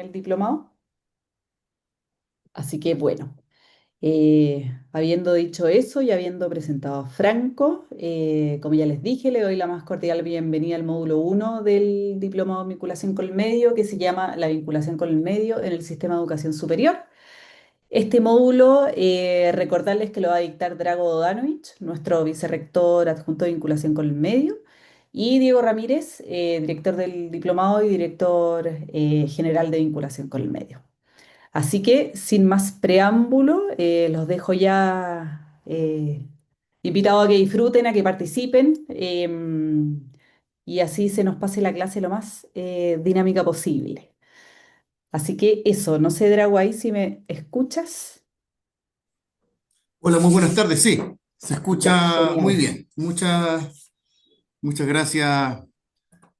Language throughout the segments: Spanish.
el diplomado. Así que bueno, habiendo dicho eso y habiendo presentado a Franco, como ya les dije, le doy la más cordial bienvenida al módulo uno del diplomado en vinculación con el medio, que se llama la vinculación con el medio en el sistema de educación superior. Este módulo, recordarles que lo va a dictar Drago Dodanovich, nuestro vicerrector adjunto de vinculación con el medio, y Diego Ramírez, director del diplomado y director general de vinculación con el medio. Así que, sin más preámbulo, los dejo ya invitados a que disfruten, a que participen, y así se nos pase la clase lo más dinámica posible. Así que eso, no sé, Drago, ahí si me escuchas. Hola, muy buenas tardes. Sí, se Ya, escucha muy genial. bien. Muchas gracias,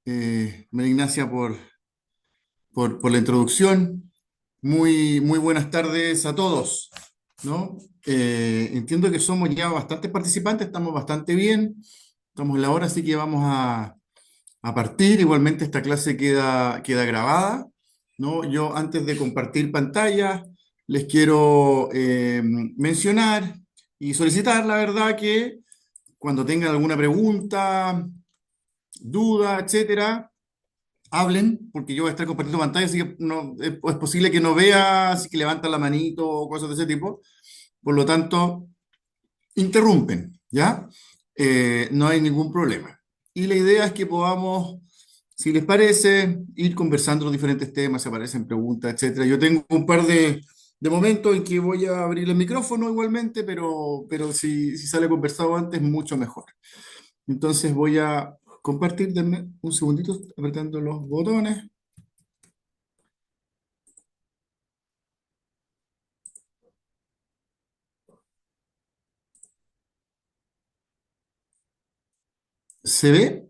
María Ignacia, por la introducción. Muy buenas tardes a todos, ¿no? Entiendo que somos ya bastantes participantes, estamos bastante bien, estamos en la hora, así que vamos a partir. Igualmente esta clase queda grabada, ¿no? Yo antes de compartir pantalla les quiero mencionar y solicitar, la verdad, que cuando tengan alguna pregunta, duda, etcétera, hablen, porque yo voy a estar compartiendo pantalla, así que no, es posible que no vea si que levantan la manito o cosas de ese tipo. Por lo tanto, interrumpen, ¿ya? No hay ningún problema. Y la idea es que podamos, si les parece, ir conversando los diferentes temas, si aparecen preguntas, etcétera. Yo tengo un par de momentos en que voy a abrir el micrófono igualmente, pero si sale conversado antes, mucho mejor. Entonces voy a compartir, denme un segundito apretando los botones. ¿Se ve?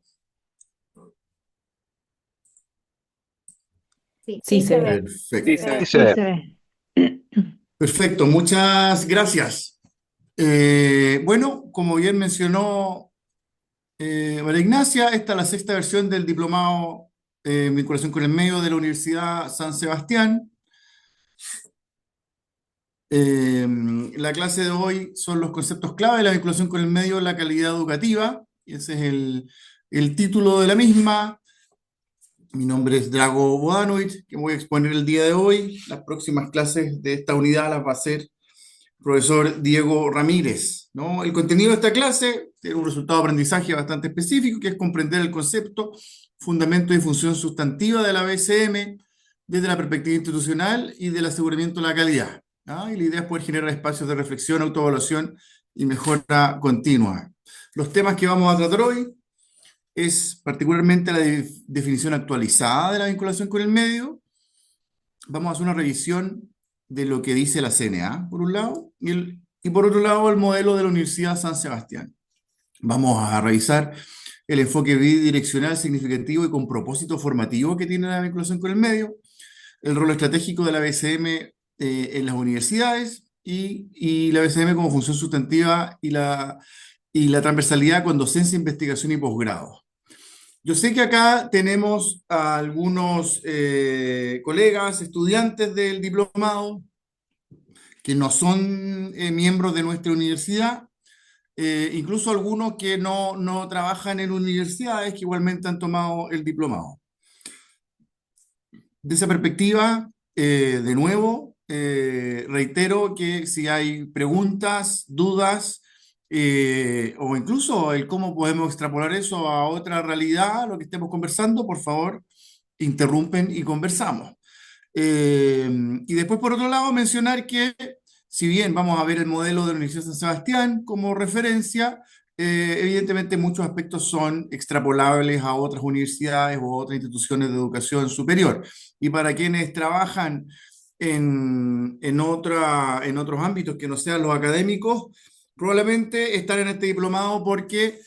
Sí, Sí, sí se se ve. ve. Sí, Perfecto. sí Sí se ve. se ve. Perfecto, muchas gracias. Bueno, como bien mencionó María Ignacia, esta es la sexta versión del diplomado en vinculación con el medio de la Universidad San Sebastián. Eh, la clase de hoy son los conceptos clave de la vinculación con el medio, la calidad educativa, y ese es el título de la misma. Mi nombre es Drago Bodanovich, que voy a exponer el día de hoy. Las próximas clases de esta unidad las va a hacer profesor Diego Ramírez, ¿no? El contenido de esta clase tiene un resultado de aprendizaje bastante específico, que es comprender el concepto, fundamento y función sustantiva de la BCM desde la perspectiva institucional y del aseguramiento de la calidad, ¿ah? Y la idea es poder generar espacios de reflexión, autoevaluación y mejora continua. Los temas que vamos a tratar hoy es particularmente la definición actualizada de la vinculación con el medio. Vamos a hacer una revisión de lo que dice la CNA, por un lado, y por otro lado, el modelo de la Universidad San Sebastián. Vamos a revisar el enfoque bidireccional significativo y con propósito formativo que tiene la vinculación con el medio, el rol estratégico de la BCM en las universidades y la BCM como función sustantiva y la transversalidad con docencia, investigación y posgrado. Yo sé que acá tenemos a algunos colegas, estudiantes del diplomado, que no son miembros de nuestra universidad, incluso algunos que no trabajan en universidades, que igualmente han tomado el diplomado. De esa perspectiva, de nuevo, reitero que si hay preguntas, dudas, o incluso el cómo podemos extrapolar eso a otra realidad, lo que estemos conversando, por favor, interrumpen y conversamos. Eh, y después, por otro lado, mencionar que si bien vamos a ver el modelo de la Universidad de San Sebastián como referencia, evidentemente muchos aspectos son extrapolables a otras universidades o otras instituciones de educación superior. Y para quienes trabajan en otros ámbitos que no sean los académicos, probablemente están en este diplomado porque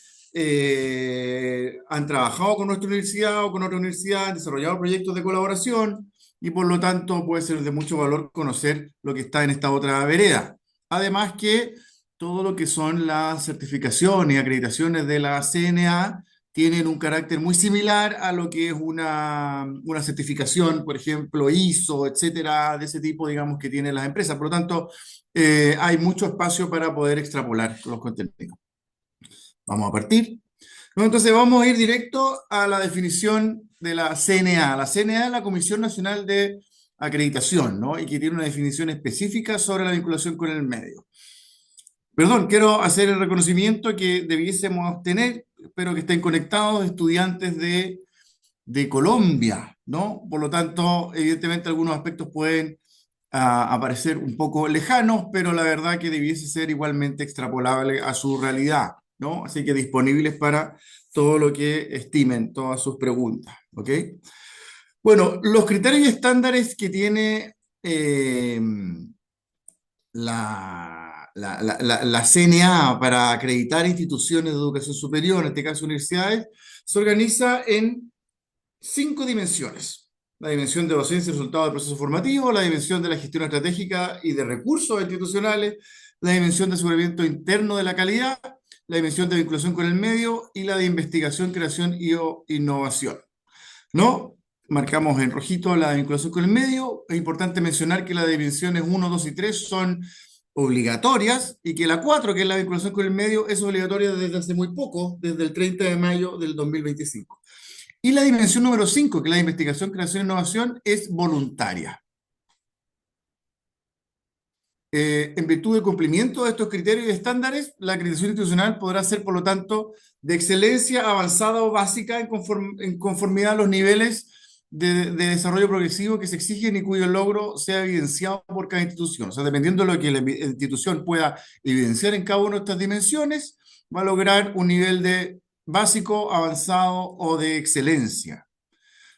han trabajado con nuestra universidad o con otra universidad, han desarrollado proyectos de colaboración y por lo tanto puede ser de mucho valor conocer lo que está en esta otra vereda. Además que todo lo que son las certificaciones y acreditaciones de la CNA tienen un carácter muy similar a lo que es una certificación, por ejemplo, ISO, etcétera, de ese tipo, digamos, que tienen las empresas. Por lo tanto, hay mucho espacio para poder extrapolar los contenidos. Vamos a partir. Bueno, entonces vamos a ir directo a la definición de la CNA. La CNA es la Comisión Nacional de Acreditación, ¿no? Y que tiene una definición específica sobre la vinculación con el medio. Perdón, quiero hacer el reconocimiento que debiésemos tener, espero que estén conectados, estudiantes de Colombia, ¿no? Por lo tanto, evidentemente algunos aspectos pueden aparecer un poco lejanos, pero la verdad que debiese ser igualmente extrapolable a su realidad, ¿no? Así que disponibles para todo lo que estimen, todas sus preguntas, ¿ok? Bueno, los criterios y estándares que tiene eh, la CNA para acreditar instituciones de educación superior, en este caso universidades, se organiza en 5 dimensiones. La dimensión de docencia y resultado del proceso formativo, la dimensión de la gestión estratégica y de recursos institucionales, la dimensión de aseguramiento interno de la calidad, la dimensión de vinculación con el medio y la de investigación, creación y o innovación. ¿No? Marcamos en rojito la vinculación con el medio. Es importante mencionar que las dimensiones 1, 2 y 3 son obligatorias y que la 4, que es la vinculación con el medio, es obligatoria desde hace muy poco, desde el 30 de mayo del 2025. Y la dimensión número 5, que es la de investigación, creación e innovación, es voluntaria. En virtud del cumplimiento de estos criterios y estándares, la acreditación institucional podrá ser, por lo tanto, de excelencia avanzada o básica en conformidad a los niveles de desarrollo progresivo que se exigen y cuyo logro sea evidenciado por cada institución. O sea, dependiendo de lo que la institución pueda evidenciar en cada una de estas dimensiones, va a lograr un nivel de básico, avanzado o de excelencia,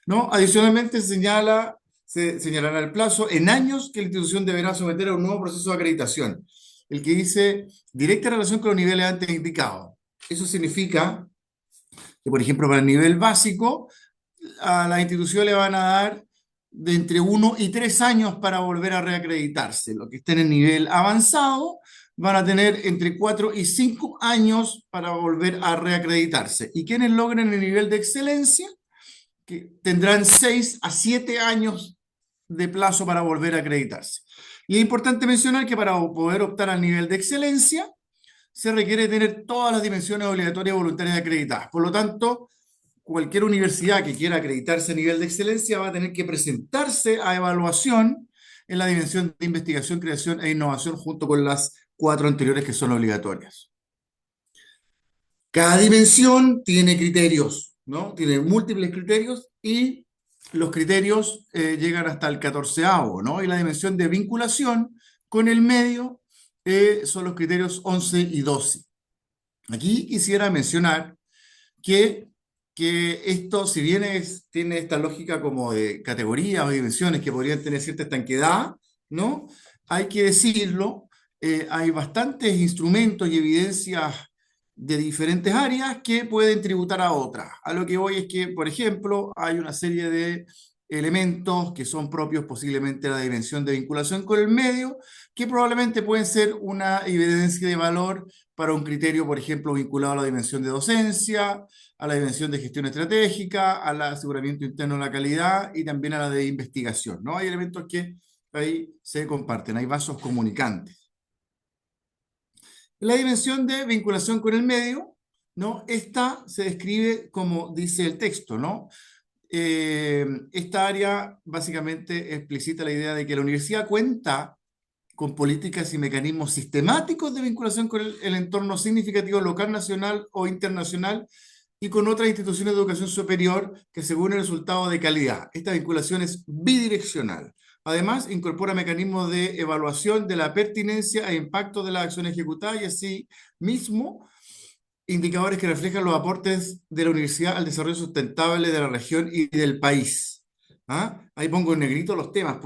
¿no? Adicionalmente, se señalará el plazo en años que la institución deberá someter a un nuevo proceso de acreditación, el que dice directa relación con los niveles antes indicados. Eso significa que, por ejemplo, para el nivel básico, a la institución le van a dar de entre 1 y 3 años para volver a reacreditarse. Los que estén en nivel avanzado van a tener entre 4 y 5 años para volver a reacreditarse. Y quienes logren el nivel de excelencia que tendrán 6 a 7 años de plazo para volver a acreditarse. Y es importante mencionar que para poder optar al nivel de excelencia se requiere tener todas las dimensiones obligatorias y voluntarias acreditadas. Por lo tanto, cualquier universidad que quiera acreditarse a nivel de excelencia va a tener que presentarse a evaluación en la dimensión de investigación, creación e innovación junto con las 4 anteriores que son obligatorias. Cada dimensión tiene criterios, ¿no? Tiene múltiples criterios y los criterios llegan hasta el 14º, ¿no? Y la dimensión de vinculación con el medio son los criterios 11 y 12. Aquí quisiera mencionar que, que esto, si bien tiene esta lógica como de categorías o dimensiones que podrían tener cierta estanquedad, ¿no? Hay que decirlo, hay bastantes instrumentos y evidencias de diferentes áreas que pueden tributar a otras. A lo que voy es que, por ejemplo, hay una serie de elementos que son propios posiblemente de la dimensión de vinculación con el medio, que probablemente pueden ser una evidencia de valor para un criterio, por ejemplo, vinculado a la dimensión de docencia, a la dimensión de gestión estratégica, al aseguramiento interno de la calidad y también a la de investigación, ¿no? Hay elementos que ahí se comparten, hay vasos comunicantes. La dimensión de vinculación con el medio, ¿no? Esta se describe como dice el texto, ¿no? Esta área básicamente explicita la idea de que la universidad cuenta con políticas y mecanismos sistemáticos de vinculación con el entorno significativo local, nacional o internacional y con otras instituciones de educación superior que según el resultado de calidad. Esta vinculación es bidireccional. Además, incorpora mecanismos de evaluación de la pertinencia e impacto de la acción ejecutada y así mismo indicadores que reflejan los aportes de la universidad al desarrollo sustentable de la región y del país. ¿Ah? Ahí pongo en negrito los temas.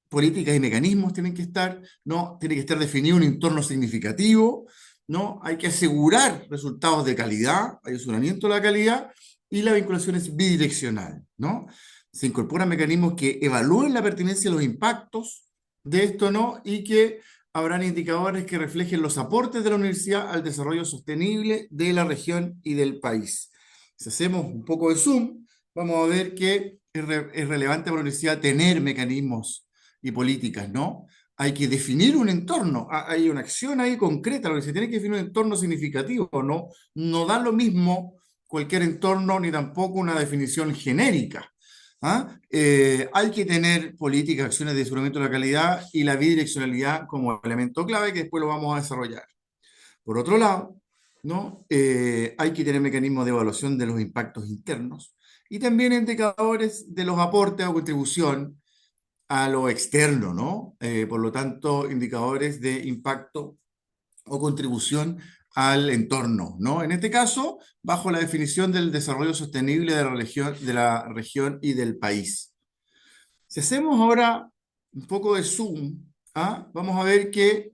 Políticas y mecanismos tienen que estar, ¿no? Tiene que estar definido un entorno significativo, ¿no? Hay que asegurar resultados de calidad, hay aseguramiento de la calidad y la vinculación es bidireccional, ¿no? Se incorporan mecanismos que evalúen la pertinencia de los impactos de esto, ¿no? Y que habrán indicadores que reflejen los aportes de la universidad al desarrollo sostenible de la región y del país. Si hacemos un poco de zoom, vamos a ver que es relevante para la universidad tener mecanismos y políticas, ¿no? Hay que definir un entorno, hay una acción ahí concreta, lo que se tiene que definir un entorno significativo, ¿no? No da lo mismo cualquier entorno ni tampoco una definición genérica. ¿Ah? Hay que tener políticas, acciones de aseguramiento de la calidad y la bidireccionalidad como elemento clave que después lo vamos a desarrollar. Por otro lado, ¿no? Hay que tener mecanismos de evaluación de los impactos internos y también indicadores de los aportes o contribución a lo externo, ¿no? Por lo tanto, indicadores de impacto o contribución al entorno, ¿no? En este caso, bajo la definición del desarrollo sostenible de la región y del país. Si hacemos ahora un poco de zoom, ¿ah? Vamos a ver que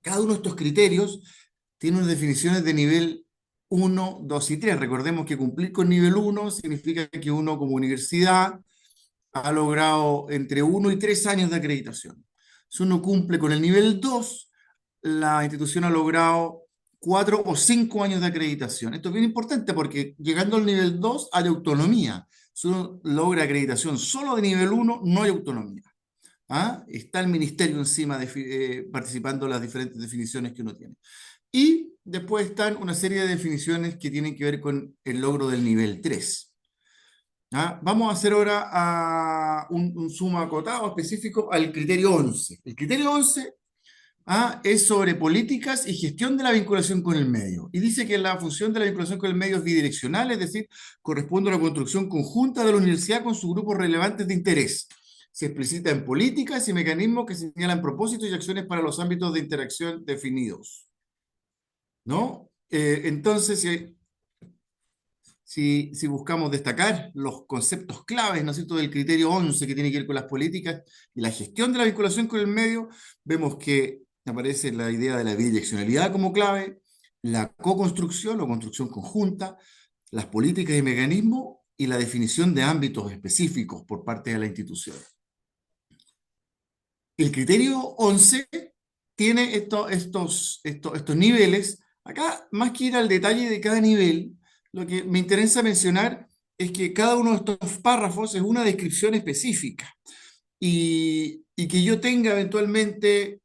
cada uno de estos criterios tiene unas definiciones de nivel 1, 2 y 3. Recordemos que cumplir con nivel 1 significa que uno como universidad ha logrado entre 1 y 3 años de acreditación. Si uno cumple con el nivel 2, la institución ha logrado 4 o 5 años de acreditación. Esto es bien importante porque llegando al nivel 2 hay autonomía. Si uno logra acreditación solo de nivel 1, no hay autonomía. ¿Ah? Está el ministerio encima participando en las diferentes definiciones que uno tiene. Y después están una serie de definiciones que tienen que ver con el logro del nivel 3. ¿Ah? Vamos a hacer ahora un zoom acotado específico al criterio 11. El criterio 11, es sobre políticas y gestión de la vinculación con el medio. Y dice que la función de la vinculación con el medio es bidireccional, es decir, corresponde a una construcción conjunta de la universidad con sus grupos relevantes de interés. Se explicita en políticas y mecanismos que señalan propósitos y acciones para los ámbitos de interacción definidos, ¿no? Entonces, si buscamos destacar los conceptos claves, ¿no es cierto?, del criterio 11 que tiene que ver con las políticas y la gestión de la vinculación con el medio, vemos que aparece la idea de la bidireccionalidad como clave, la co-construcción o construcción conjunta, las políticas y mecanismos y la definición de ámbitos específicos por parte de la institución. El criterio 11 tiene estos niveles. Acá, más que ir al detalle de cada nivel, lo que me interesa mencionar es que cada uno de estos párrafos es una descripción específica y que yo tenga eventualmente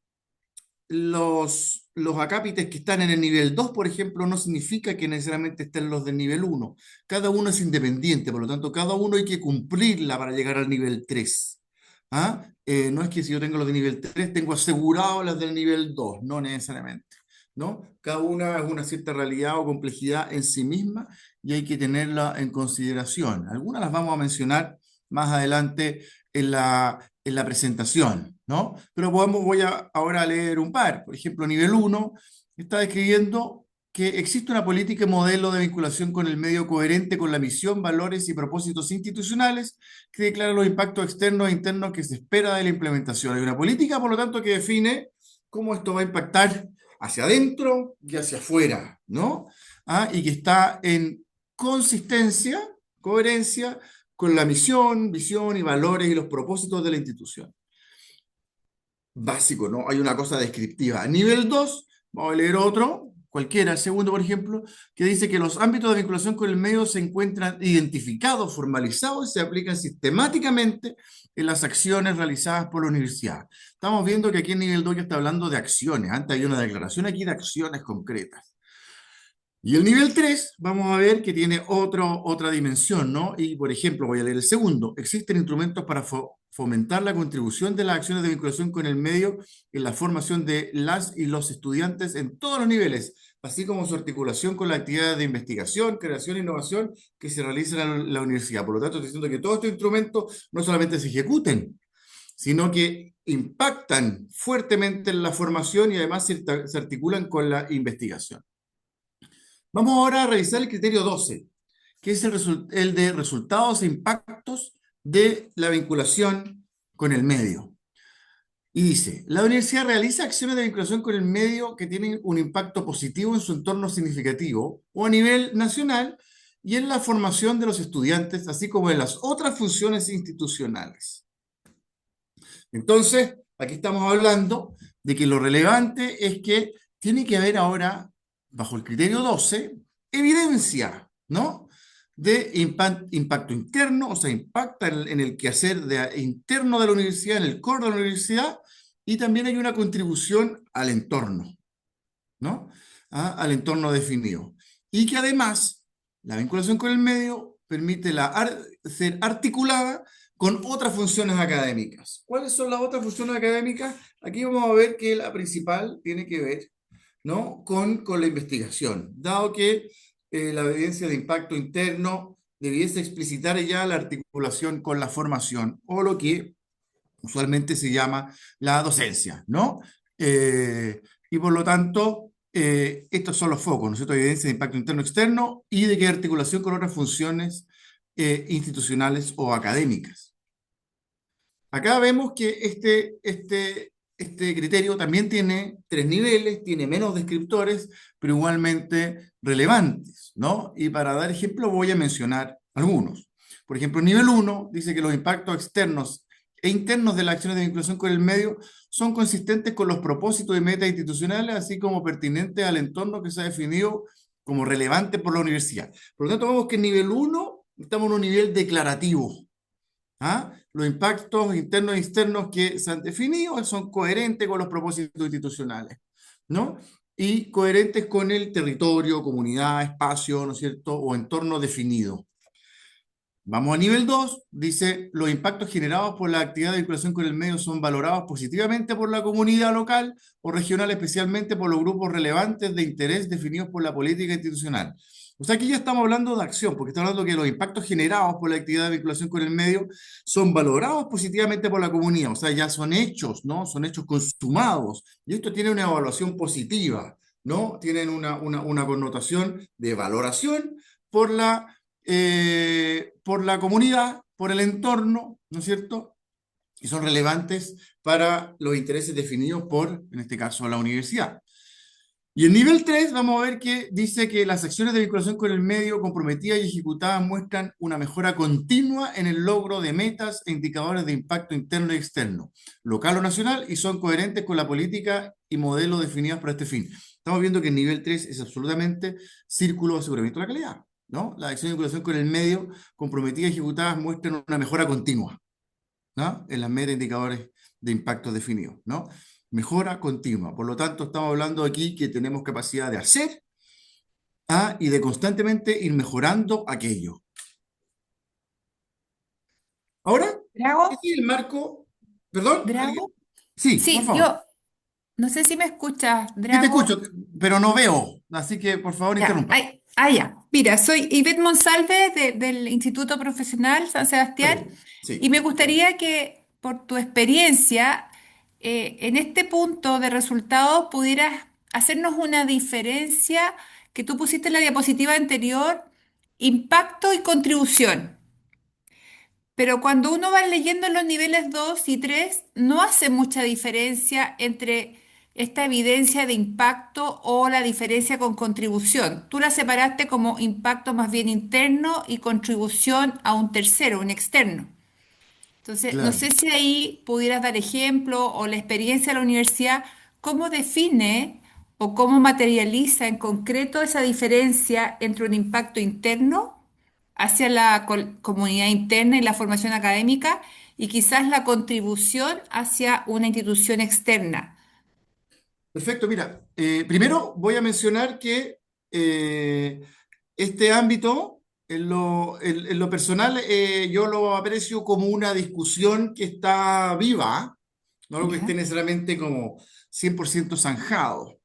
los acápites que están en el nivel 2, por ejemplo, no significa que necesariamente estén los del nivel 1. Cada uno es independiente, por lo tanto, cada uno hay que cumplirla para llegar al nivel 3. ¿Ah? No es que si yo tengo los de nivel 3, tengo asegurado las del nivel 2, no necesariamente. ¿No? Cada una es una cierta realidad o complejidad en sí misma y hay que tenerla en consideración. Algunas las vamos a mencionar más adelante en la presentación, ¿no? Pero voy ahora a leer un par. Por ejemplo, nivel 1 está describiendo que existe una política y modelo de vinculación con el medio coherente con la misión, valores y propósitos institucionales que declara los impactos externos e internos que se espera de la implementación. Hay una política, por lo tanto, que define cómo esto va a impactar hacia adentro y hacia afuera, ¿no? Y que está en consistencia, coherencia con la misión, visión y valores y los propósitos de la institución. Básico, ¿no? Hay una cosa descriptiva. Nivel 2, vamos a leer otro, cualquiera, el segundo, por ejemplo, que dice que los ámbitos de vinculación con el medio se encuentran identificados, formalizados y se aplican sistemáticamente en las acciones realizadas por la universidad. Estamos viendo que aquí en nivel 2 ya está hablando de acciones. Antes hay una declaración aquí de acciones concretas. Y el nivel 3, vamos a ver que tiene otra dimensión, ¿no? Y, por ejemplo, voy a leer el segundo. Existen instrumentos para fomentar la contribución de las acciones de vinculación con el medio en la formación de las y los estudiantes en todos los niveles, así como su articulación con las actividades de investigación, creación e innovación que se realizan en la universidad. Por lo tanto, estoy diciendo que todos estos instrumentos no solamente se ejecuten, sino que impactan fuertemente en la formación y además se articulan con la investigación. Vamos ahora a revisar el criterio 12, que es el de resultados e impactos de la vinculación con el medio. Y dice, la universidad realiza acciones de vinculación con el medio que tienen un impacto positivo en su entorno significativo o a nivel nacional y en la formación de los estudiantes, así como en las otras funciones institucionales. Entonces, aquí estamos hablando de que lo relevante es que tiene que haber ahora, bajo el criterio 12, evidencia. ¿no? De impacto interno, o sea, impacta en el quehacer interno de la universidad, en el core de la universidad, y también hay una contribución al entorno, ¿no? Al entorno definido. Y que además la vinculación con el medio permite ser articulada con otras funciones académicas. ¿Cuáles son las otras funciones académicas? Aquí vamos a ver que la principal tiene que ver, ¿no? con la investigación, dado que la evidencia de impacto interno debiese explicitar ya la articulación con la formación, o lo que usualmente se llama la docencia, ¿no? Y por lo tanto, estos son los focos, ¿no es cierto? Evidencia de impacto interno-externo y de qué articulación con otras funciones institucionales o académicas. Acá vemos que este criterio también tiene tres niveles, tiene menos descriptores, pero igualmente relevantes, ¿no? Y para dar ejemplo voy a mencionar algunos. Por ejemplo, nivel uno dice que los impactos externos e internos de las acciones de vinculación con el medio son consistentes con los propósitos y metas institucionales, así como pertinentes al entorno que se ha definido como relevante por la universidad. Por lo tanto, vemos que en nivel uno estamos en un nivel declarativo. ¿Ah? Los impactos internos e externos que se han definido son coherentes con los propósitos institucionales, ¿no? Y coherentes con el territorio, comunidad, espacio, ¿no es cierto?, o entorno definido. Vamos a nivel 2, dice, los impactos generados por la actividad de vinculación con el medio son valorados positivamente por la comunidad local o regional, especialmente por los grupos relevantes de interés definidos por la política institucional. O sea, aquí ya estamos hablando de acción, porque estamos hablando que los impactos generados por la actividad de vinculación con el medio son valorados positivamente por la comunidad, o sea, ya son hechos, ¿no? Son hechos consumados, y esto tiene una evaluación positiva, ¿no? Tienen una connotación de valoración por por la comunidad, por el entorno, ¿no es cierto? Y son relevantes para los intereses definidos por, en este caso, la universidad. Y en nivel 3 vamos a ver que dice que las acciones de vinculación con el medio comprometidas y ejecutadas muestran una mejora continua en el logro de metas e indicadores de impacto interno y externo, local o nacional, y son coherentes con la política y modelos definidos para este fin. Estamos viendo que el nivel 3 es absolutamente círculo de aseguramiento de la calidad, ¿no? Las acciones de vinculación con el medio comprometidas y ejecutadas muestran una mejora continua, ¿no? En las metas e indicadores de impacto definidos, ¿no? Mejora continua. Por lo tanto, estamos hablando aquí que tenemos capacidad de hacer y de constantemente ir mejorando aquello. Ahora, Drago, este es el marco. ¿Perdón? ¿Alguien? Drago. Sí, por Sí, favor. yo no sé si me escuchas, Sí, te escucho, Drago. pero no veo. Así que, por favor, Ya, interrumpa. ya. Mira, soy Ivette Monsalve del Instituto Profesional San Sebastián Perfecto. y Sí. me gustaría que por tu experiencia en este punto de resultados pudieras hacernos una diferencia que tú pusiste en la diapositiva anterior, impacto y contribución. Pero cuando uno va leyendo los niveles 2 y 3 no hace mucha diferencia entre esta evidencia de impacto o la diferencia con contribución. Tú la separaste como impacto más bien interno y contribución a un tercero, un externo. Entonces, no Claro. sé si ahí pudieras dar ejemplo o la experiencia de la universidad, cómo define o cómo materializa en concreto esa diferencia entre un impacto interno hacia la comunidad interna y la formación académica y quizás la contribución hacia una institución externa. Perfecto, mira, primero voy a mencionar que eh, este ámbito, en lo personal, yo lo aprecio como una discusión que está viva, no algo que esté ¿Ya? necesariamente como 100% zanjado.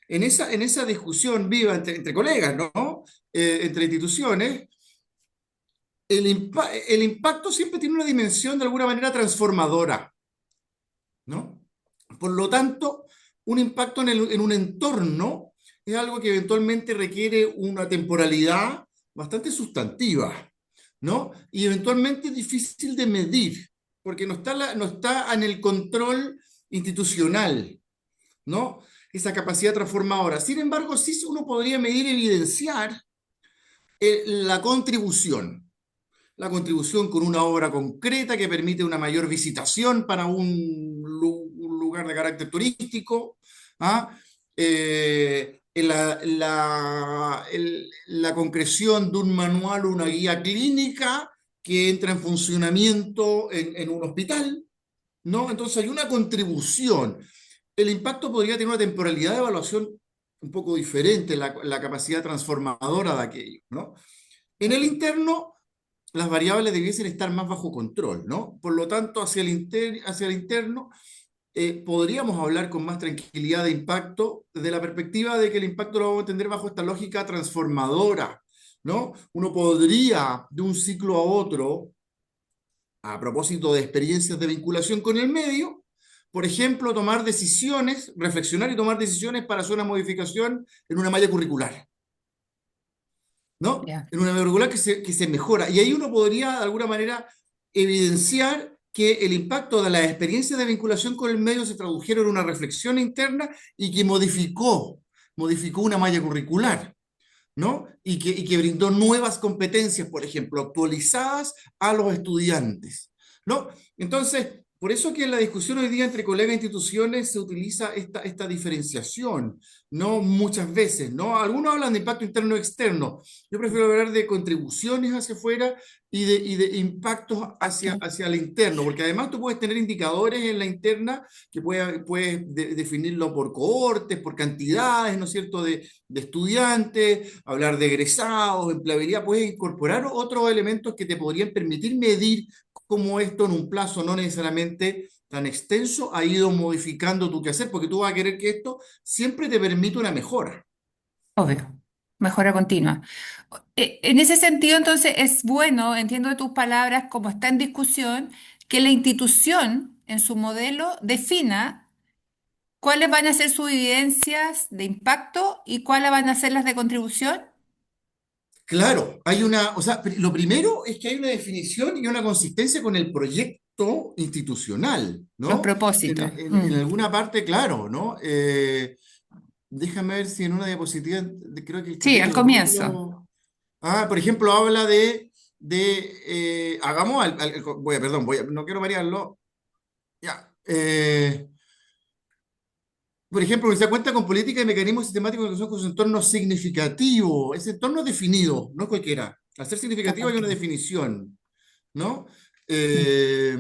En esa discusión viva entre colegas, ¿no? Entre instituciones, el impacto siempre tiene una dimensión de alguna manera transformadora, ¿no? Por lo tanto, un impacto en un entorno es algo que eventualmente requiere una temporalidad bastante sustantiva, ¿no? Y eventualmente es difícil de medir, porque no está en el control institucional, ¿no? Esa capacidad transformadora. Sin embargo, sí uno podría medir, evidenciar la contribución con una obra concreta que permite una mayor visitación para un lugar de carácter turístico, ¿ah? la concreción de un manual o una guía clínica que entra en funcionamiento en un hospital, ¿no? Entonces hay una contribución. El impacto podría tener una temporalidad de evaluación un poco diferente, la capacidad transformadora de aquello, ¿no? En el interno, las variables debiesen estar más bajo control, ¿no? Por lo tanto, hacia el interno, podríamos hablar con más tranquilidad de impacto desde la perspectiva de que el impacto lo vamos a entender bajo esta lógica transformadora, ¿no? Uno podría, de un ciclo a otro, a propósito de experiencias de vinculación con el medio, por ejemplo, tomar decisiones, reflexionar y tomar decisiones para hacer una modificación en una malla curricular, ¿no? Ya. En una malla curricular que se mejora. Y ahí uno podría, de alguna manera, evidenciar que el impacto de las experiencias de vinculación con el medio se tradujeron en una reflexión interna y que modificó una malla curricular, ¿no? Y que brindó nuevas competencias, por ejemplo, actualizadas a los estudiantes, ¿no? Entonces, por eso que en la discusión hoy día entre colegas e instituciones se utiliza esta diferenciación, ¿no? Muchas veces, ¿no? Algunos hablan de impacto interno y externo. Yo prefiero hablar de contribuciones hacia afuera y de impactos hacia el interno, porque además tú puedes tener indicadores en la interna que puedes definirlo por cohortes, por cantidades, ¿no es cierto?, de estudiantes, hablar de egresados, empleabilidad, puedes incorporar otros elementos que te podrían permitir medir cómo esto en un plazo no necesariamente tan extenso ha ido modificando tu quehacer, porque tú vas a querer que esto siempre te permita una mejora. Obvio, mejora continua. En ese sentido, entonces, es bueno, entiendo de tus palabras, como está en discusión, que la institución en su modelo defina cuáles van a ser sus evidencias de impacto y cuáles van a ser las de contribución, Claro, o sea, lo primero es que hay una definición y una consistencia con el proyecto institucional, los ¿no? propósitos. En alguna parte, claro, ¿no? Déjame ver si en una diapositiva, creo que el Sí, al capítulo comienzo. 2 por ejemplo, habla hagamos, perdón, no quiero variarlo, ya. Por ejemplo, se cuenta con políticas y mecanismos sistemáticos de educación con su entorno significativo. Ese entorno es definido, no es cualquiera. Al ser significativo hay una Ok. definición, ¿no? Mm. Eh,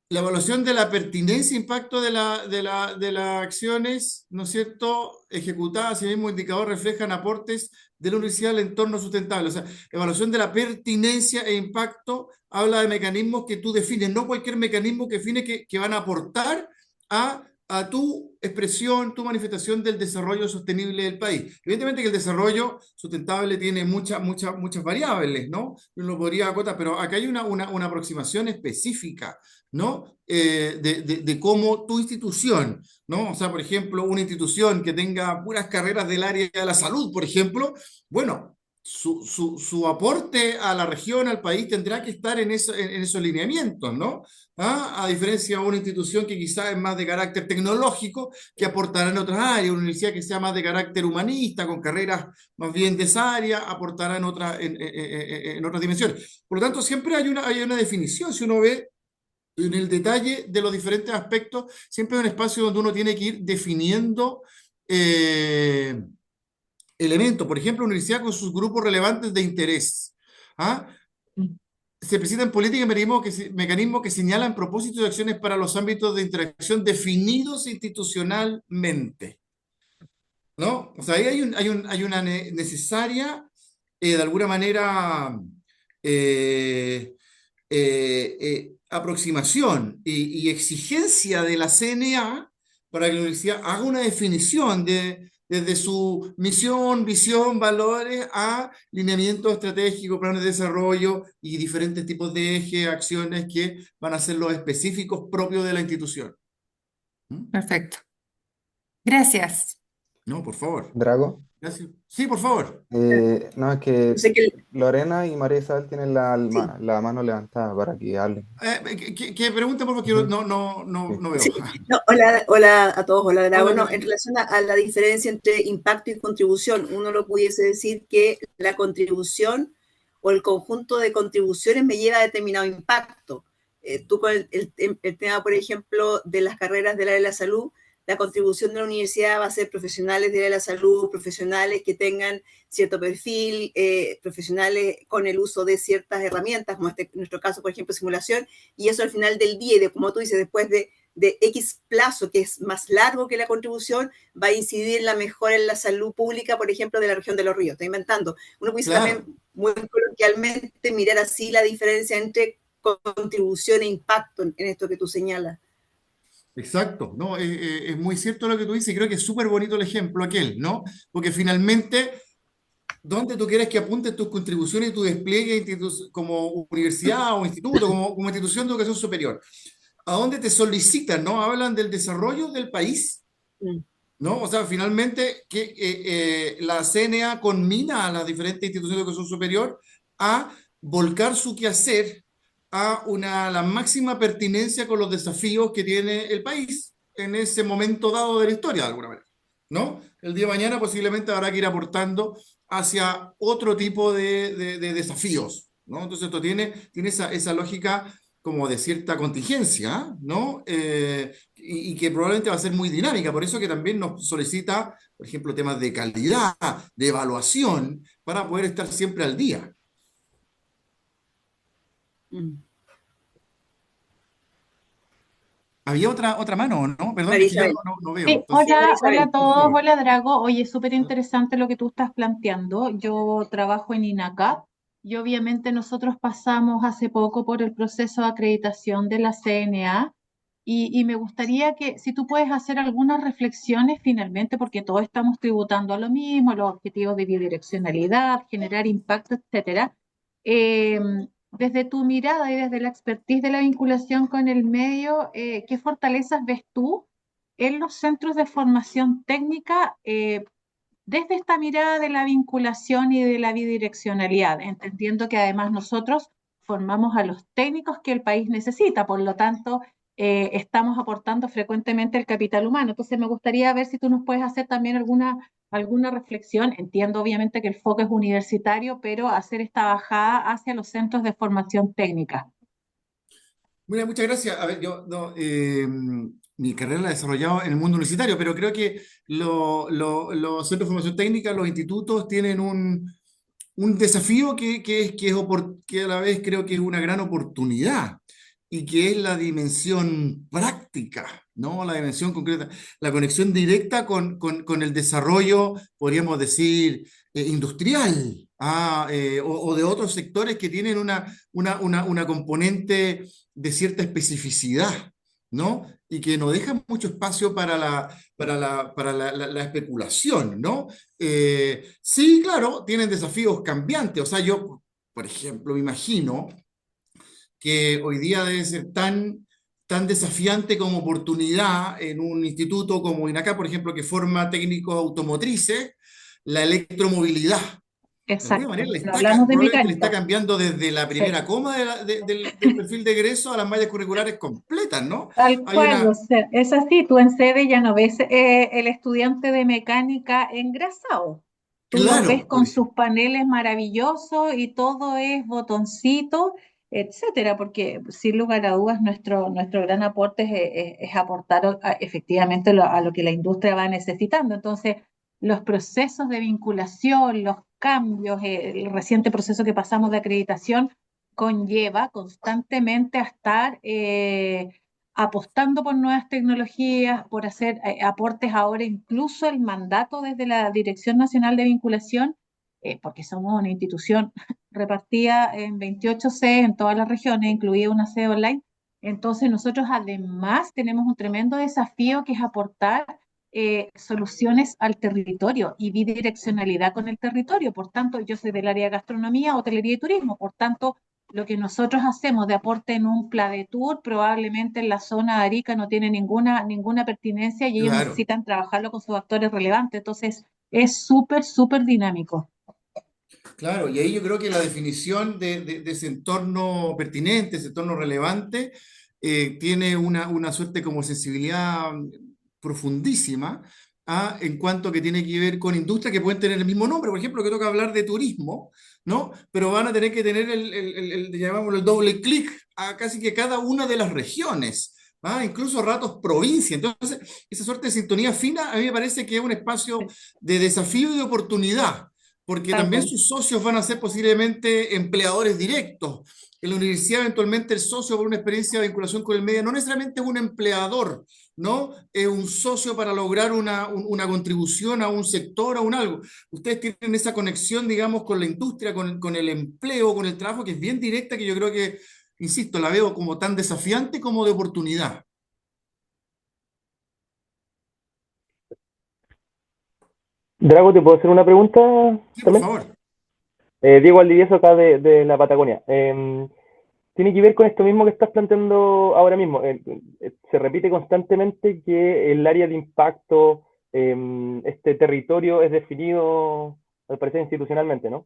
la evaluación de la pertinencia e impacto de las acciones, ¿no es cierto?, ejecutadas, así mismo indicador reflejan aportes de la universidad al entorno sustentable. O sea, evaluación de la pertinencia e impacto habla de mecanismos que tú defines, no cualquier mecanismo que define que van a aportar a tu expresión, tu manifestación del desarrollo sostenible del país. Evidentemente que el desarrollo sustentable tiene muchas variables, ¿no? Uno lo podría acotar, pero acá hay una aproximación específica, ¿no? De cómo tu institución, ¿no? O sea, por ejemplo, una institución que tenga puras carreras del área de la salud, por ejemplo, bueno, su aporte a la región, al país, tendrá que estar en esos lineamientos, ¿no? A diferencia de una institución que quizás es más de carácter tecnológico, que aportará en otras áreas, una universidad que sea más de carácter humanista, con carreras más bien de esa área, aportará en otras dimensiones. Por lo tanto, siempre hay una definición, si uno ve en el detalle de los diferentes aspectos, siempre hay un espacio donde uno tiene que ir definiendo eh, elementos. Por ejemplo, universidad con sus grupos relevantes de interés. ¿Ah? Se presentan políticas y mecanismos que señalan propósitos y acciones para los ámbitos de interacción definidos institucionalmente, ¿no? O sea, ahí hay una necesaria, de alguna manera, eh, aproximación y exigencia de la CNA para que la universidad haga una definición desde su misión, visión, valores a lineamientos estratégicos, planes de desarrollo y diferentes tipos de ejes, acciones que van a ser los específicos propios de la institución. ¿Mm? Perfecto. Gracias. No, por favor. Drago. Gracias. Sí, por favor. No, es Yo que sé que, Lorena y María Isabel tienen sí, la mano levantada para que hablen. Que pregunte, por favor, que Ujú. no veo. sí. No, hola, hola a todos, hola Hola, Drago. No, en Lorena. relación a la diferencia entre impacto y contribución, uno lo pudiese decir que la contribución o el conjunto de contribuciones me lleva a determinado impacto. Tú con el tema, por ejemplo, de las carreras del área de la salud, la contribución de la universidad va a ser profesionales de la salud, profesionales que tengan cierto perfil, profesionales con el uso de ciertas herramientas, como en nuestro caso, por ejemplo, simulación, y eso al final del día, y de, como tú dices, después de X plazo, que es más largo que la contribución, va a incidir en la mejora en la salud pública, por ejemplo, de la región de Los Ríos. Estoy inventando. Uno puede Claro, también muy coloquialmente mirar así la diferencia entre contribución e impacto en esto que tú señalas. exacto, ¿no? Es muy cierto lo que tú dices y creo que es súper bonito el ejemplo aquel, ¿no? Porque finalmente, ¿dónde tú quieres que apuntes tus contribuciones y tu despliegue como universidad o instituto, como institución de educación superior? ¿A dónde te solicitan, no? Hablan del desarrollo del país, Mm. ¿no? O sea, finalmente que la CNA conmina a las diferentes instituciones de educación superior a volcar su quehacer a la máxima pertinencia con los desafíos que tiene el país en ese momento dado de la historia, de alguna manera, ¿no? El día de mañana posiblemente habrá que ir aportando hacia otro tipo de desafíos, ¿no? Entonces esto tiene esa lógica como de cierta contingencia, ¿no? Y que probablemente va a ser muy dinámica, por eso que también nos solicita, por ejemplo, temas de calidad, de evaluación, para poder estar siempre al día. Mm. Había otra mano, ¿no? Perdón, es María que ya Isabel. no veo. Sí, Entonces, Sí, María hola Isabel. a por todos, favor. hola Drago. Oye, súper interesante lo que tú estás planteando. Yo trabajo en INACAP y obviamente nosotros pasamos hace poco por el proceso de acreditación de la CNA y me gustaría que si tú puedes hacer algunas reflexiones finalmente, porque todos estamos tributando a lo mismo, los objetivos de bidireccionalidad, generar impacto, etcétera. Eh, Desde tu mirada y desde la expertise de la vinculación con el medio, ¿qué fortalezas ves tú en los centros de formación técnica desde esta mirada de la vinculación y de la bidireccionalidad, entendiendo que además nosotros formamos a los técnicos que el país necesita, por lo tanto, estamos aportando frecuentemente el capital humano? Entonces, me gustaría ver si tú nos puedes hacer también alguna reflexión. Entiendo obviamente que el foco es universitario, pero hacer esta bajada hacia los centros de formación técnica. Mira, muchas gracias. A ver, yo no, mi carrera la he desarrollado en el mundo universitario, pero creo que los centros de formación técnica, los institutos, tienen un desafío que a la vez creo que es una gran oportunidad y que es la dimensión práctica, ¿no? La dimensión concreta, la conexión directa con el desarrollo, podríamos decir, industrial, o de otros sectores que tienen una componente de cierta especificidad, ¿no? Y que no dejan mucho espacio para la especulación, ¿no? Sí, claro, tienen desafíos cambiantes. O sea, yo, por ejemplo, me imagino que hoy día debe ser tan desafiante como oportunidad en un instituto como INACA, por ejemplo, que forma técnicos automotrices, la electromovilidad. De alguna Exacto, manera no hablamos de probablemente le está mecánica. cambiando desde la Sí. primera coma del perfil de egreso a las mallas curriculares completas, ¿no? Tal Hay cual, o una, sea, es así, tú en sede ya no ves el estudiante de mecánica engrasado, tú los ves claro, con sus paneles maravillosos y todo es botoncito, etcétera, porque sin lugar a dudas nuestro gran aporte es aportar efectivamente a lo que la industria va necesitando. Entonces, los procesos de vinculación, los cambios, el reciente proceso que pasamos de acreditación conlleva constantemente a estar apostando por nuevas tecnologías, por hacer aportes ahora, incluso el mandato desde la Dirección Nacional de Vinculación, porque somos una institución repartida en 28 sedes en todas las regiones, incluida una sede online. Entonces nosotros además tenemos un tremendo desafío que es aportar soluciones al territorio y bidireccionalidad con el territorio. Por tanto, yo soy del área de gastronomía, hotelería y turismo. Por tanto, lo que nosotros hacemos de aporte en un Tour probablemente en la zona de Arica no tiene ninguna pertinencia y ellos claro. necesitan trabajarlo con sus actores relevantes. Entonces, es súper, súper dinámico. Claro, y ahí yo creo que la definición de ese entorno pertinente, ese entorno relevante, tiene una suerte como sensibilidad profundísima, en cuanto que tiene que ver con industrias que pueden tener el mismo nombre, por ejemplo, que toca hablar de turismo, ¿no? Pero van a tener que tener llamémoslo, el doble clic a casi que cada una de las regiones incluso a ratos provincia. Entonces, esa suerte de sintonía fina a mí me parece que es un espacio de desafío y de oportunidad, porque Tal también cual. sus socios van a ser posiblemente empleadores directos. En la universidad, eventualmente, el socio por una experiencia de vinculación con el medio no necesariamente es un empleador, ¿no? Es un socio para lograr una contribución a un sector, a un algo. Ustedes tienen esa conexión, digamos, con la industria, con el empleo, con el trabajo, que es bien directa, que yo creo que, insisto, la veo como tan desafiante como de oportunidad. Drago, ¿te puedo hacer una pregunta Sí, por también? favor. Diego Aldivieso acá de la Patagonia. Tiene que ver con esto mismo que estás planteando ahora mismo. Se repite constantemente que el área de impacto, este territorio es definido, al parecer, institucionalmente, ¿no?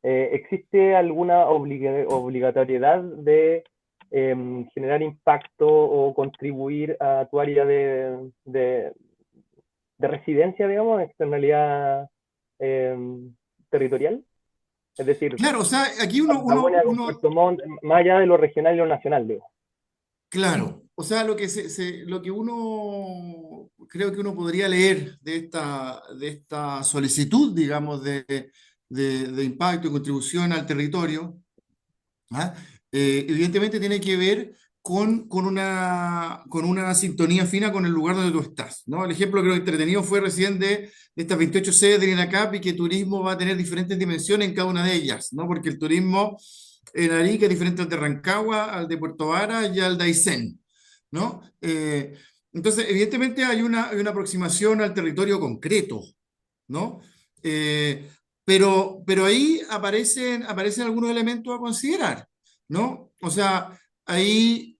¿Existe alguna obligatoriedad de generar impacto o contribuir a tu área de residencia, digamos, de externalidad eh, territorial? Es decir, Claro, o sea, aquí uno, uno, Patagonia con uno, Puerto Montt, más allá de lo regional y lo nacional, digo. claro, o sea, lo que uno, creo que uno podría leer de esta solicitud, digamos, de impacto y contribución al territorio, ¿ah? Evidentemente tiene que ver con una sintonía fina con el lugar donde tú estás, ¿no? El ejemplo creo entretenido fue recién de estas 28 sedes de INACAP y que turismo va a tener diferentes dimensiones en cada una de ellas, ¿no? Porque el turismo en Arica es diferente al de Rancagua, al de Puerto Vara y al de Aysén, ¿no? Entonces, evidentemente hay una aproximación al territorio concreto, ¿no? Eh, pero ahí aparecen algunos elementos a considerar, ¿no? O sea, ahí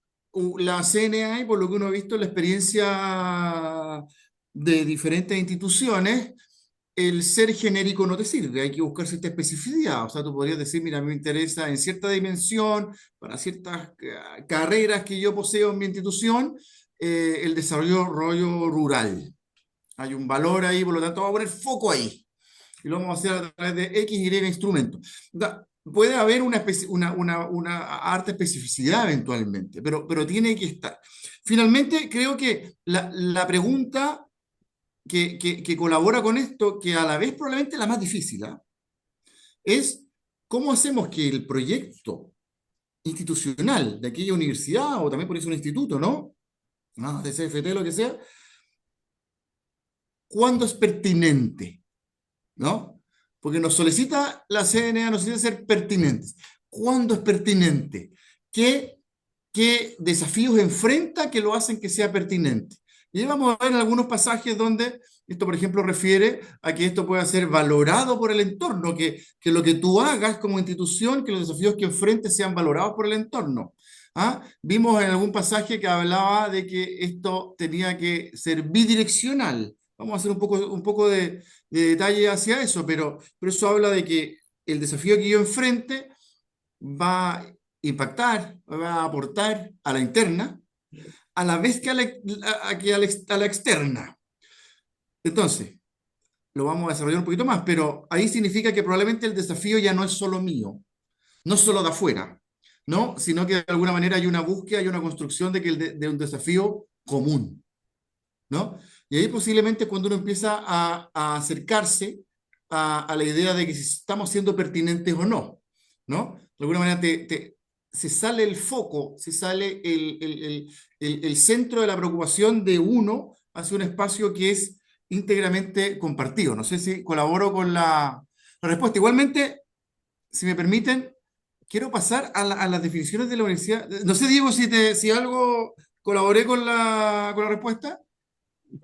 la CNA, y por lo que uno ha visto en la experiencia de diferentes instituciones, el ser genérico no te sirve, hay que buscar cierta especificidad. O sea, tú podrías decir, mira, me interesa en cierta dimensión, para ciertas carreras que yo poseo en mi institución, el desarrollo rural. Hay un valor ahí, por lo tanto, vamos a poner foco ahí y lo vamos a hacer a través de X, Y instrumentos. Puede haber una harta especificidad eventualmente, pero tiene que estar. Finalmente, creo que la pregunta que colabora con esto, que a la vez probablemente la más difícil, ¿ah? Es cómo hacemos que el proyecto institucional de aquella universidad, o también por eso un instituto, ¿no? De CFT, lo que sea, cuándo es pertinente, ¿no? Porque nos solicita la CNA, nos solicita ser pertinentes. ¿Cuándo es pertinente? ¿Qué desafíos enfrenta que lo hacen que sea pertinente? Y ahí vamos a ver en algunos pasajes donde esto, por ejemplo, refiere a que esto pueda ser valorado por el entorno, que lo que tú hagas como institución, que los desafíos que enfrentes sean valorados por el entorno. Vimos en algún pasaje que hablaba de que esto tenía que ser bidireccional. Vamos a hacer un poco de detalle hacia eso, pero eso habla de que el desafío que yo enfrente va a impactar, va a aportar a la interna, a la vez que a la externa. Entonces, lo vamos a desarrollar un poquito más, pero ahí significa que probablemente el desafío ya no es solo mío, no solo de afuera, ¿no? Sino que de alguna manera hay una búsqueda, hay una construcción de un desafío común, ¿no? Y ahí posiblemente cuando uno empieza a acercarse a la idea de que si estamos siendo pertinentes o no, ¿no? De alguna manera se sale el foco, se sale el centro de la preocupación de uno hacia un espacio que es íntegramente compartido. No sé si colaboro con la respuesta. Igualmente, si me permiten, quiero pasar a las definiciones de la universidad. No sé, Diego, si algo colaboré con la respuesta.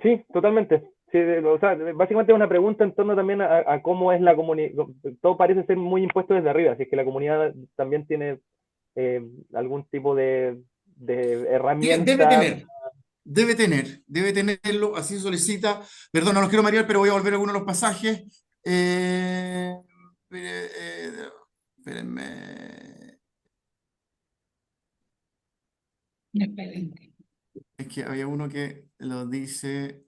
Sí, totalmente. Sí, o sea, básicamente es una pregunta en torno también a cómo es la comunidad. Todo parece ser muy impuesto desde arriba, así es que la comunidad también tiene algún tipo de Debe herramienta. tener, debe tenerlo, así se solicita. Perdón, no los quiero marear, pero voy a volver a algunos de los pasajes. Eh, Espérenme. Excelente. Es que había uno que lo dice.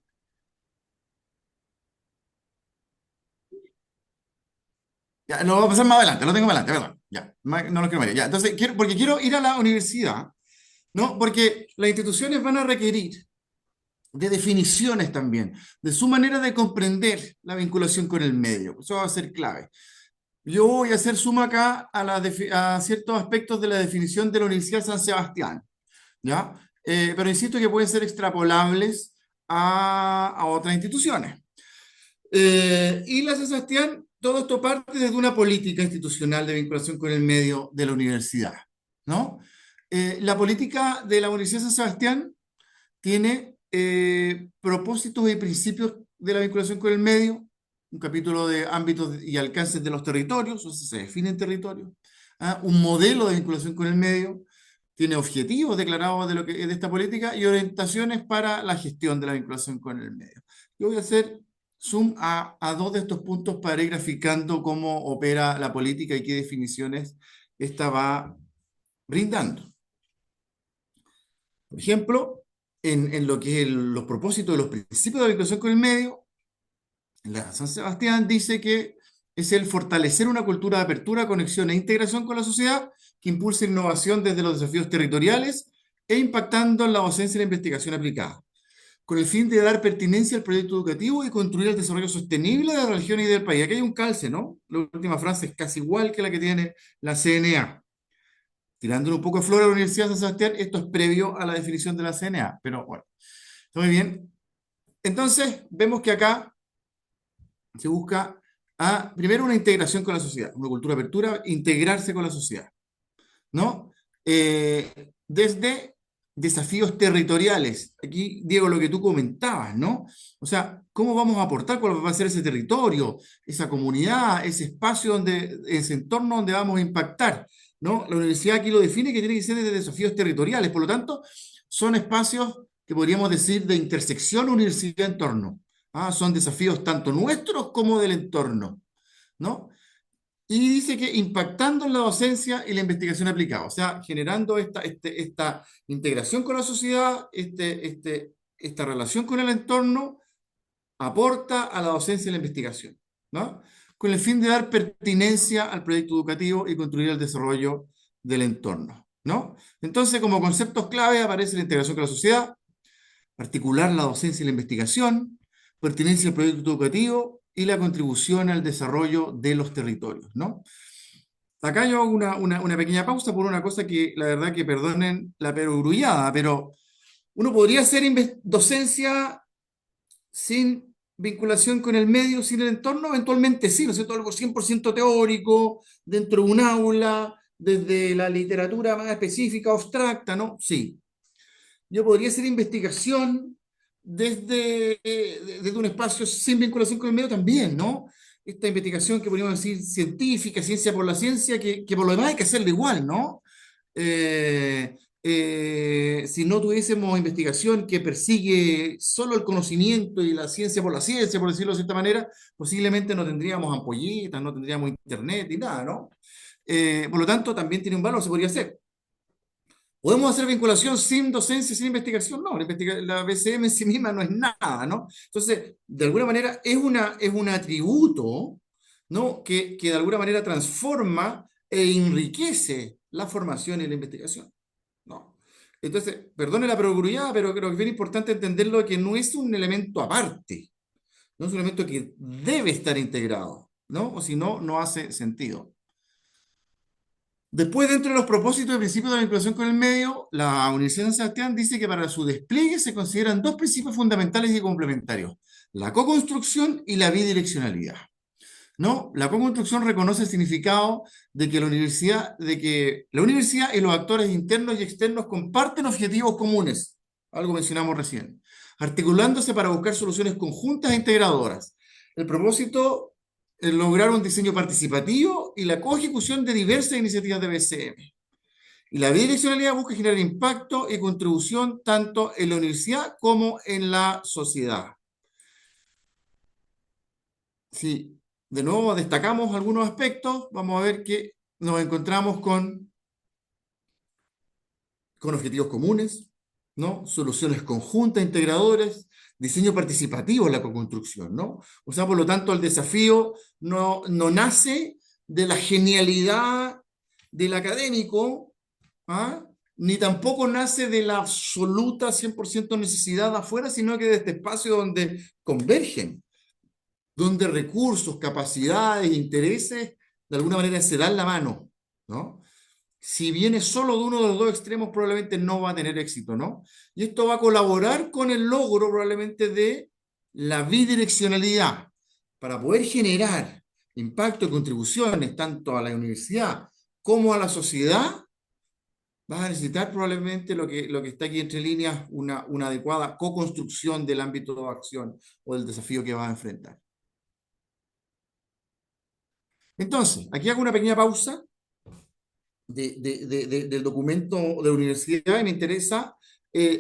Ya, lo voy a pasar más adelante, lo tengo más adelante, perdón. Ya, no lo quiero marear. Ya, entonces, porque quiero ir a la universidad ¿no? Porque las instituciones van a requerir de definiciones también, de su manera de comprender la vinculación con el medio. Eso va a ser clave. Yo voy a hacer suma acá a ciertos aspectos de la definición de la Universidad de San Sebastián, ¿ya? Pero insisto que pueden ser extrapolables a otras instituciones. Y la San Sebastián, todo esto parte desde una política institucional de vinculación con el medio de la universidad, ¿no? La política de la Universidad de San Sebastián tiene propósitos y principios de la vinculación con el medio, un capítulo de ámbitos y alcances de los territorios, o sea, se definen territorios, un modelo de vinculación con el medio, tiene objetivos declarados de, de esta política y orientaciones para la gestión de la vinculación con el medio. Yo voy a hacer zoom a dos de estos puntos para ir graficando cómo opera la política y qué definiciones esta va brindando. Por ejemplo, en lo que es los propósitos de los principios de la vinculación con el medio, la San Sebastián dice que es el fortalecer una cultura de apertura, conexión e integración con la sociedad que impulse innovación desde los desafíos territoriales e impactando en la docencia y la investigación aplicada, con el fin de dar pertinencia al proyecto educativo y construir el desarrollo sostenible de la región y del país. Aquí hay un calce, ¿no? La última frase es casi igual que la que tiene la CNA. Tirándole un poco de flor a la Universidad de San Sebastián, esto es previo a la definición de la CNA, pero bueno, está muy bien. Entonces, vemos que acá se busca primero una integración con la sociedad, una cultura de apertura, integrarse con la sociedad, ¿no? Desde desafíos territoriales. Aquí, Diego, lo que tú comentabas, ¿no? O sea, ¿cómo vamos a aportar? ¿Cuál va a ser ese territorio, esa comunidad, ese espacio, ese entorno donde vamos a impactar? ¿No? La universidad aquí lo define que tiene que ser desde desafíos territoriales, por lo tanto, son espacios que podríamos decir de intersección universidad-entorno. Son desafíos tanto nuestros como del entorno, ¿no? Y dice que impactando en la docencia y la investigación aplicada, o sea, generando esta integración con la sociedad, esta relación con el entorno, aporta a la docencia y la investigación, ¿no? Con el fin de dar pertinencia al proyecto educativo y construir el desarrollo del entorno, ¿no? Entonces, como conceptos clave aparece la integración con la sociedad, articular la docencia y la investigación, pertinencia al proyecto educativo y la contribución al desarrollo de los territorios, ¿no? Acá yo hago una pequeña pausa por una cosa que, la verdad que perdonen la perogrullada, pero uno podría hacer docencia sin vinculación con el medio, sin el entorno, eventualmente sí, ¿no es cierto? Algo 100% teórico, dentro de un aula, desde la literatura más específica, abstracta, ¿no? Sí. Yo podría hacer investigación desde un espacio sin vinculación con el medio también, ¿no? Esta investigación que podríamos decir científica, ciencia por la ciencia, que por lo demás hay que hacerla igual, ¿no? Si no tuviésemos investigación que persigue solo el conocimiento y la ciencia, por decirlo de cierta manera, posiblemente no tendríamos ampolletas, no tendríamos internet ni nada, ¿no? Por lo tanto, también tiene un valor, se podría hacer. ¿Podemos hacer vinculación sin docencia, sin investigación? No, la BCM en sí misma no es nada, ¿no? Entonces, de alguna manera es un atributo, ¿no? Que de alguna manera transforma e enriquece la formación y la investigación, ¿no? Entonces, perdone la perogrullada, pero creo que es bien importante entenderlo que no es un elemento aparte, no es un elemento que debe estar integrado, ¿no? O si no, no hace sentido. Después, dentro de los propósitos y principios de la vinculación con el medio, la Universidad de San Sebastián dice que para su despliegue se consideran dos principios fundamentales y complementarios: la co-construcción y la bidireccionalidad, ¿no? La co-construcción reconoce el significado de que la universidad y los actores internos y externos comparten objetivos comunes, algo mencionamos recién, articulándose para buscar soluciones conjuntas e integradoras. El propósito es lograr un diseño participativo y la coejecución de diversas iniciativas de BCM. Y la bidireccionalidad busca generar impacto y contribución tanto en la universidad como en la sociedad. Si de nuevo destacamos algunos aspectos, vamos a ver que nos encontramos con objetivos comunes, ¿no? Soluciones conjuntas, integradoras, diseño participativo en la coconstrucción, ¿no? O sea, por lo tanto, el desafío no nace de la genialidad del académico, ni tampoco nace de la absoluta 100% necesidad afuera, sino que de este espacio donde convergen, donde recursos, capacidades, intereses, de alguna manera se dan la mano, ¿no? Si viene solo de uno de los dos extremos, probablemente no va a tener éxito, ¿no? Y esto va a colaborar con el logro probablemente de la bidireccionalidad para poder generar impacto y contribuciones tanto a la universidad como a la sociedad. Vas a necesitar probablemente lo que está aquí entre líneas, una adecuada co-construcción del ámbito de acción o del desafío que vas a enfrentar. Entonces, aquí hago una pequeña pausa del documento de la universidad y me interesa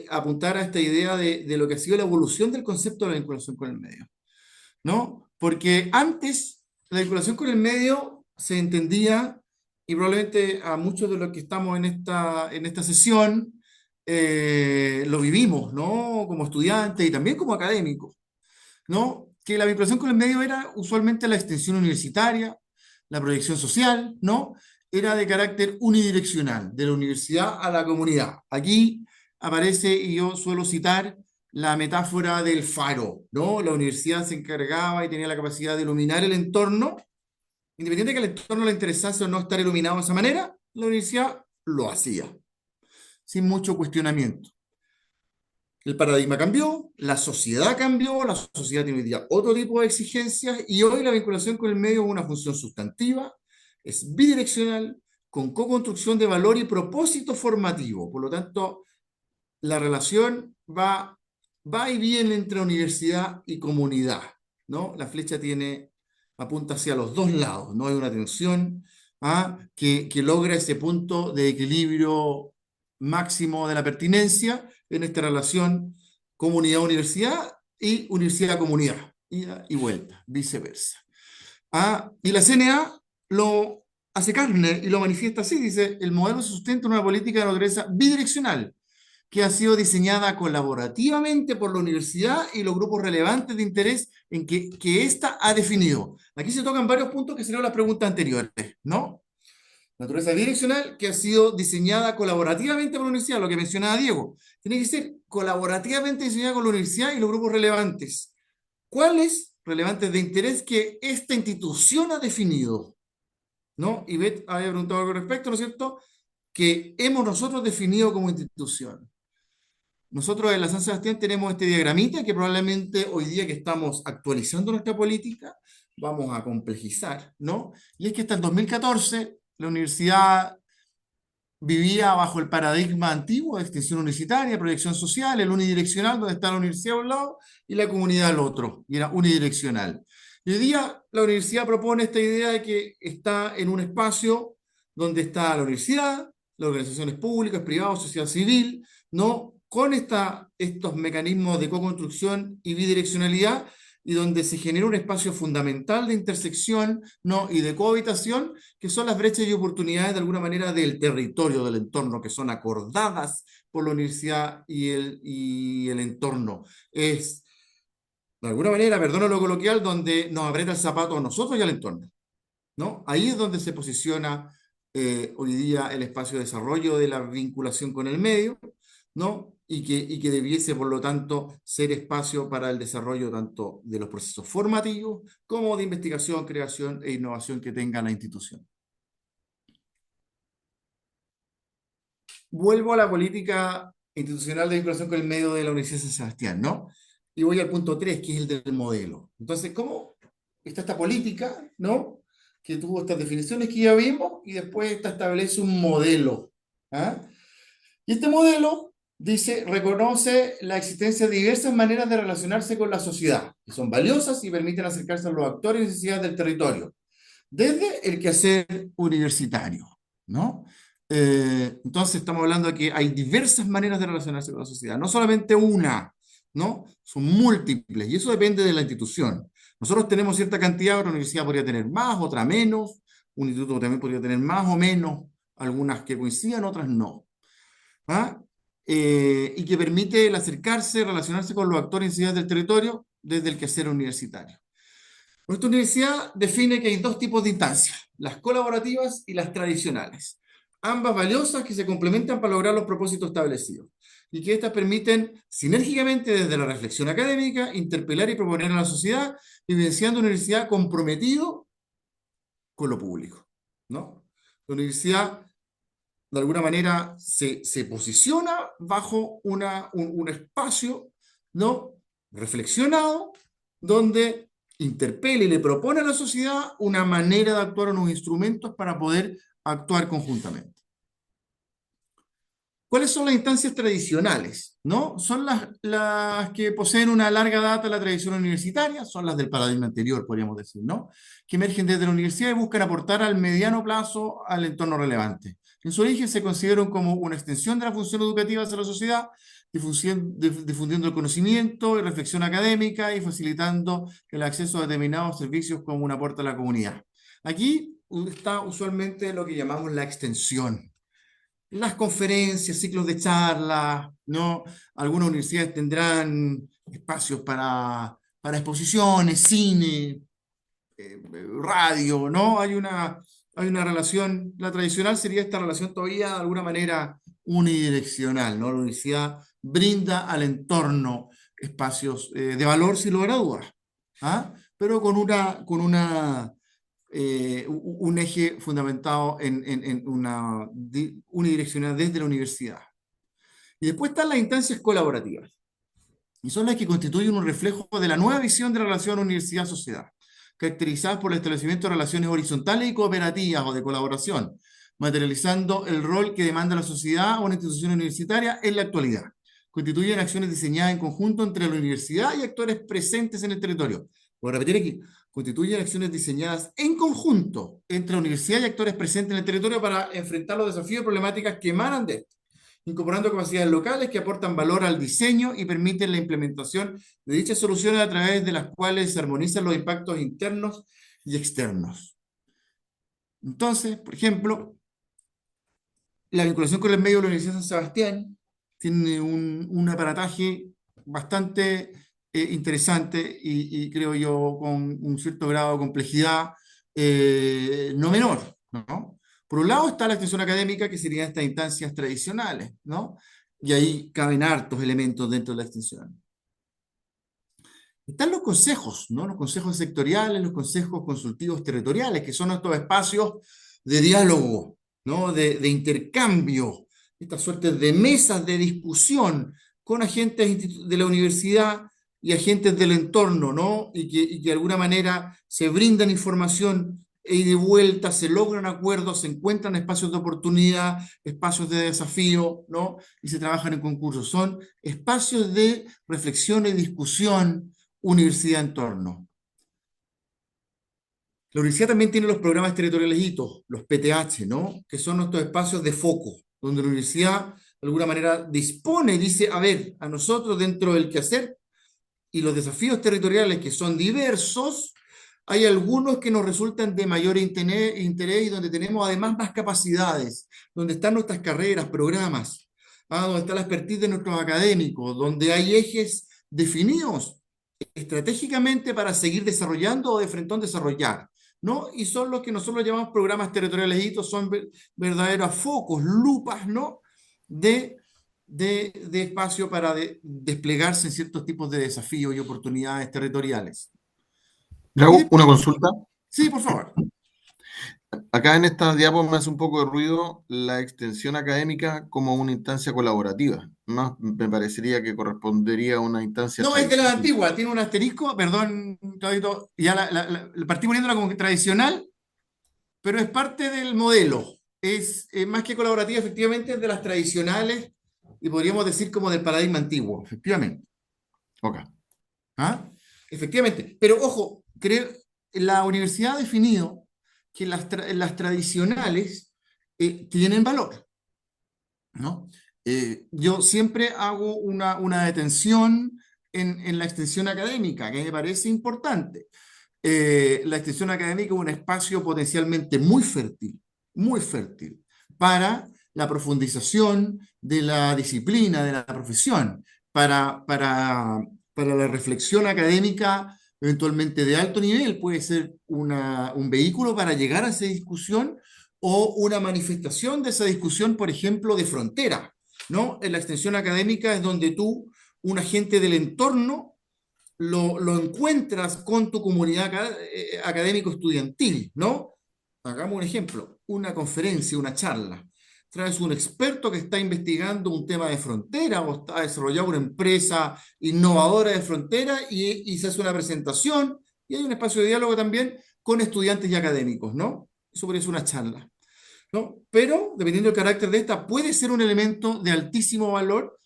apuntar a esta idea de lo que ha sido la evolución del concepto de la vinculación con el medio, ¿no? Porque antes la vinculación con el medio se entendía, y probablemente a muchos de los que estamos en esta sesión lo vivimos, ¿no? Como estudiantes y también como académicos, ¿no? Que la vinculación con el medio era usualmente la extensión universitaria, la proyección social, ¿no? Era de carácter unidireccional, de la universidad a la comunidad. Aquí aparece, y yo suelo citar, la metáfora del faro, ¿no? La universidad se encargaba y tenía la capacidad de iluminar el entorno, independiente de que el entorno le interesase o no estar iluminado de esa manera, la universidad lo hacía, sin mucho cuestionamiento. El paradigma cambió, la sociedad tiene hoy día otro tipo de exigencias y hoy la vinculación con el medio es una función sustantiva, es bidireccional, con co-construcción de valor y propósito formativo. Por lo tanto, la relación va y viene entre universidad y comunidad, ¿no? La flecha apunta hacia los dos lados, no hay una tensión que logra ese punto de equilibrio máximo de la pertinencia en esta relación comunidad-universidad y universidad-comunidad, ida y vuelta, viceversa. Y la CNA lo hace carne y lo manifiesta así, dice, el modelo se sustenta en una política de naturaleza bidireccional, que ha sido diseñada colaborativamente por la universidad y los grupos relevantes de interés en que ésta ha definido. Aquí se tocan varios puntos que serían las preguntas anteriores, ¿no? Naturaleza bidireccional que ha sido diseñada colaborativamente por la universidad, lo que mencionaba Diego. Tiene que ser colaborativamente diseñada con la universidad y los grupos relevantes. ¿Cuáles relevantes de interés que esta institución ha definido? ¿No? Ivette había preguntado algo al respecto, ¿no es cierto? Que hemos nosotros definido como institución. Nosotros en la San Sebastián tenemos este diagramita que probablemente hoy día que estamos actualizando nuestra política vamos a complejizar, ¿no? Y es que hasta el 2014 la universidad vivía bajo el paradigma antiguo de extensión universitaria, proyección social, el unidireccional, donde está la universidad a un lado y la comunidad al otro, y era unidireccional. Y hoy día la universidad propone esta idea de que está en un espacio donde está la universidad, las organizaciones públicas, privadas, sociedad civil, ¿no? Con estos mecanismos de co-construcción y bidireccionalidad, y donde se genera un espacio fundamental de intersección, ¿no? Y de cohabitación, que son las brechas y oportunidades de alguna manera del territorio, del entorno, que son acordadas por la universidad y el entorno. Es, de alguna manera, perdono lo coloquial, donde nos aprieta el zapato a nosotros y al entorno, ¿no? Ahí es donde se posiciona hoy día el espacio de desarrollo de la vinculación con el medio, ¿no? Y que debiese, por lo tanto, ser espacio para el desarrollo tanto de los procesos formativos como de investigación, creación e innovación que tenga la institución. Vuelvo a la política institucional de vinculación con el medio de la Universidad de San Sebastián, ¿no? Y voy al punto 3, que es el del modelo. Entonces, ¿cómo está esta política, ¿no? Que tuvo estas definiciones que ya vimos y después esta establece un modelo. Y este modelo dice, reconoce la existencia de diversas maneras de relacionarse con la sociedad, que son valiosas y permiten acercarse a los actores y necesidades del territorio, desde el quehacer universitario, ¿no? Entonces estamos hablando de que hay diversas maneras de relacionarse con la sociedad, no solamente una, ¿no? Son múltiples, y eso depende de la institución. Nosotros tenemos cierta cantidad, otra universidad podría tener más, otra menos, un instituto también podría tener más o menos, algunas que coincidan, otras no. Y que permite el acercarse, relacionarse con los actores y necesidades del territorio desde el quehacer universitario. Nuestra universidad define que hay dos tipos de instancias, las colaborativas y las tradicionales. ambas valiosas que se complementan para lograr los propósitos establecidos, y que éstas permiten sinérgicamente desde la reflexión académica interpelar y proponer a la sociedad, evidenciando una universidad comprometido con lo público, ¿no? La universidad, de alguna manera, se posiciona bajo un espacio, ¿no? Reflexionado, donde interpela y le propone a la sociedad una manera de actuar, unos instrumentos para poder actuar conjuntamente. ¿Cuáles son las instancias tradicionales? ¿No? Son las que poseen una larga data de la tradición universitaria, son las del paradigma anterior, podríamos decir, ¿no? Que emergen desde la universidad y buscan aportar al mediano plazo al entorno relevante. En su origen se consideran como una extensión de la función educativa hacia la sociedad, difundiendo el conocimiento y reflexión académica y facilitando el acceso a determinados servicios como un aporte a la comunidad. Aquí está usualmente lo que llamamos la extensión. Las conferencias, ciclos de charlas, ¿no? Algunas universidades tendrán espacios para exposiciones, cine, radio, ¿no? Hay una relación, la tradicional sería esta relación todavía de alguna manera unidireccional, ¿no? La universidad brinda al entorno espacios de valor sin lugar a dudas, ¿ah? Pero un eje fundamentado en una unidireccional desde la universidad. Y después están las instancias colaborativas, y son las que constituyen un reflejo de la nueva visión de la relación universidad-sociedad, caracterizadas por el establecimiento de relaciones horizontales y cooperativas o de colaboración, materializando el rol que demanda la sociedad o una institución universitaria en la actualidad. Constituyen acciones diseñadas en conjunto entre la universidad y actores presentes en el territorio. Voy a repetir aquí. Constituyen acciones diseñadas en conjunto entre la universidad y actores presentes en el territorio para enfrentar los desafíos y problemáticas que emanan de esto, incorporando capacidades locales que aportan valor al diseño y permiten la implementación de dichas soluciones a través de las cuales se armonizan los impactos internos y externos. Entonces, por ejemplo, la vinculación con el medio de la Universidad de San Sebastián tiene un aparataje bastante interesante y creo yo con un cierto grado de complejidad no menor, ¿no? Por un lado está la extensión académica, que serían estas instancias tradicionales, ¿no? Y ahí caben hartos elementos dentro de la extensión. Están los consejos, ¿no? Los consejos sectoriales, los consejos consultivos territoriales, que son estos espacios de diálogo, ¿no? De intercambio, estas suertes de mesas de discusión con agentes de la universidad y agentes del entorno, ¿no? Y que de alguna manera se brindan información y de vuelta se logran acuerdos, se encuentran espacios de oportunidad, espacios de desafío, ¿no? Y se trabajan en concursos. Son espacios de reflexión y discusión universidad-entorno. La universidad también tiene los programas territoriales hitos, los PTH, ¿no? Que son nuestros espacios de foco, donde la universidad de alguna manera dispone y dice, a ver, a nosotros dentro del quehacer y los desafíos territoriales que son diversos, hay algunos que nos resultan de mayor interés y donde tenemos además más capacidades, donde están nuestras carreras, programas, donde está la expertise de nuestros académicos, donde hay ejes definidos estratégicamente para seguir desarrollando o de frentón desarrollar, ¿no? Y son los que nosotros llamamos programas territoriales hitos, son verdaderos focos, lupas, ¿no? De espacio para desplegarse en ciertos tipos de desafíos y oportunidades territoriales. Drago, una consulta. Sí, por favor. Acá en esta diapo me hace un poco de ruido la extensión académica como una instancia colaborativa. Más me parecería que correspondería a una instancia No, es de la tradicional. antigua, tiene un asterisco, perdón, Claudito, ya la partí poniéndola como tradicional, pero es parte del modelo. Es más que colaborativa, efectivamente, es de las tradicionales y podríamos decir como del paradigma antiguo, efectivamente. Ok. ¿Ah? Efectivamente. Pero ojo, la universidad ha definido que las tradicionales tienen valor, ¿no? Yo siempre hago una detención en la extensión académica, que me parece importante. La extensión académica es un espacio potencialmente muy fértil para la profundización de la disciplina, de la profesión, para la reflexión académica, eventualmente de alto nivel, puede ser un vehículo para llegar a esa discusión o una manifestación de esa discusión, por ejemplo, de frontera, ¿no? En la extensión académica es donde tú, un agente del entorno, lo encuentras con tu comunidad académico estudiantil, ¿no? Hagamos un ejemplo, una conferencia, una charla. Traes un experto que está investigando un tema de frontera o está desarrollando una empresa innovadora de frontera y se hace una presentación y hay un espacio de diálogo también con estudiantes y académicos, ¿no? Eso podría ser una charla, ¿no? Pero, dependiendo del carácter de esta, puede ser un elemento de altísimo valor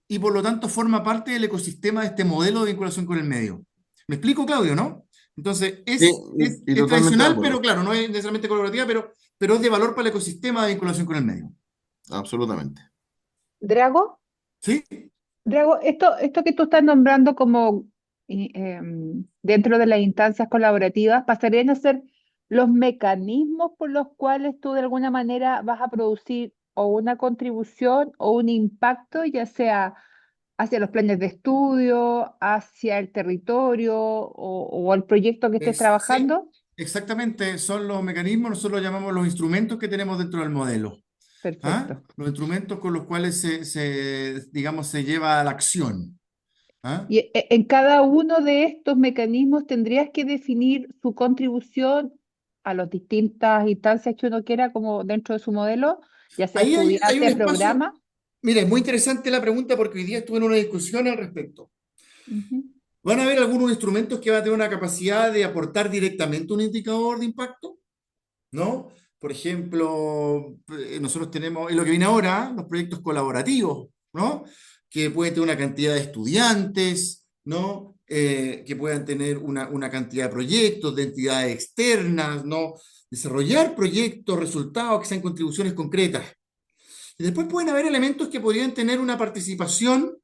y por lo tanto forma parte del ecosistema de este modelo de vinculación con el medio. ¿Me explico, Claudio, no? Entonces, Sí, y es totalmente de tradicional, pero acuerdo, claro, no es necesariamente colaborativa, pero es de valor para el ecosistema de vinculación con el medio. absolutamente. Drago, ¿Sí? Drago, esto que tú estás nombrando como dentro de las instancias colaborativas, ¿pasarían a ser los mecanismos por los cuales tú de alguna manera vas a producir o una contribución o un impacto, ya sea hacia los planes de estudio, hacia el territorio o el proyecto que estés Sí, trabajando? exactamente, son los mecanismos, nosotros los llamamos los instrumentos que tenemos dentro del modelo. ¿Ah? Perfecto. Los instrumentos con los cuales digamos, se lleva a la acción. ¿Ah? Y en cada uno de estos mecanismos tendrías que definir su contribución a las distintas instancias que uno quiera, como dentro de su modelo, ya sea Ahí hay un estudiante, espacio. programa. Mira, es muy interesante la pregunta porque hoy día estuve en una discusión al respecto. Ujú. ¿Van a haber algunos instrumentos que van a tener una capacidad de aportar directamente un indicador de impacto? ¿No? Por ejemplo, nosotros tenemos, en lo que viene ahora, los proyectos colaborativos, ¿no? Que pueden tener una cantidad de estudiantes, ¿no? Que puedan tener una cantidad de proyectos, de entidades externas, ¿no? Desarrollar proyectos, resultados que sean contribuciones concretas. Y después pueden haber elementos que podrían tener una participación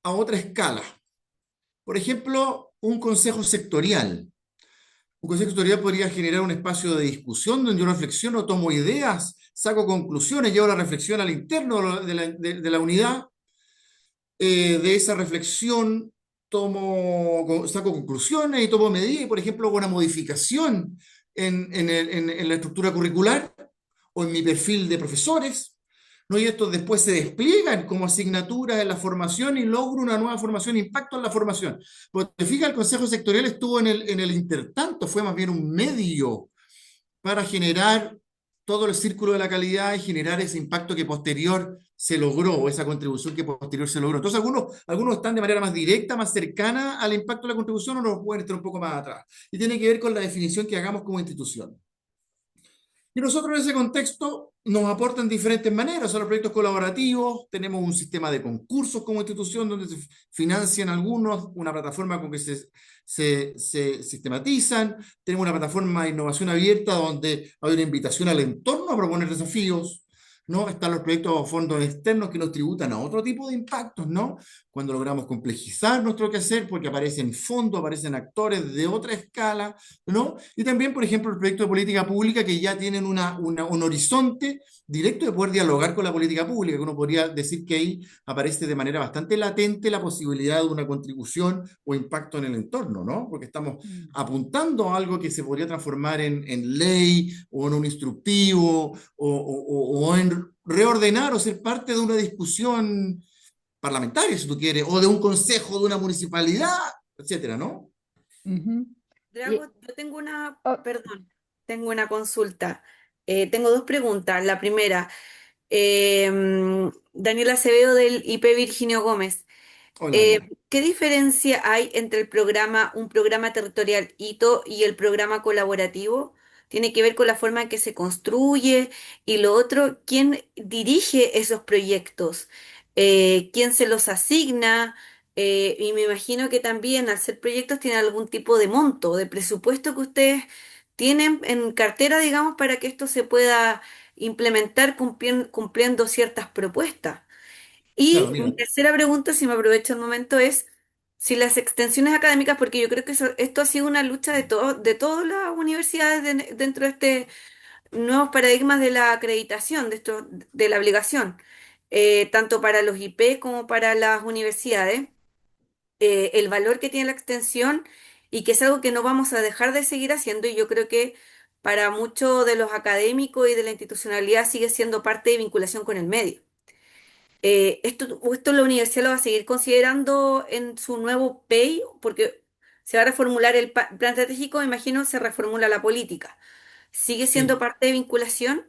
a otra escala. Por ejemplo, un consejo sectorial. Un consejo sectorial podría generar un espacio de discusión donde yo reflexiono, tomo ideas, saco conclusiones, llevo la reflexión al interno de la unidad. De esa reflexión saco conclusiones y tomo medidas y, por ejemplo, hago una modificación en la estructura curricular o en mi perfil de profesores, ¿no? Y estos después se despliegan como asignaturas en la formación y logro una nueva formación, impacto en la formación. Porque te fijas, el Consejo Sectorial estuvo en el intertanto, fue más bien un medio para generar todo el círculo de la calidad y generar ese impacto que posterior se logró, o esa contribución que posterior se logró. Entonces, algunos están de manera más directa, más cercana al impacto de la contribución, o nos pueden estar un poco más atrás. Y tiene que ver con la definición que hagamos como institución. Y nosotros en ese contexto nos aportan diferentes maneras. Son los proyectos colaborativos, tenemos un sistema de concursos como institución donde se financian algunos, una plataforma con que se sistematizan, tenemos una plataforma de innovación abierta donde hay una invitación al entorno a proponer desafíos, ¿no? Están los proyectos o fondos externos que nos tributan a otro tipo de impactos, ¿no? Cuando logramos complejizar nuestro quehacer porque aparecen fondos, aparecen actores de otra escala, ¿no? Y también, por ejemplo, el proyecto de política pública que ya tienen un horizonte directo de poder dialogar con la política pública, que uno podría decir que ahí aparece de manera bastante latente la posibilidad de una contribución o impacto en el entorno, ¿no? Porque estamos Mm. apuntando a algo que se podría transformar en ley o en un instructivo o en reordenar o ser parte de una discusión parlamentaria, si tú quieres, o de un consejo de una municipalidad, etcétera, ¿no? Ujú. Y, Drago, yo tengo una, oh, perdón, tengo una consulta. Tengo dos preguntas. La primera, Daniela Acevedo del IP Virginio Gómez. Hola, Daniela. ¿Qué diferencia hay entre un programa territorial hito y el programa colaborativo? Tiene que ver con la forma en que se construye y lo otro, ¿quién dirige esos proyectos? ¿Quién se los asigna? Y me imagino que también al ser proyectos tienen algún tipo de monto, de presupuesto que ustedes tienen en cartera, digamos, para que esto se pueda implementar cumpliendo ciertas propuestas. Claro, Y mi mira, tercera pregunta, si me aprovecho el momento, es si las extensiones académicas, porque yo creo que esto ha sido una lucha de todas las universidades dentro de este nuevos paradigmas de la acreditación, de la obligación, tanto para los IP como para las universidades, el valor que tiene la extensión y que es algo que no vamos a dejar de seguir haciendo y yo creo que para muchos de los académicos y de la institucionalidad sigue siendo parte de vinculación con el medio. ¿Esto la universidad lo va a seguir considerando en su nuevo PEI? Porque se va a reformular el plan estratégico, me imagino, se reformula la política. ¿Sigue siendo Sí, parte de vinculación?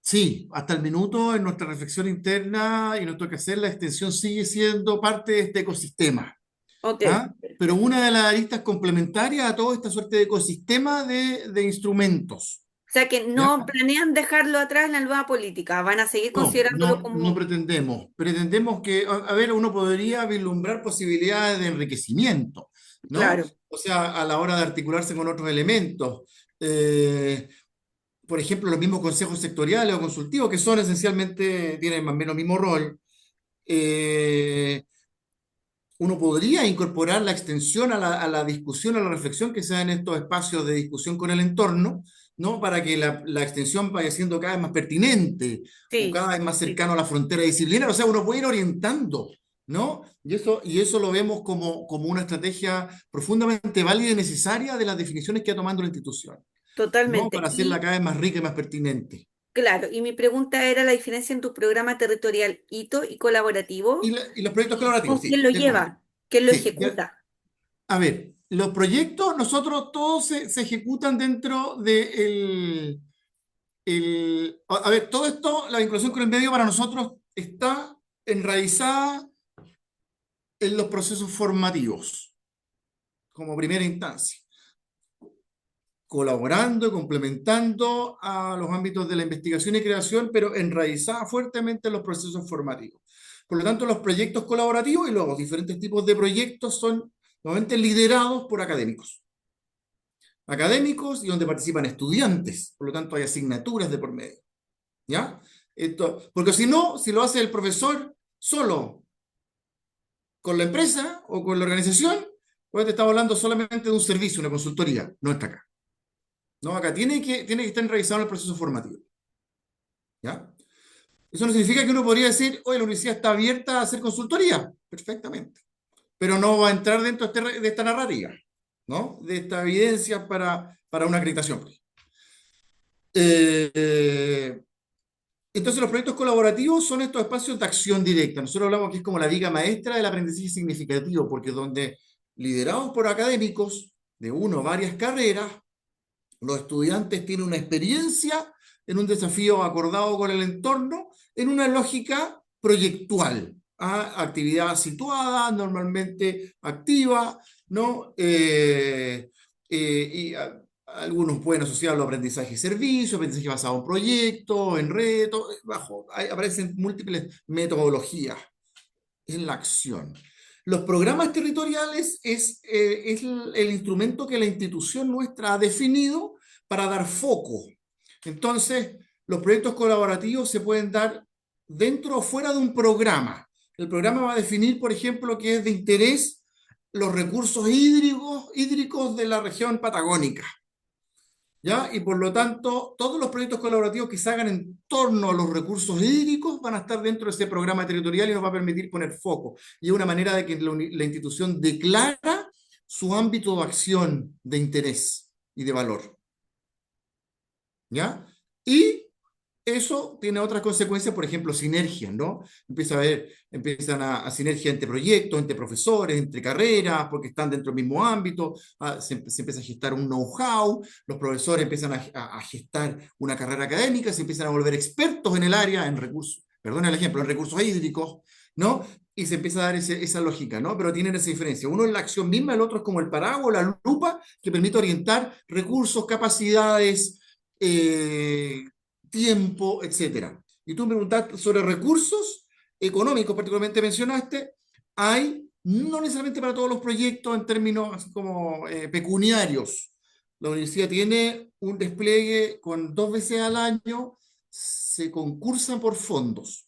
sí, hasta el minuto en nuestra reflexión interna y nuestro quehacer, la extensión sigue siendo parte de este ecosistema. Ok, ¿Ah? Pero perfecto. una de las aristas complementarias a toda esta suerte de ecosistema de instrumentos. O sea que ¿Ya? no planean dejarlo atrás en la nueva política, van a seguir No, considerándolo no como, pretendemos. Pretendemos que, a ver, uno podría vislumbrar posibilidades de enriquecimiento, ¿no? claro, O sea, a la hora de articularse con otros elementos. Eh, por ejemplo, los mismos consejos sectoriales o consultivos, que son esencialmente, tienen más o menos el mismo rol. Eh, Uno podría incorporar la extensión a la discusión, a la reflexión que se da en estos espacios de discusión con el entorno, ¿no? Para que la extensión vaya siendo cada vez más pertinente o sí, cada vez más sí, cercano a la frontera disciplinaria. O sea, uno puede ir orientando, ¿no? Y eso lo vemos como una estrategia profundamente válida y necesaria de las definiciones que ha tomado la institución, ¿no? totalmente. Para hacerla cada vez más rica y más pertinente. Claro, y mi pregunta era la diferencia entre tu programa territorial hito y colaborativo. Y los proyectos colaborativos, ¿Con quién sí, lo de acuerdo. lleva? ¿Quién lo Sí, ya, ejecuta? a ver, los proyectos, nosotros todos se ejecutan dentro de a ver, todo esto, la vinculación con el medio para nosotros está enraizada en los procesos formativos, como primera instancia, colaborando y complementando a los ámbitos de la investigación y creación, pero enraizada fuertemente en los procesos formativos. Por lo tanto, los proyectos colaborativos y los diferentes tipos de proyectos son normalmente liderados por académicos y donde participan estudiantes, por lo tanto hay asignaturas de por medio, ¿ya? Porque si no, si lo hace el profesor solo con la empresa o con la organización, pues te estamos hablando solamente de un servicio, una consultoría, no está acá. No, acá tiene que estar realizado el proceso formativo, ¿ya? Eso no significa que uno podría decir, oye, la universidad está abierta a hacer consultoría, perfectamente, pero no va a entrar dentro de esta narrativa, ¿no? De esta evidencia para una acreditación. Eh, Entonces, los proyectos colaborativos son estos espacios de acción directa. Nosotros hablamos que es como la viga maestra del aprendizaje significativo, porque donde, liderados por académicos de uno o varias carreras, los estudiantes tienen una experiencia en un desafío acordado con el entorno, en una lógica proyectual, ¿ah? Actividad situada, normalmente activa, ¿no? Algunos pueden asociarlo a aprendizaje y servicio, aprendizaje basado en proyectos, en retos, aparecen múltiples metodologías en la acción. Los programas territoriales es el instrumento que la institución nuestra ha definido para dar foco. Entonces, los proyectos colaborativos se pueden dar dentro o fuera de un programa. El programa va a definir, por ejemplo, que es de interés los recursos hídricos de la región patagónica. ¿Ya? Y por lo tanto, todos los proyectos colaborativos que se hagan en torno a los recursos hídricos van a estar dentro de ese programa territorial y nos va a permitir poner foco. Y es una manera de que la institución declara su ámbito de acción, de interés y de valor. ¿Ya? Y eso tiene otras consecuencias, por ejemplo, sinergias, ¿no? Empiezan a sinergia entre proyectos, entre profesores, entre carreras, porque están dentro del mismo ámbito, se empieza a gestar un know-how, los profesores empiezan a gestar una carrera académica, se empiezan a volver expertos en el área, en recursos, perdón el ejemplo, en recursos hídricos, ¿no? Y se empieza a dar esa lógica, ¿no? Pero tienen esa diferencia. Uno es la acción misma, el otro es como el paraguas, la lupa, que permite orientar recursos, capacidades, tiempo, etcétera. Y tú me preguntaste sobre recursos económicos, particularmente mencionaste, hay, no necesariamente para todos los proyectos en términos así como pecuniarios. La universidad tiene un despliegue con 2 veces al año, se concursan por fondos,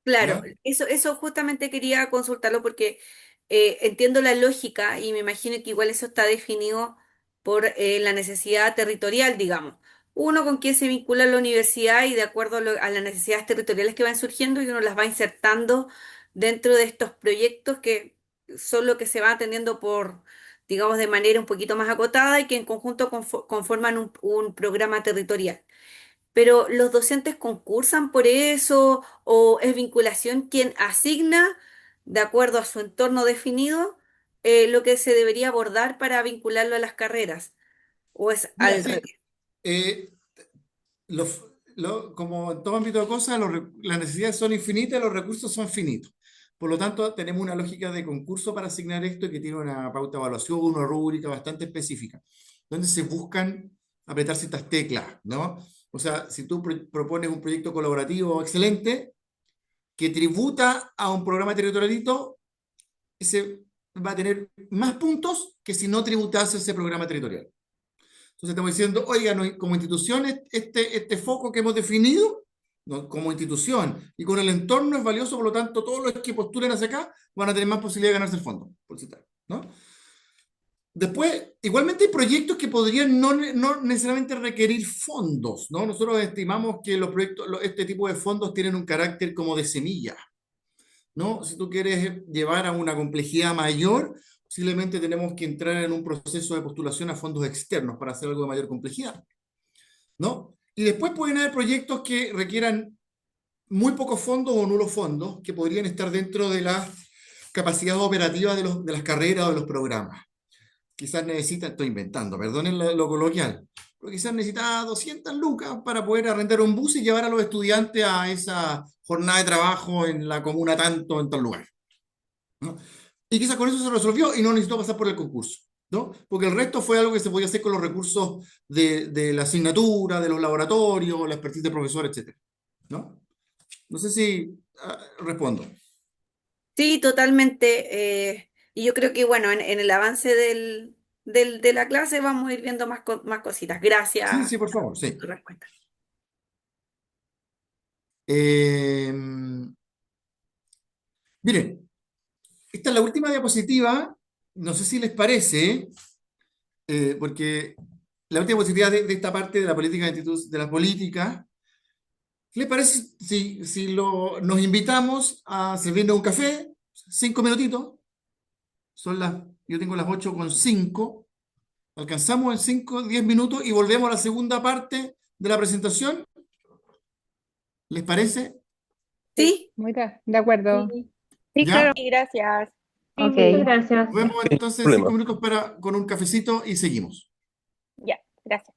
Claro, ¿ya? eso justamente quería consultarlo porque entiendo la lógica y me imagino que igual eso está definido por la necesidad territorial, digamos. Uno con quién se vincula la universidad y de acuerdo a las necesidades territoriales que van surgiendo y uno las va insertando dentro de estos proyectos que son lo que se va atendiendo digamos, de manera un poquito más acotada y que en conjunto conforman un programa territorial. Pero ¿los docentes concursan por eso o es vinculación quien asigna, de acuerdo a su entorno definido, lo que se debería abordar para vincularlo a las carreras? ¿O es Mira, al sí, revés? eh, como en todo ámbito de cosas, las necesidades son infinitas, los recursos son finitos. Por lo tanto, tenemos una lógica de concurso para asignar esto que tiene una pauta de evaluación, una rúbrica bastante específica, donde se buscan apretar ciertas teclas, ¿no? O sea, si tú propones un proyecto colaborativo excelente que tributa a un programa territorialito, ese va a tener más puntos que si no tributase ese programa territorial. Entonces estamos diciendo, oiga, como institución, este foco que hemos definido, como institución y con el entorno es valioso, por lo tanto, todos los que postulen hacia acá van a tener más posibilidad de ganarse el fondo, por citar, ¿no? Después, igualmente hay proyectos que podrían no necesariamente requerir fondos, ¿no? Nosotros estimamos que los proyectos, este tipo de fondos tienen un carácter como de semilla, ¿no? Si tú quieres llevar a una complejidad mayor, posiblemente tenemos que entrar en un proceso de postulación a fondos externos para hacer algo de mayor complejidad, ¿no? Y después pueden haber proyectos que requieran muy pocos fondos o nulos fondos que podrían estar dentro de la capacidad operativa de las carreras o de los programas. Quizás necesita, estoy inventando, perdonen lo coloquial, pero quizás necesita 200 lucas para poder arrendar un bus y llevar a los estudiantes a esa jornada de trabajo en la comuna tanto, en tal lugar, ¿no? Y quizás con eso se resolvió y no necesitó pasar por el concurso, ¿no? Porque el resto fue algo que se podía hacer con los recursos de la asignatura, de los laboratorios, la expertise de profesor, etcétera, ¿no? No sé si respondo. Sí, totalmente. Y yo creo que, bueno, en el avance de la clase vamos a ir viendo más cositas. Sí, Gracias sí, por favor, por sí. tu respuesta. Eh, Miren, esta es la última diapositiva, no sé si les parece, porque la última diapositiva de esta parte de la política de la política, ¿qué les parece si nos invitamos a servirnos un café, 5 minutitos? Yo tengo las 8:05, alcanzamos en 5, 10 minutos y volvemos a la segunda parte de la presentación, ¿les parece? Sí, ¿Sí? de acuerdo. Sí, Sí, ¿Ya? claro. Y gracias. sí, Ok, muchas gracias. Nos vemos entonces Problema. 5 minutos con un cafecito y seguimos. Ya, gracias.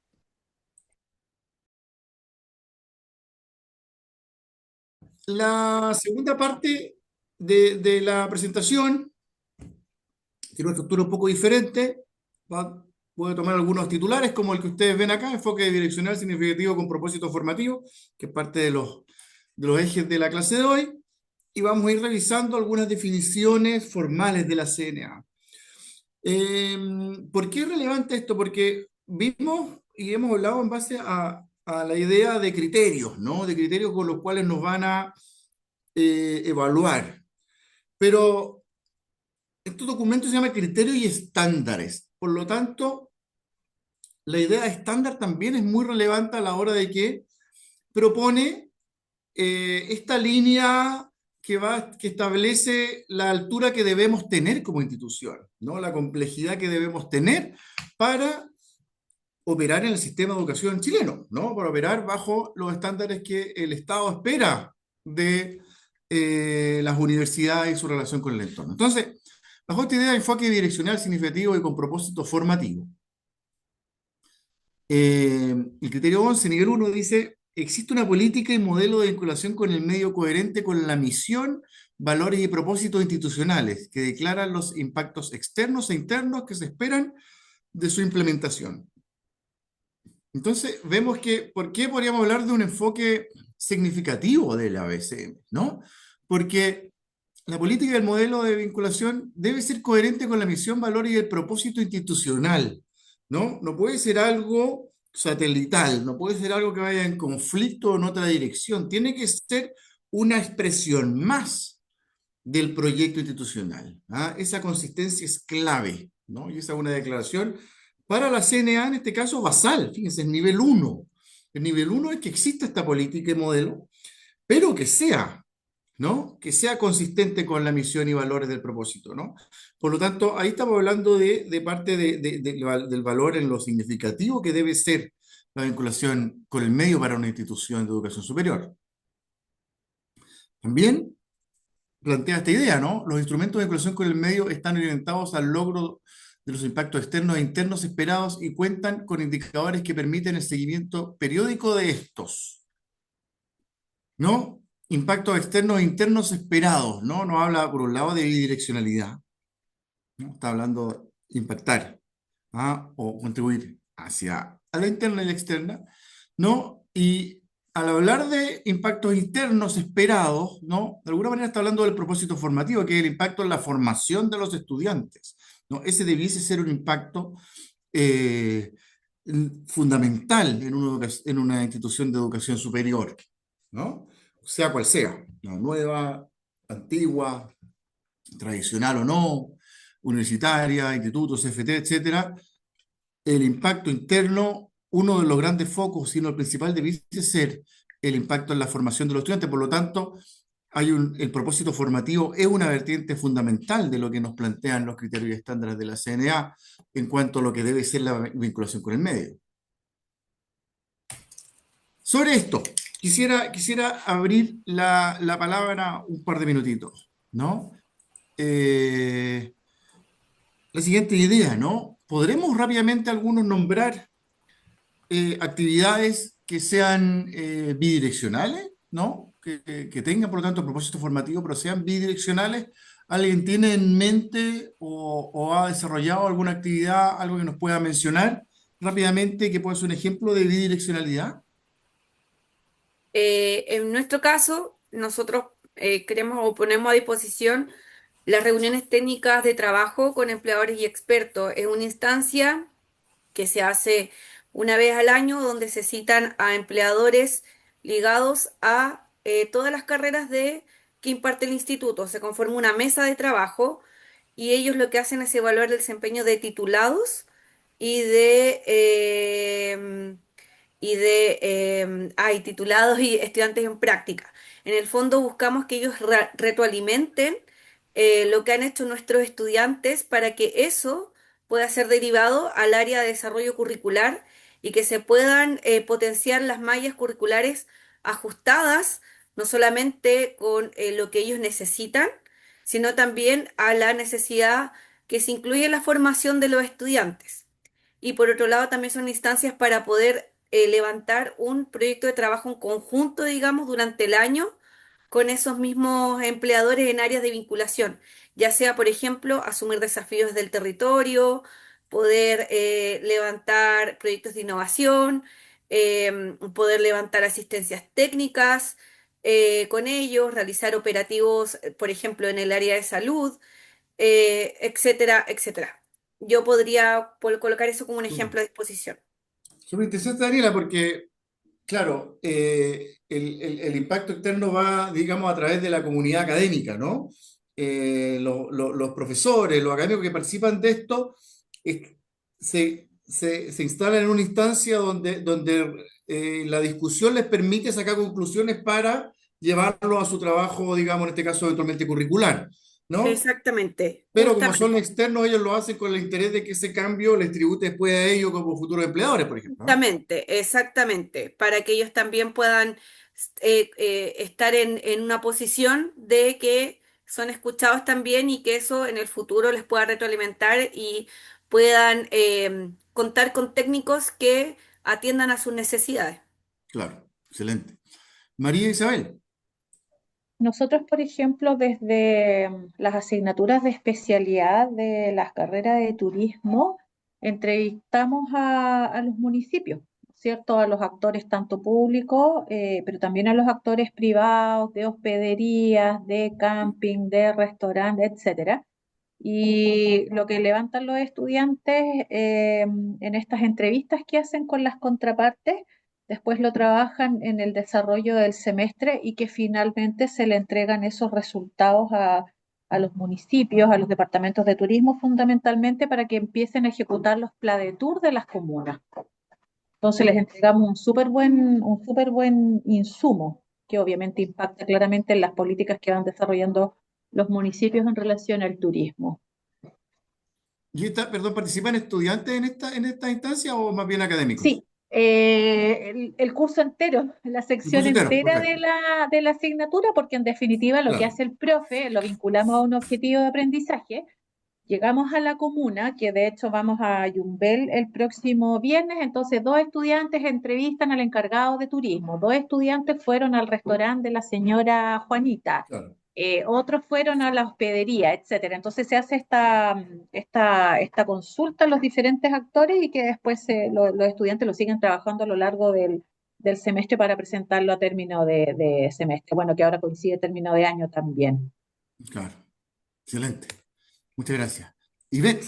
La segunda parte de la presentación tiene una estructura un poco diferente. Voy a tomar algunos titulares, como el que ustedes ven acá, enfoque direccional significativo con propósito formativo, que es parte de los ejes de la clase de hoy, y vamos a ir revisando algunas definiciones formales de la CNA. ¿Por qué es relevante esto? Porque vimos y hemos hablado en base a la idea de criterios, ¿no? De criterios con los cuales nos van a evaluar. Pero estos documentos se llaman criterios y estándares. Por lo tanto, la idea de estándar también es muy relevante a la hora de que propone esta línea que establece la altura que debemos tener como institución, ¿no? La complejidad que debemos tener para operar en el sistema de educación chileno, ¿no? Para operar bajo los estándares que el Estado espera de las universidades y su relación con el entorno. Entonces, bajo esta idea de enfoque direccional, significativo y con propósito formativo, el criterio 11, nivel 1, dice: existe una política y modelo de vinculación con el medio coherente con la misión, valores y propósitos institucionales que declaran los impactos externos e internos que se esperan de su implementación. Entonces, vemos que, ¿por qué podríamos hablar de un enfoque significativo de la BCM? ¿No? Porque la política y el modelo de vinculación debe ser coherente con la misión, valor y el propósito institucional, ¿no? No puede ser algo satelital, no puede ser algo que vaya en conflicto en otra dirección, tiene que ser una expresión más del proyecto institucional, ¿ah? Esa consistencia es clave, ¿no? Y esa es una declaración para la CNA, en este caso, basal, fíjense, es nivel 1. El nivel 1 es que exista esta política y modelo, pero que sea ¿no? Que sea consistente con la misión y valores del propósito, ¿no? Por lo tanto, ahí estamos hablando de parte del valor en lo significativo que debe ser la vinculación con el medio para una institución de educación superior. También plantea esta idea, ¿no? Los instrumentos de vinculación con el medio están orientados al logro de los impactos externos e internos esperados y cuentan con indicadores que permiten el seguimiento periódico de estos, ¿no? Impactos externos e internos esperados, ¿no? Nos habla, por un lado, de bidireccionalidad, ¿no? Está hablando de impactar, ¿ah? O contribuir hacia a la interna y la externa, ¿no? Y al hablar de impactos internos esperados, ¿no? De alguna manera está hablando del propósito formativo, que es el impacto en la formación de los estudiantes, ¿no? Ese debiese ser un impacto eh, fundamental en una institución de educación superior, ¿no? Sea cual sea, ¿no? Nueva, antigua, tradicional o no, universitaria, institutos, CFT, etcétera, el impacto interno, uno de los grandes focos, sino el principal, debiese ser el impacto en la formación de los estudiantes. Por lo tanto, el propósito formativo es una vertiente fundamental de lo que nos plantean los criterios y estándares de la CNA en cuanto a lo que debe ser la vinculación con el medio. Sobre esto, quisiera abrir la palabra un par de minutitos, ¿no? La siguiente idea, ¿no? ¿Podremos rápidamente algunos nombrar actividades que sean bidireccionales, ¿no? Que tengan, por lo tanto, propósito formativo, pero sean bidireccionales? ¿Alguien tiene en mente o ha desarrollado alguna actividad, algo que nos pueda mencionar rápidamente que pueda ser un ejemplo de bidireccionalidad? En nuestro caso, nosotros queremos o ponemos a disposición las reuniones técnicas de trabajo con empleadores y expertos. Es una instancia que se hace una vez al año donde se citan a empleadores ligados a todas las carreras que imparte el instituto. Se conforma una mesa de trabajo y ellos lo que hacen es evaluar el desempeño de titulados y de titulados y estudiantes en práctica. En el fondo buscamos que ellos retroalimenten lo que han hecho nuestros estudiantes para que eso pueda ser derivado al área de desarrollo curricular y que se puedan potenciar las mallas curriculares ajustadas, no solamente con lo que ellos necesitan, sino también a la necesidad que se incluye en la formación de los estudiantes. Y por otro lado, también son instancias para poder levantar un proyecto de trabajo en conjunto, digamos, durante el año con esos mismos empleadores en áreas de vinculación, ya sea, por ejemplo, asumir desafíos del territorio, poder levantar proyectos de innovación, poder levantar asistencias técnicas con ellos, realizar operativos, por ejemplo, en el área de salud, etcétera, etcétera. Yo podría colocar eso como un ejemplo a disposición. Súper interesante, Daniela, porque, claro, el impacto externo va, digamos, a través de la comunidad académica, ¿no? Los profesores, los académicos que participan de esto, es- se instalan en una instancia donde la discusión les permite sacar conclusiones para llevarlo a su trabajo, digamos, en este caso, eventualmente curricular, ¿no? Exactamente, Pero como son justamente. externos, ellos lo hacen con el interés de que ese cambio les tribute después a ellos como futuros empleadores, por ejemplo, ¿no? Exactamente, exactamente, para que ellos también puedan estar en una posición de que son escuchados también y que eso en el futuro les pueda retroalimentar y puedan contar con técnicos que atiendan a sus necesidades. Claro, excelente. María Isabel. Nosotros, por ejemplo, desde las asignaturas de especialidad de las carreras de turismo, entrevistamos a los municipios, ¿cierto? A los actores tanto públicos, pero también a los actores privados, de hospederías, de camping, de restaurantes, etcétera. Y lo que levantan los estudiantes en estas entrevistas que hacen con las contrapartes, después lo trabajan en el desarrollo del semestre y que finalmente se le entregan esos resultados a los municipios, a los departamentos de turismo fundamentalmente para que empiecen a ejecutar los Tour de las comunas. Entonces les entregamos un súper buen insumo. que obviamente impacta claramente en las políticas que van desarrollando los municipios en relación al turismo. ¿Y perdón, participan estudiantes en esta instancia o más bien académicos? Sí, el curso entero, la El sección curso entero, entera perfecto. de la asignatura, porque en definitiva lo que Claro, hace el profe lo vinculamos a un objetivo de aprendizaje. Llegamos a la comuna, que de hecho vamos a Yumbel el próximo viernes, entonces dos estudiantes entrevistan al encargado de turismo, dos estudiantes fueron al restaurante de la señora Juanita, claro, otros fueron a la hospedería, etcétera. Entonces se hace esta consulta a los diferentes actores y que después los estudiantes lo siguen trabajando a lo largo del semestre para presentarlo a término de semestre. Bueno, que ahora coincide término de año también. claro. Excelente. Muchas gracias. Ivette,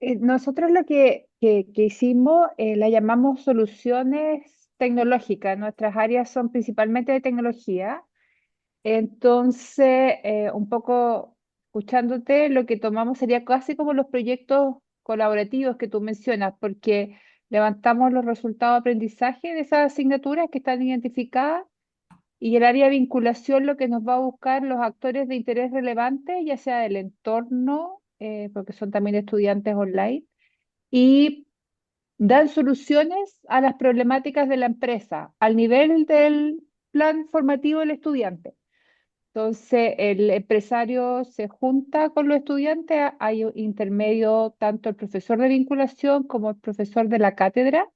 Nosotros lo que hicimos, la llamamos soluciones tecnológicas. Nuestras áreas son principalmente de tecnología. Entonces, un poco escuchándote, lo que tomamos sería casi como los proyectos colaborativos que tú mencionas, porque levantamos los resultados de aprendizaje de esas asignaturas que están identificadas y el área de vinculación lo que nos va a buscar los actores de interés relevante, ya sea del entorno, porque son también estudiantes online, y dan soluciones a las problemáticas de la empresa al nivel del plan formativo del estudiante. Entonces, el empresario se junta con los estudiantes, hay un intermedio tanto el profesor de vinculación como el profesor de la cátedra,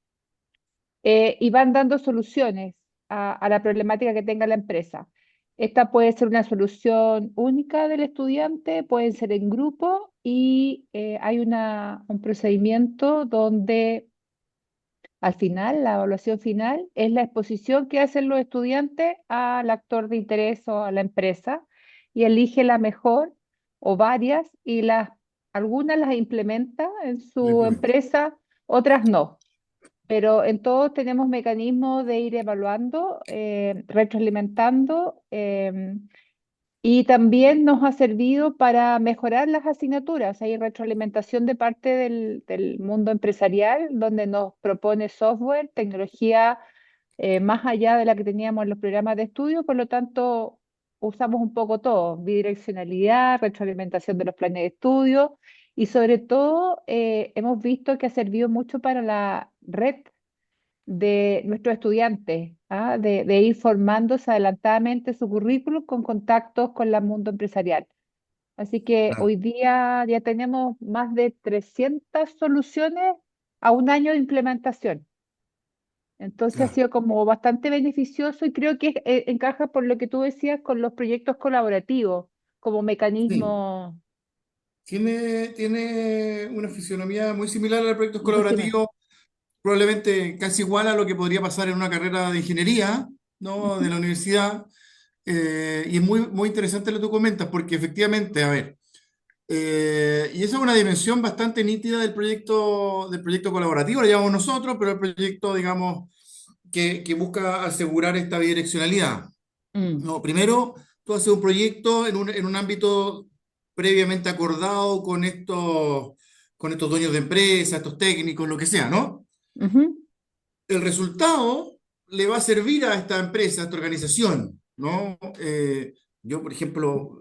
y van dando soluciones a la problemática que tenga la empresa. Esta puede ser una solución única del estudiante, pueden ser en grupo y hay un procedimiento donde al final, la evaluación final es la exposición que hacen los estudiantes al actor de interés o a la empresa y elige la mejor o varias y algunas las implementa en lo su implemento. empresa, otras no. Pero en todos tenemos mecanismos de ir evaluando, retroalimentando, y también nos ha servido para mejorar las asignaturas. Hay retroalimentación de parte del mundo empresarial, donde nos propone software, tecnología, más allá de la que teníamos en los programas de estudio. Por lo tanto, usamos un poco todo, bidireccionalidad, retroalimentación de los planes de estudio y sobre todo hemos visto que ha servido mucho para la red de nuestros estudiantes, ¿ah? De ir formándose adelantadamente su currículum con contactos con el mundo empresarial. Así que Claro, hoy día ya tenemos más de 300 soluciones a un año de implementación. Entonces ha claro. sido como bastante beneficioso y creo que encaja por lo que tú decías con los proyectos colaborativos como Sí. mecanismo Tiene una fisionomía muy similar a proyectos muy similar. colaborativos, probablemente casi igual a lo que podría pasar en una carrera de ingeniería, ¿no? De Ujú, la universidad. Y es muy interesante lo que tú comentas, porque efectivamente, a ver, y esa es una dimensión bastante nítida del proyecto colaborativo, lo llamamos nosotros, pero el proyecto, digamos, que busca asegurar esta bidireccionalidad. mm, No, primero, tú haces un proyecto en un ámbito previamente acordado con estos dueños de empresa, estos técnicos, lo que sea, ¿no? ujú, El resultado le va a servir a esta empresa, a esta organización, ¿no? Yo, por ejemplo,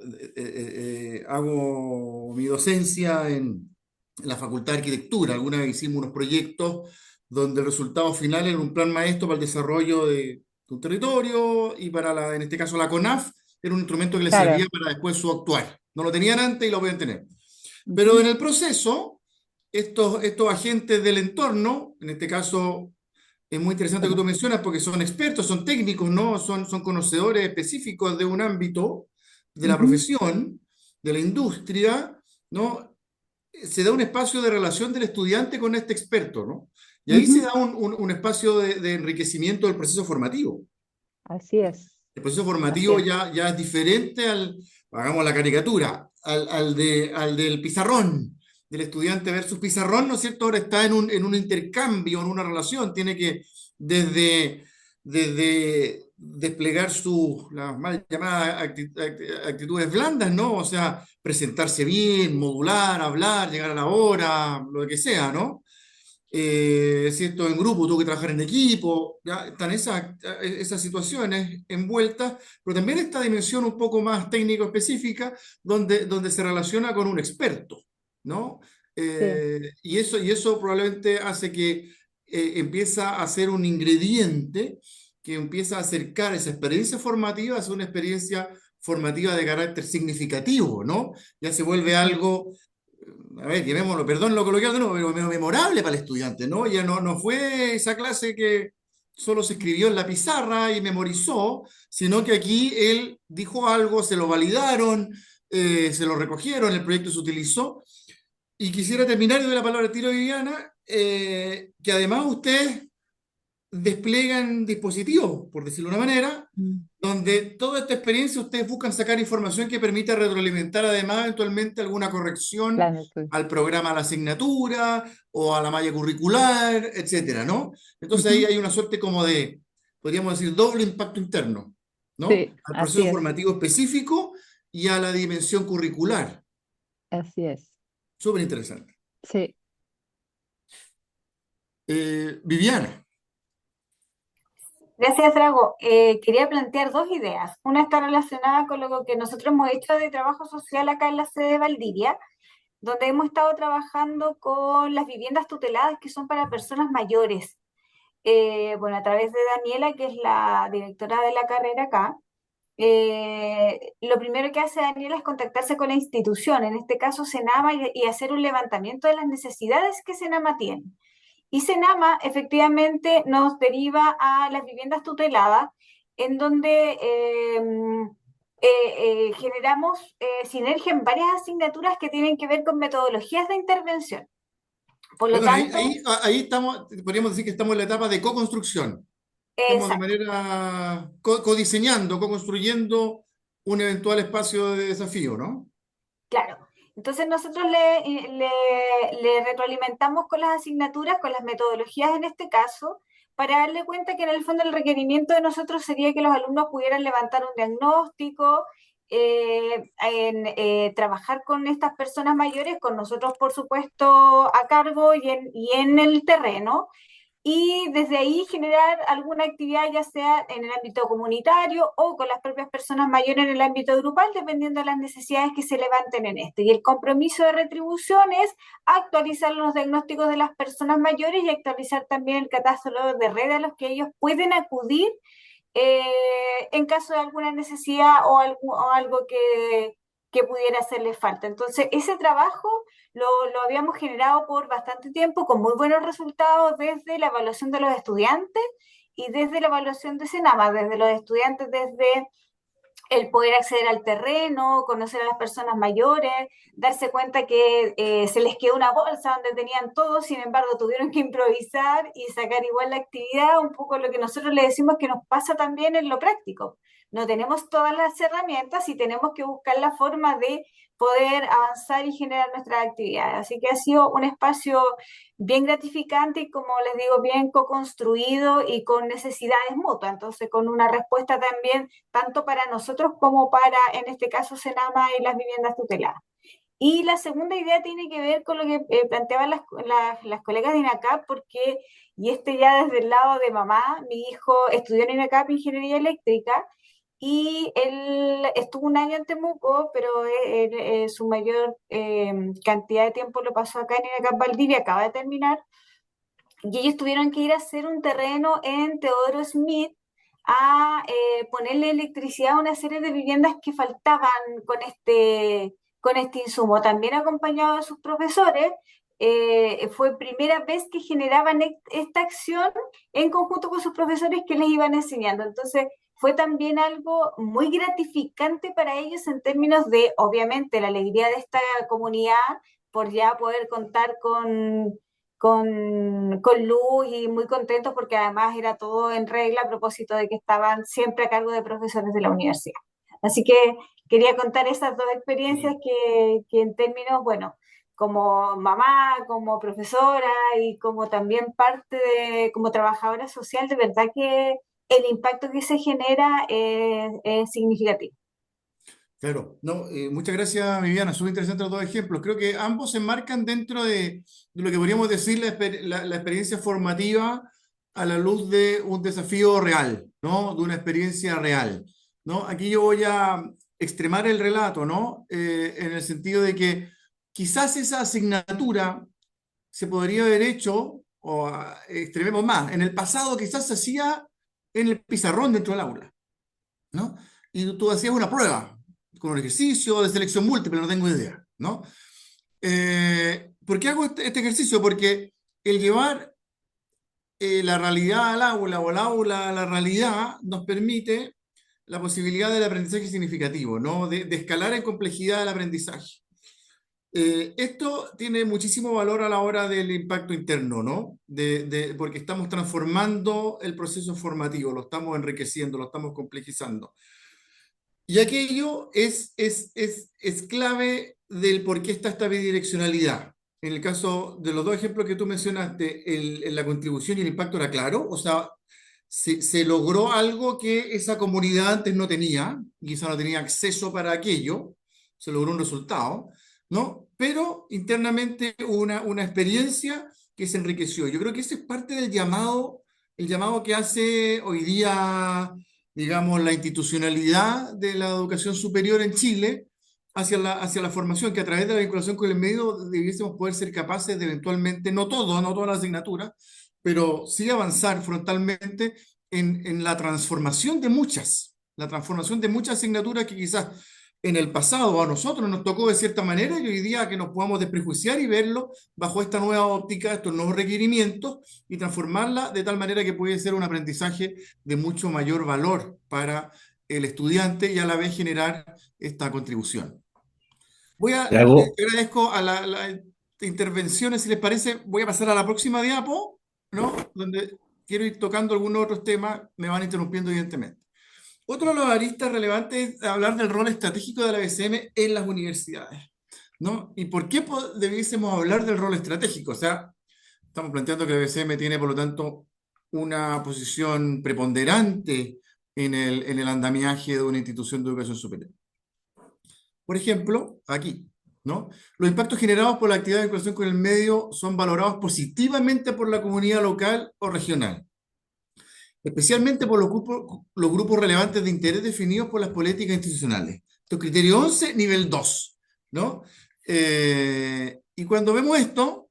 hago mi docencia en la Facultad de Arquitectura. Alguna vez hicimos unos proyectos donde el resultado final era un plan maestro para el desarrollo de un territorio y en este caso la CONAF, era un instrumento que les servía claro. para después su actuar. No lo tenían antes y lo pueden tener. Pero Ujú, en el proceso, estos agentes del entorno, en este caso es muy interesante que tú mencionas porque son expertos, son técnicos, ¿no? Son conocedores específicos de un ámbito, de la ujú, profesión, de la industria, ¿no? Se da un espacio de relación del estudiante con este experto, ¿no? Y ahí se ujú. da un espacio de enriquecimiento del proceso formativo. Así es, El proceso así formativo es. ya es diferente hagamos la caricatura, al del pizarrón, del estudiante versus pizarrón, ¿no es cierto? Ahora está en un intercambio, en una relación, tiene que desde, desde desplegar las mal llamadas actitudes blandas, ¿no? O sea, presentarse bien, modular, hablar, llegar a la hora, lo que sea, ¿no? ¿cierto? En grupo, tuvo que trabajar en equipo, ya están esas situaciones envueltas, pero también esta dimensión un poco más técnico-específica, donde se relaciona con un experto, ¿no? Sí, Y eso probablemente hace que empieza a ser un ingrediente que empieza a acercar esa experiencia formativa a ser una experiencia formativa de carácter significativo, ¿no? Ya se vuelve ujú, algo, a ver, llamémoslo, perdón lo coloquial de nuevo, pero memorable para el estudiante, ¿no? Ya no fue esa clase que solo se escribió en la pizarra y memorizó, sino que aquí él dijo algo, se lo validaron, se lo recogieron, el proyecto se utilizó. Y quisiera terminar y doy la palabra a Tiro Viviana, que además ustedes despliegan dispositivos, por decirlo de una manera, mm, donde toda esta experiencia ustedes buscan sacar información que permita retroalimentar además eventualmente alguna corrección plano, pues. al programa, a la asignatura o a la malla curricular, etcétera, ¿no? Entonces ahí Ujú, hay una suerte como de, podríamos decir, doble impacto interno, ¿no? sí, Al así proceso es, formativo específico y a la dimensión curricular. así es. Súper interesante. Sí. Viviana. Gracias, Drago. Quería plantear dos ideas. Una está relacionada con lo que nosotros hemos hecho de trabajo social acá en la sede de Valdivia, donde hemos estado trabajando con las viviendas tuteladas que son para personas mayores. Bueno, a través de Daniela, que es la directora de la carrera acá. Lo primero que hace Daniela es contactarse con la institución, en este caso Senama, y hacer un levantamiento de las necesidades que Senama tiene. Y Senama efectivamente nos deriva a las viviendas tuteladas, en donde generamos sinergia en varias asignaturas que tienen que ver con metodologías de intervención. Por lo Perdón, ahí, tanto, ahí estamos, podríamos decir que estamos en la etapa de co-construcción. Estamos de exacto, manera codiseñando, co-construyendo un eventual espacio de desafío, ¿no? claro. Entonces nosotros le retroalimentamos con las asignaturas, con las metodologías en este caso, para darle cuenta que en el fondo el requerimiento de nosotros sería que los alumnos pudieran levantar un diagnóstico, trabajar con estas personas mayores, con nosotros por supuesto a cargo y en el terreno, y desde ahí generar alguna actividad, ya sea en el ámbito comunitario o con las propias personas mayores en el ámbito grupal, dependiendo de las necesidades que se levanten en esto. Y el compromiso de retribución es actualizar los diagnósticos de las personas mayores y actualizar también el catálogo de red a los que ellos pueden acudir en caso de alguna necesidad o algo que pudiera hacerle falta. Entonces, ese trabajo lo habíamos generado por bastante tiempo con muy buenos resultados desde la evaluación de los estudiantes y desde la evaluación de Senama, desde los estudiantes, desde el poder acceder al terreno, conocer a las personas mayores, darse cuenta que se les quedó una bolsa donde tenían todo, sin embargo tuvieron que improvisar y sacar igual la actividad, un poco lo que nosotros le decimos que nos pasa también en lo práctico. No tenemos todas las herramientas y tenemos que buscar la forma de poder avanzar y generar nuestras actividades. Así que ha sido un espacio bien gratificante y, como les digo, bien co-construido y con necesidades mutuas, entonces con una respuesta también tanto para nosotros como para, en este caso, Senama y las viviendas tuteladas. Y la segunda idea tiene que ver con lo que planteaban las colegas de INACAP, porque, y ya desde el lado de mamá, mi hijo estudió en INACAP Ingeniería Eléctrica, y él estuvo un año en Temuco, pero su mayor cantidad de tiempo lo pasó acá en INACAP Valdivia, acaba de terminar, y ellos tuvieron que ir a hacer un terreno en Teodoro Smith a ponerle electricidad a una serie de viviendas que faltaban con este insumo, también acompañado de sus profesores. Fue primera vez que generaban esta acción en conjunto con sus profesores que les iban enseñando. Entonces, fue también algo muy gratificante para ellos en términos de, obviamente, la alegría de esta comunidad por ya poder contar con luz, y muy contentos porque además era todo en regla a propósito de que estaban siempre a cargo de profesores de la universidad. Así que quería contar esas dos experiencias que en términos, bueno, como mamá, como profesora y como también como trabajadora social, de verdad que el impacto que se genera es significativo. Claro, no, muchas gracias, Viviana. Súper interesantes los dos ejemplos. Creo que ambos se enmarcan dentro de lo que podríamos decir la experiencia formativa a la luz de un desafío real, ¿no? De una experiencia real, ¿no? Aquí yo voy a extremar el relato, ¿no? En el sentido de que quizás esa asignatura se podría haber hecho, o extrememos más, en el pasado quizás se hacía en el pizarrón dentro del aula, ¿no? Y tú hacías una prueba con un ejercicio de selección múltiple, no tengo idea, ¿no? ¿Por qué hago este ejercicio? Porque el llevar la realidad al aula o el aula a la realidad nos permite la posibilidad del aprendizaje significativo, ¿no? De escalar en complejidad el aprendizaje. Esto tiene muchísimo valor a la hora del impacto interno, ¿no? Porque estamos transformando el proceso formativo, lo estamos enriqueciendo, lo estamos complejizando. Y aquello es clave del por qué está esta bidireccionalidad. En el caso de los dos ejemplos que tú mencionaste, la contribución y el impacto era claro, o sea, se logró algo que esa comunidad antes no tenía, quizá no tenía acceso para aquello, se logró un resultado, ¿no? Pero internamente hubo una experiencia que se enriqueció. Yo creo que ese es parte del llamado, el llamado que hace hoy día, digamos, la institucionalidad de la educación superior en Chile hacia la formación, que a través de la vinculación con el medio debiésemos poder ser capaces de eventualmente, no todo, no todas las asignaturas, pero sí avanzar frontalmente en la transformación de muchas asignaturas que quizás en el pasado a nosotros nos tocó de cierta manera y hoy día que nos podamos desprejuiciar y verlo bajo esta nueva óptica, estos nuevos requerimientos y transformarla de tal manera que puede ser un aprendizaje de mucho mayor valor para el estudiante y a la vez generar esta contribución. Te hago, Agradezco a las intervenciones, si les parece, voy a pasar a la próxima diapo, ¿no? Donde quiero ir tocando algunos otros temas, me van interrumpiendo evidentemente. Otro de los aristas relevantes es hablar del rol estratégico de la BCM en las universidades, ¿no? ¿Y por qué debiésemos hablar del rol estratégico? O sea, estamos planteando que la BCM tiene, por lo tanto, una posición preponderante en el andamiaje de una institución de educación superior. Por ejemplo, aquí, ¿no? Los impactos generados por la actividad de vinculación con el medio son valorados positivamente por la comunidad local o regional, especialmente por los grupos relevantes de interés definidos por las políticas institucionales. Esto es criterio 11, nivel 2, ¿no? Y cuando vemos esto,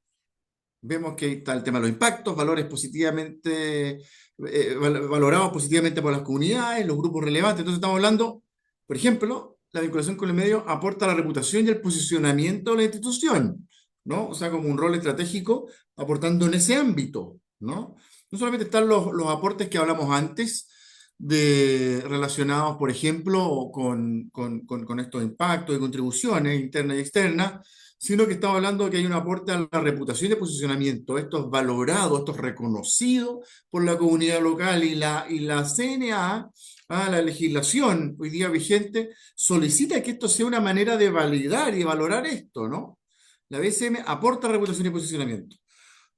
vemos que está el tema de los impactos, valores positivamente, valorados positivamente por las comunidades, los grupos relevantes. Entonces estamos hablando, por ejemplo, la vinculación con el medio aporta la reputación y el posicionamiento de la institución, ¿no? O sea, como un rol estratégico aportando en ese ámbito, ¿no? No solamente están los aportes que hablamos antes, relacionados, por ejemplo, con estos impactos y contribuciones internas y externas, sino que estamos hablando de que hay un aporte a la reputación y posicionamiento. Esto es valorado, esto es reconocido por la comunidad local y la CNA, la legislación hoy día vigente, solicita que esto sea una manera de validar y valorar esto, ¿no? La BCM aporta reputación y posicionamiento.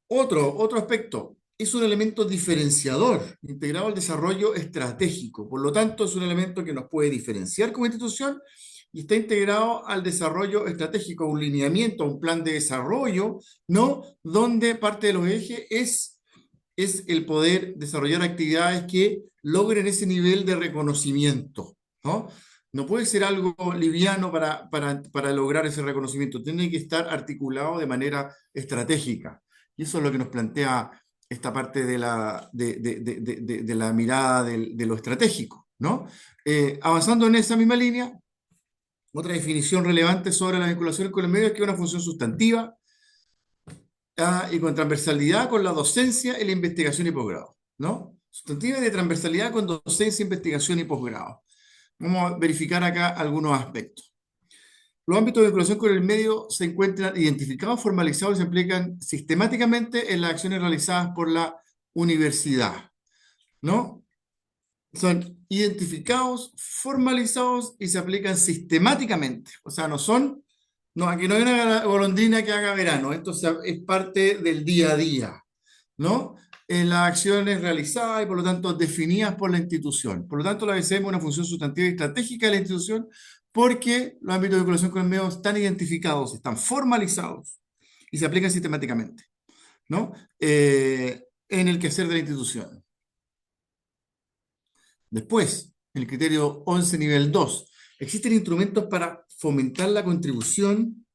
Otro aspecto, es un elemento diferenciador, integrado al desarrollo estratégico. Por lo tanto, es un elemento que nos puede diferenciar como institución y está integrado al desarrollo estratégico, un lineamiento, un plan de desarrollo, ¿no? Donde parte de los ejes es el poder desarrollar actividades que logren ese nivel de reconocimiento, ¿no? No puede ser algo liviano para lograr ese reconocimiento, tiene que estar articulado de manera estratégica. Y eso es lo que nos plantea esta parte de la mirada de lo estratégico, ¿no? Avanzando en esa misma línea, otra definición relevante sobre la vinculación con el medio es que es una función sustantiva y con transversalidad con la docencia y la investigación y posgrado, ¿no? Sustantiva y de transversalidad con docencia, investigación y posgrado. Vamos a verificar acá algunos aspectos. Los ámbitos de vinculación con el medio se encuentran identificados, formalizados y se aplican sistemáticamente en las acciones realizadas por la universidad, ¿no? Son identificados, formalizados y se aplican sistemáticamente. O sea, aquí no hay una golondrina que haga verano, esto es parte del día a día, ¿no? En las acciones realizadas y por lo tanto definidas por la institución. Por lo tanto, la BCM es una función sustantiva y estratégica de la institución porque los ámbitos de vinculación con el medio están identificados, están formalizados y se aplican sistemáticamente, ¿no? En el quehacer de la institución. Después, en el criterio 11, nivel 2, existen instrumentos para fomentar la contribución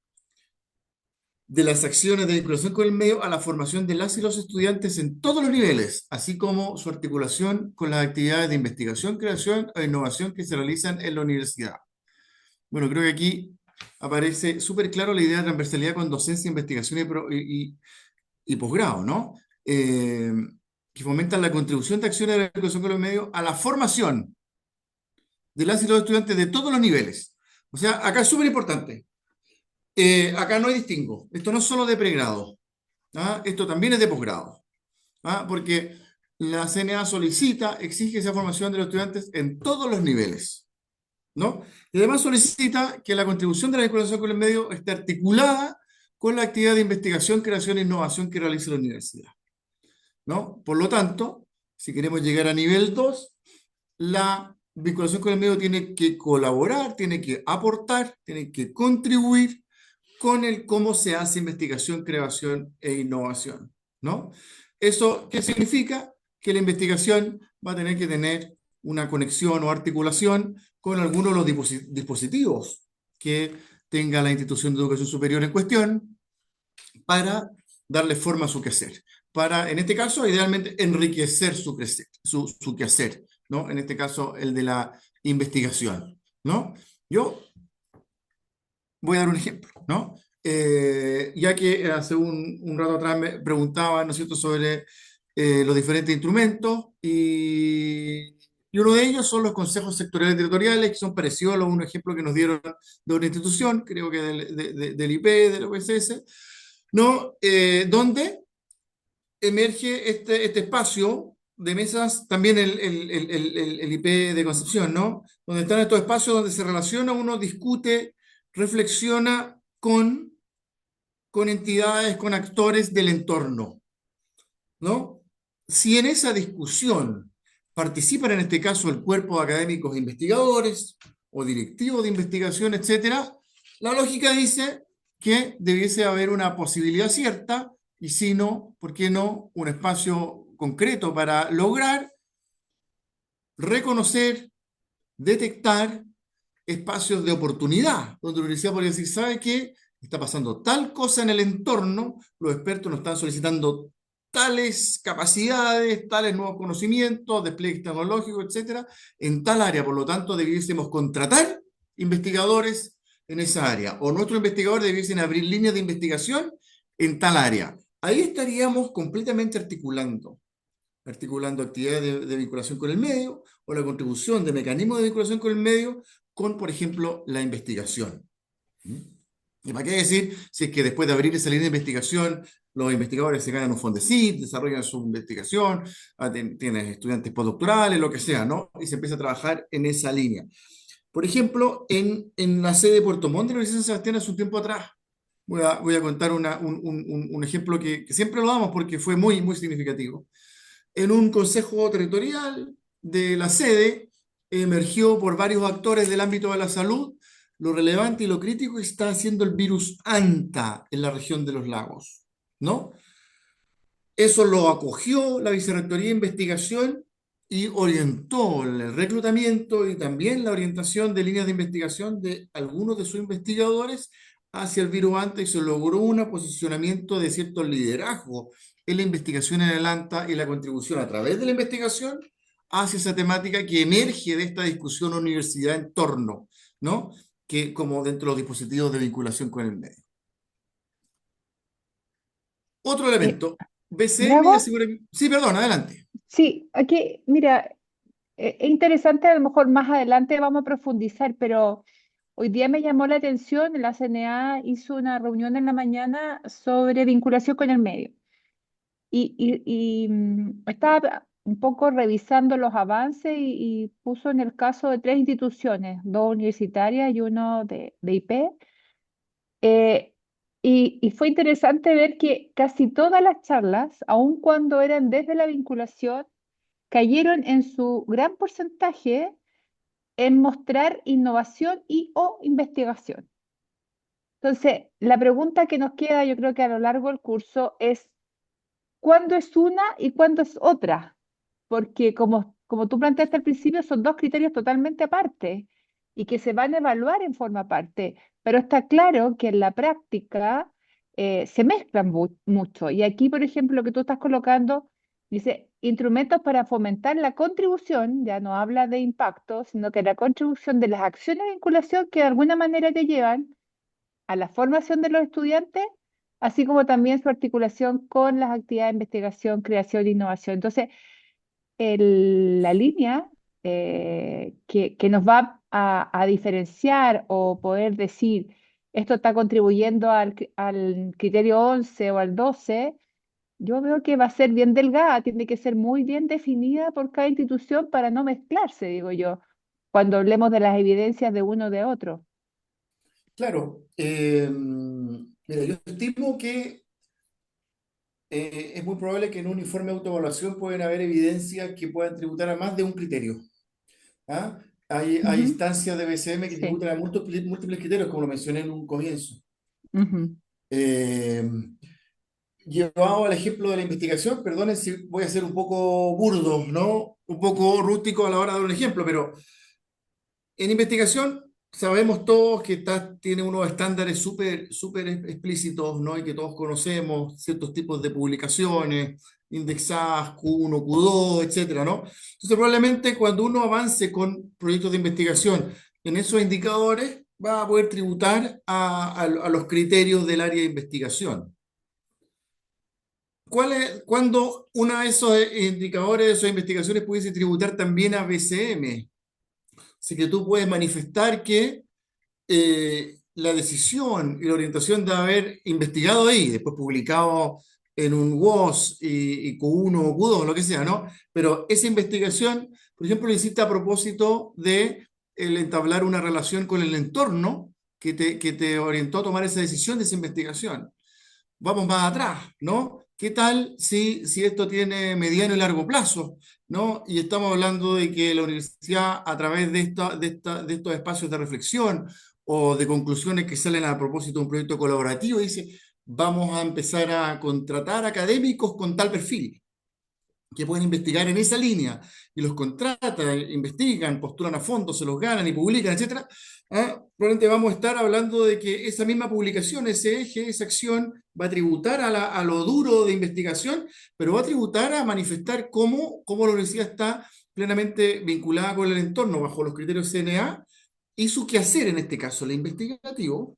de las acciones de vinculación con el medio a la formación de las y los estudiantes en todos los niveles, así como su articulación con las actividades de investigación, creación e innovación que se realizan en la universidad. Bueno, creo que aquí aparece súper claro la idea de transversalidad con docencia, investigación y posgrado, ¿no? Que fomentan la contribución de acciones de la vinculación con el medio a la formación de las y los estudiantes de todos los niveles. O sea, acá es súper importante. Acá no hay distingo. Esto no es solo de pregrado. ¿Ah? Esto también es de posgrado. ¿Ah? Porque la CNA solicita, exige esa formación de los estudiantes en todos los niveles, ¿no? Y además solicita que la contribución de la vinculación con el medio esté articulada con la actividad de investigación, creación e innovación que realiza la universidad, ¿no? Por lo tanto, si queremos llegar a nivel 2, la vinculación con el medio tiene que colaborar, tiene que aportar, tiene que contribuir con el cómo se hace investigación, creación e innovación, ¿no? ¿Eso qué significa? Que la investigación va a tener que tener una conexión o articulación con algunos de los dispositivos que tenga la institución de educación superior en cuestión para darle forma a su quehacer. Para, en este caso, idealmente enriquecer su quehacer, ¿no? En este caso, el de la investigación, ¿no? Yo voy a dar un ejemplo, ¿no? Ya que hace un rato atrás me preguntaban, ¿no es cierto?, sobre los diferentes instrumentos y uno de ellos son los consejos sectoriales territoriales, que son parecidos a un ejemplo que nos dieron de una institución, creo que del IP, de la USS, ¿no? Donde emerge este espacio de mesas, también el IP de Concepción, ¿no? Donde están estos espacios donde se relaciona, uno discute, reflexiona con entidades, con actores del entorno, ¿no? Si en esa discusión participan, en este caso, el cuerpo de académicos e investigadores o directivos de investigación, etcétera, la lógica dice que debiese haber una posibilidad cierta y si no, ¿por qué no? Un espacio concreto para lograr reconocer, detectar espacios de oportunidad, donde la universidad podría decir, ¿sabe qué? Está pasando tal cosa en el entorno, los expertos nos están solicitando tales capacidades, tales nuevos conocimientos, despliegues tecnológicos, etcétera, en tal área. Por lo tanto, debiésemos contratar investigadores en esa área, o nuestros investigadores debiesen abrir líneas de investigación en tal área. Ahí estaríamos completamente articulando actividades de vinculación con el medio o la contribución de mecanismos de vinculación con el medio con, por ejemplo, la investigación. ¿Y para qué decir si es que después de abrir esa línea de investigación los investigadores se ganan un Fondesit, desarrollan su investigación, tienen estudiantes postdoctorales, lo que sea, ¿no? Y se empieza a trabajar en esa línea. Por ejemplo, en la sede de Puerto Montt de la Universidad de San Sebastián hace un tiempo atrás, voy a contar un ejemplo que siempre lo damos porque fue muy, muy significativo. En un consejo territorial de la sede emergió por varios actores del ámbito de la salud lo relevante y lo crítico que está haciendo el virus ANTA en la región de los lagos, ¿no? Eso lo acogió la Vicerrectoría de Investigación y orientó el reclutamiento y también la orientación de líneas de investigación de algunos de sus investigadores hacia el virus ANTA y se logró un posicionamiento de cierto liderazgo en la investigación en el ANTA y la contribución a través de la investigación hacia esa temática que emerge de esta discusión universidad en torno, ¿no? Que como dentro de los dispositivos de vinculación con el medio. Otro elemento, BCM y Drago, aseguramiento. Sí, perdón, adelante. sí, aquí, mira, es interesante, a lo mejor más adelante vamos a profundizar, pero hoy día me llamó la atención, la CNA hizo una reunión en la mañana sobre vinculación con el medio. Estaba un poco revisando los avances y puso en el caso de tres instituciones, dos universitarias y uno de IP. eh, y fue interesante ver que casi todas las charlas, aun cuando eran desde la vinculación, cayeron en su gran porcentaje en mostrar innovación y o investigación. Entonces, la pregunta que nos queda, yo creo que a lo largo del curso es, ¿cuándo es una y cuándo es otra? Porque como tú planteaste al principio, son dos criterios totalmente aparte y que se van a evaluar en forma aparte, pero está claro que en la práctica se mezclan mucho. Y aquí, por ejemplo, lo que tú estás colocando, dice, instrumentos para fomentar la contribución, ya no habla de impacto, sino que la contribución de las acciones de vinculación que de alguna manera te llevan a la formación de los estudiantes, así como también su articulación con las actividades de investigación, creación e innovación. Entonces, la línea que nos va a diferenciar o poder decir esto está contribuyendo al criterio 11 o al 12, yo veo que va a ser bien delgada, tiene que ser muy bien definida por cada institución para no mezclarse, digo yo, cuando hablemos de las evidencias de uno o de otro. Claro, mira, yo estimo que es muy probable que en un informe de autoevaluación pueden haber evidencias que puedan tributar a más de un criterio. ¿Ah? Hay Ujú, instancias de BCM que sí. tributan a múltiples criterios, como lo mencioné en un comienzo. Ujú. Eh, Llevado al ejemplo de la investigación, perdonen si voy a ser un poco burdo, ¿no? Un poco rústico a la hora de dar un ejemplo, pero en investigación sabemos todos que tiene unos estándares súper explícitos, ¿no? Y que todos conocemos, ciertos tipos de publicaciones, indexadas, Q1, Q2, etcétera, ¿no? Entonces, probablemente cuando uno avance con proyectos de investigación en esos indicadores, va a poder tributar a los criterios del área de investigación. ¿Cuándo uno de esos indicadores, de esas investigaciones pudiese tributar también a BCM? Así que tú puedes manifestar que la decisión y la orientación de haber investigado ahí, después publicado en un WOS y Q1 o Q2, lo que sea, ¿no? Pero esa investigación, por ejemplo, lo hiciste a propósito de el entablar una relación con el entorno que te orientó a tomar esa decisión de esa investigación. Vamos más atrás, ¿no? ¿Qué tal si esto tiene mediano y largo plazo, ¿no? Y estamos hablando de que la universidad, a través de estos espacios de reflexión o de conclusiones que salen a propósito de un proyecto colaborativo, dice, vamos a empezar a contratar académicos con tal perfil, que pueden investigar en esa línea, y los contratan, investigan, postulan a fondo, se los ganan y publican, etcétera. Probablemente vamos a estar hablando de que esa misma publicación, ese eje, esa acción, va a tributar a lo duro de investigación, pero va a tributar a manifestar cómo la universidad está plenamente vinculada con el entorno bajo los criterios CNA y su quehacer, en este caso, el investigativo.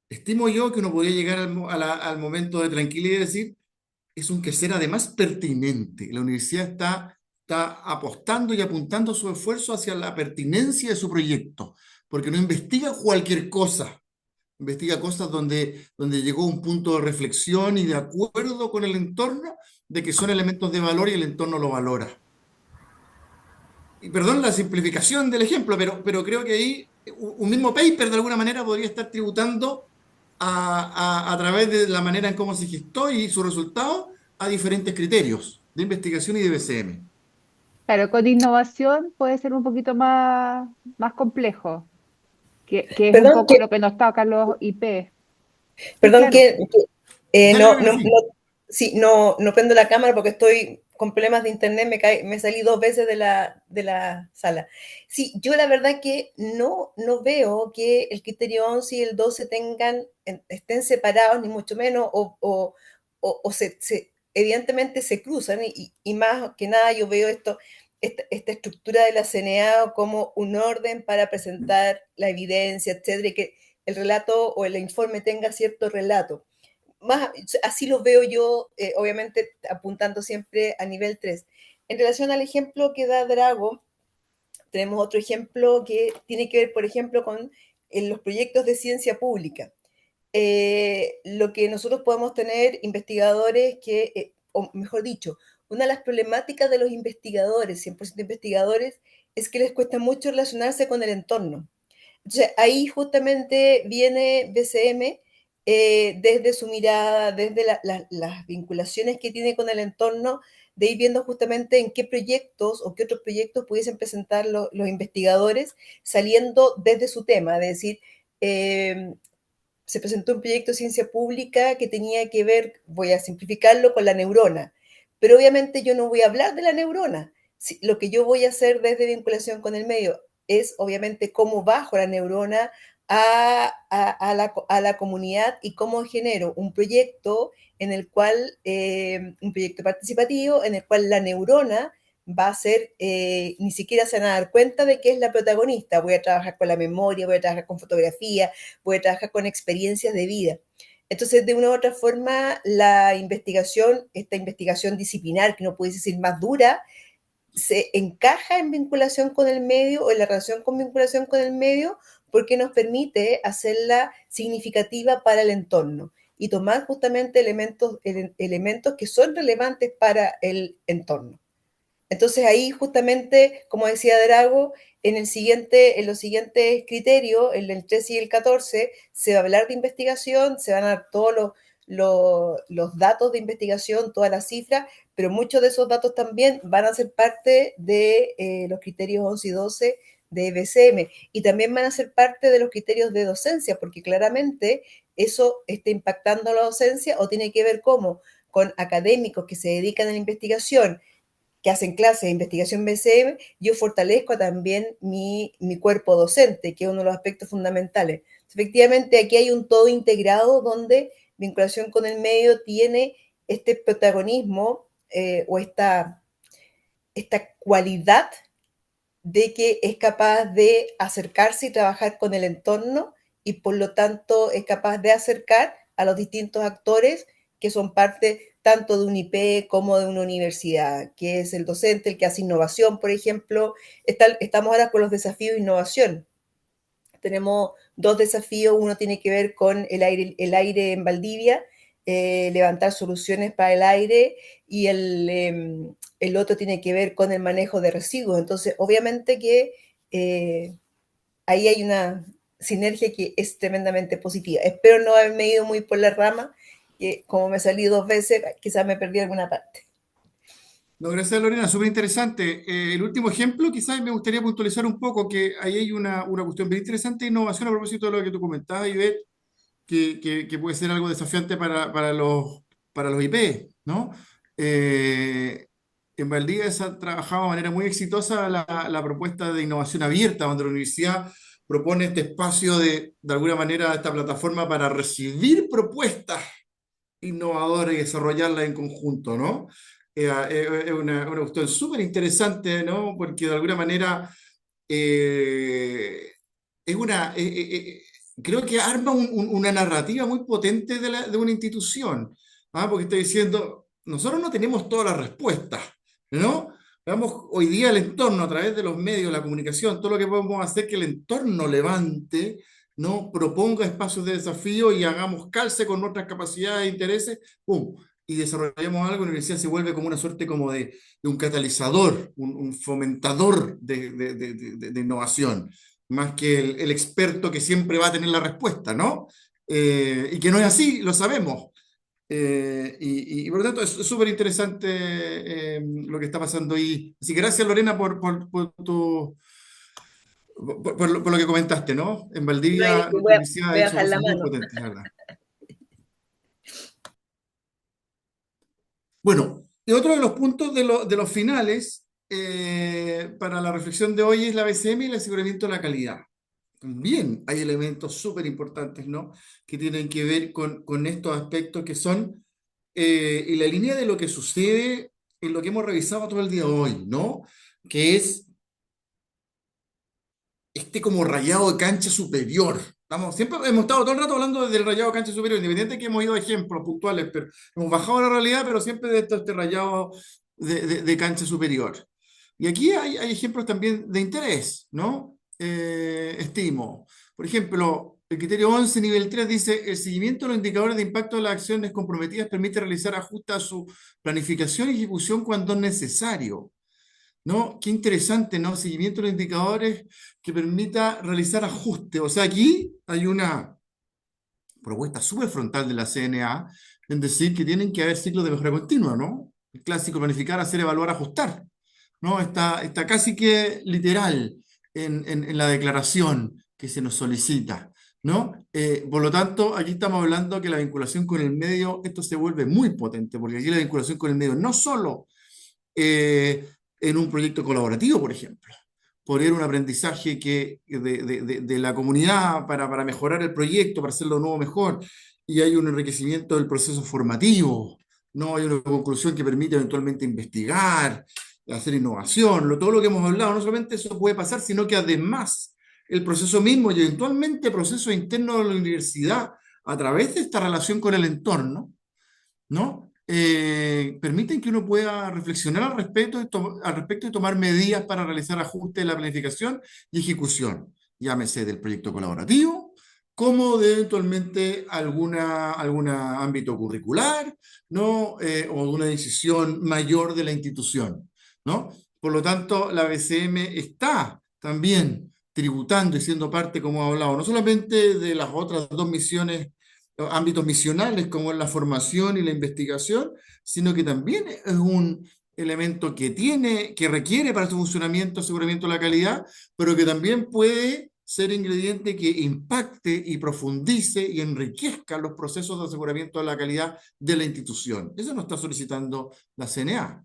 Estimo yo que uno podría llegar al momento de tranquilidad y decir, es un quehacer además pertinente. La universidad está apostando y apuntando su esfuerzo hacia la pertinencia de su proyecto, porque no investiga cualquier cosa, investiga cosas donde llegó a un punto de reflexión y de acuerdo con el entorno de que son elementos de valor y el entorno lo valora. Y perdón la simplificación del ejemplo, pero creo que ahí un mismo paper de alguna manera podría estar tributando a través de la manera en cómo se gestó y su resultado a diferentes criterios de investigación y de BCM. Claro, con innovación puede ser un poquito más complejo, que es un Perdón poco lo que nos está acá los IP. Sí, perdón claro. Dale, dale, sí. sí, no prendo la cámara porque estoy con problemas de internet, me salí 2 veces de la sala. Sí, yo la verdad que no veo que el criterio 11 y el 12 estén separados, ni mucho menos, o evidentemente se cruzan, y más que nada yo veo esta estructura de la CNA como un orden para presentar la evidencia, etcétera, y que el relato o el informe tenga cierto relato. Más, así lo veo yo, obviamente apuntando siempre a nivel 3. En relación al ejemplo que da Drago, tenemos otro ejemplo que tiene que ver, por ejemplo, con los proyectos de ciencia pública. Lo que nosotros podemos tener investigadores o mejor dicho, una de las problemáticas de los investigadores, 100% investigadores, es que les cuesta mucho relacionarse con el entorno. Entonces, ahí justamente viene BCM desde su mirada, desde las vinculaciones que tiene con el entorno, de ir viendo justamente en qué proyectos o qué otros proyectos pudiesen presentar los investigadores saliendo desde su tema, es decir, se presentó un proyecto de ciencia pública que tenía que ver, voy a simplificarlo, con la neurona, pero obviamente yo no voy a hablar de la neurona. Lo que yo voy a hacer desde vinculación con el medio es obviamente cómo bajo la neurona a la comunidad y cómo genero un proyecto en el cual, un proyecto participativo en el cual la neurona va a ser, ni siquiera se van a dar cuenta de que es la protagonista. Voy a trabajar con la memoria, voy a trabajar con fotografía, voy a trabajar con experiencias de vida. Entonces, de una u otra forma, la investigación, esta investigación disciplinar, que no puede decir más dura, se encaja en vinculación con el medio o en la relación con vinculación con el medio porque nos permite hacerla significativa para el entorno y tomar justamente elementos que son relevantes para el entorno. Entonces ahí justamente, como decía Drago, en los siguientes criterios, en el 13 y el 14, se va a hablar de investigación, se van a dar todos los datos de investigación, todas las cifras, pero muchos de esos datos también van a ser parte de los criterios 11 y 12 de BCM y también van a ser parte de los criterios de docencia, porque claramente eso está impactando a la docencia o tiene que ver con académicos que se dedican a la investigación, que hacen clases de investigación BCM, yo fortalezco también mi cuerpo docente, que es uno de los aspectos fundamentales. Efectivamente, aquí hay un todo integrado donde vinculación con el medio tiene este protagonismo o esta cualidad de que es capaz de acercarse y trabajar con el entorno y por lo tanto es capaz de acercar a los distintos actores que son parte tanto de un IP como de una universidad, que es el docente, el que hace innovación, por ejemplo. Estamos ahora con los desafíos de innovación. Tenemos dos desafíos, uno tiene que ver con el aire en Valdivia, levantar soluciones para el aire, y el otro tiene que ver con el manejo de residuos. Entonces, obviamente que ahí hay una sinergia que es tremendamente positiva. Espero no haberme ido muy por la rama, que como me salí 2 veces, quizás me perdí alguna parte. No, gracias Lorena, súper interesante. El último ejemplo, quizás me gustaría puntualizar un poco que ahí hay una cuestión bien interesante de innovación a propósito de lo que tú comentabas, Ivette, que puede ser algo desafiante para los IP, ¿no? En Valdivia se ha trabajado de manera muy exitosa la propuesta de innovación abierta, donde la universidad propone este espacio de alguna manera, esta plataforma para recibir propuestas innovadoras y desarrollarlas en conjunto, ¿no? Es una cuestión súper interesante, ¿no? Porque de alguna manera es creo que arma una narrativa muy potente de una institución, ¿ah? Porque está diciendo, nosotros no tenemos todas las respuestas, ¿no? Veamos hoy día el entorno a través de los medios, la comunicación, todo lo que podemos hacer que el entorno levante, ¿no? Proponga espacios de desafío y hagamos calce con nuestras capacidades e intereses, ¡pum! Y desarrollamos algo, la universidad se vuelve como una suerte como de un catalizador, un fomentador de innovación, más que el experto que siempre va a tener la respuesta, ¿no? Y que no es así, lo sabemos. Y por lo tanto es súper interesante lo que está pasando ahí. Así que gracias Lorena por lo que comentaste, ¿no? En Valdivia la Voy universidad ha a hecho bajar la cosas muy mano. potentes, la verdad. Bueno, y otro de los puntos de los finales para la reflexión de hoy es la BCM y el aseguramiento de la calidad. También hay elementos súper importantes, ¿no? Que tienen que ver con estos aspectos que son en la línea de lo que sucede en lo que hemos revisado todo el día de hoy, ¿no? Que es este como rayado de cancha superior. Siempre hemos estado todo el rato hablando del rayado de cancha superior, independiente de que hemos ido a ejemplos puntuales, pero hemos bajado a la realidad, pero siempre de este rayado de cancha superior. Y aquí hay ejemplos también de interés, ¿no? Estimo. Por ejemplo, el criterio 11, nivel 3, dice: el seguimiento de los indicadores de impacto de las acciones comprometidas permite realizar ajustes a su planificación y ejecución cuando es necesario. ¿No? Qué interesante, ¿no? Seguimiento de los indicadores que permita realizar ajustes. O sea, aquí hay una propuesta súper frontal de la CNA en decir que tienen que haber ciclos de mejora continua, ¿no? clásico planificar, hacer, evaluar, ajustar, ¿no? Está casi que literal en la declaración que se nos solicita, ¿no? Por lo tanto, aquí estamos hablando que la vinculación con el medio, esto se vuelve muy potente, porque aquí la vinculación con el medio no solo en un proyecto colaborativo, por ejemplo, poner un aprendizaje de la comunidad para mejorar el proyecto, para hacerlo nuevo mejor, y hay un enriquecimiento del proceso formativo, ¿no? Hay una conclusión que permite eventualmente investigar, hacer innovación, todo lo que hemos hablado, no solamente eso puede pasar, sino que además el proceso mismo y eventualmente proceso interno de la universidad, a través de esta relación con el entorno, ¿no? Permiten que uno pueda reflexionar al respecto y tomar medidas para realizar ajustes en la planificación y ejecución, llámese del proyecto colaborativo, como de eventualmente algún ámbito curricular, ¿no? O de una decisión mayor de la institución, ¿no? Por lo tanto, la BCM está también tributando y siendo parte, como he hablado, no solamente de las otras dos misiones, ámbitos misionales como es la formación y la investigación, sino que también es un elemento que requiere para su funcionamiento, aseguramiento de la calidad, pero que también puede ser ingrediente que impacte y profundice y enriquezca los procesos de aseguramiento de la calidad de la institución. Eso nos está solicitando la CNA.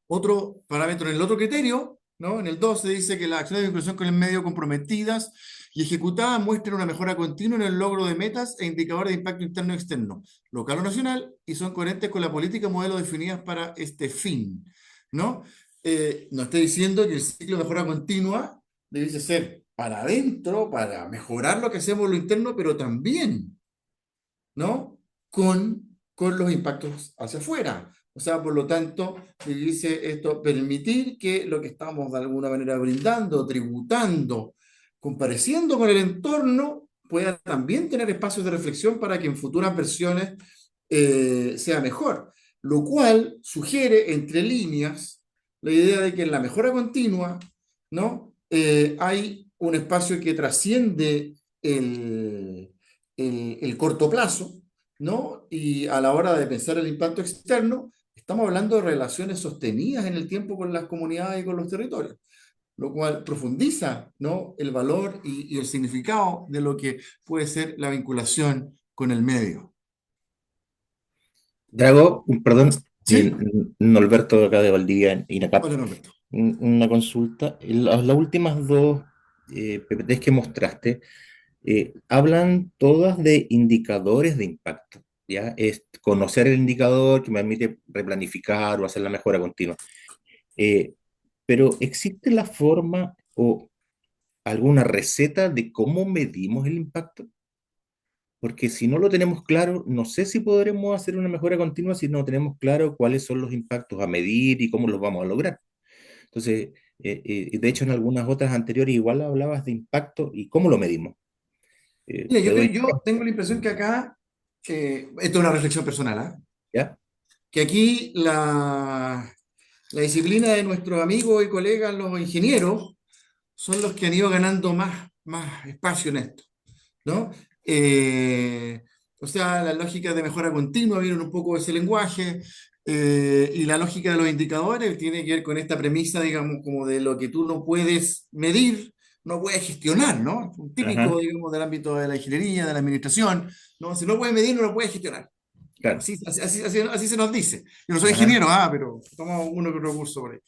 Otro parámetro en el otro criterio, ¿no? En el 2 se dice que las acciones de vinculación con el medio comprometidas y ejecutadas muestran una mejora continua en el logro de metas e indicadores de impacto interno y externo, local o nacional, y son coherentes con la política y modelos definidas para este fin, ¿no? Nos está diciendo que el ciclo de mejora continua debe ser para adentro, para mejorar lo que hacemos en lo interno, pero también, ¿no? Con los impactos hacia afuera. O sea, por lo tanto, dice esto, permitir que lo que estamos de alguna manera brindando, tributando, compareciendo con el entorno, pueda también tener espacios de reflexión para que en futuras versiones sea mejor. Lo cual sugiere, entre líneas, la idea de que en la mejora continua, ¿no? Hay un espacio que trasciende el corto plazo, ¿no? Y a la hora de pensar el impacto externo, estamos hablando de relaciones sostenidas en el tiempo con las comunidades y con los territorios, lo cual profundiza, ¿no? El valor y el significado de lo que puede ser la vinculación con el medio. Drago, perdón, ¿Sí? Norberto de acá de Valdivia, INACAP. Hola, Norberto. Una consulta. Las últimas dos PPTs que mostraste hablan todas de indicadores de impacto. ¿Ya? Es conocer el indicador que me permite replanificar o hacer la mejora continua. Pero ¿existe la forma o alguna receta de cómo medimos el impacto? Porque si no lo tenemos claro, no sé si podremos hacer una mejora continua si no tenemos claro cuáles son los impactos a medir y cómo los vamos a lograr. Entonces, de hecho, en algunas otras anteriores igual hablabas de impacto y cómo lo medimos. Mira, yo tengo la impresión que acá, esto es una reflexión personal, ¿ah? ¿Ya? Que aquí la disciplina de nuestros amigos y colegas, los ingenieros, son los que han ido ganando más espacio en esto, ¿no? O sea, las lógicas de mejora continua vienen un poco de ese lenguaje, y la lógica de los indicadores tiene que ver con esta premisa, digamos, como de lo que tú no puedes medir, no puedes gestionar, ¿no? Un típico, digamos, del ámbito de la ingeniería, de la administración, ¿no? Si no puedes medir, no lo puedes gestionar. Claro. Así se nos dice. Yo no soy ingeniero, pero tomo uno que otro curso por ahí.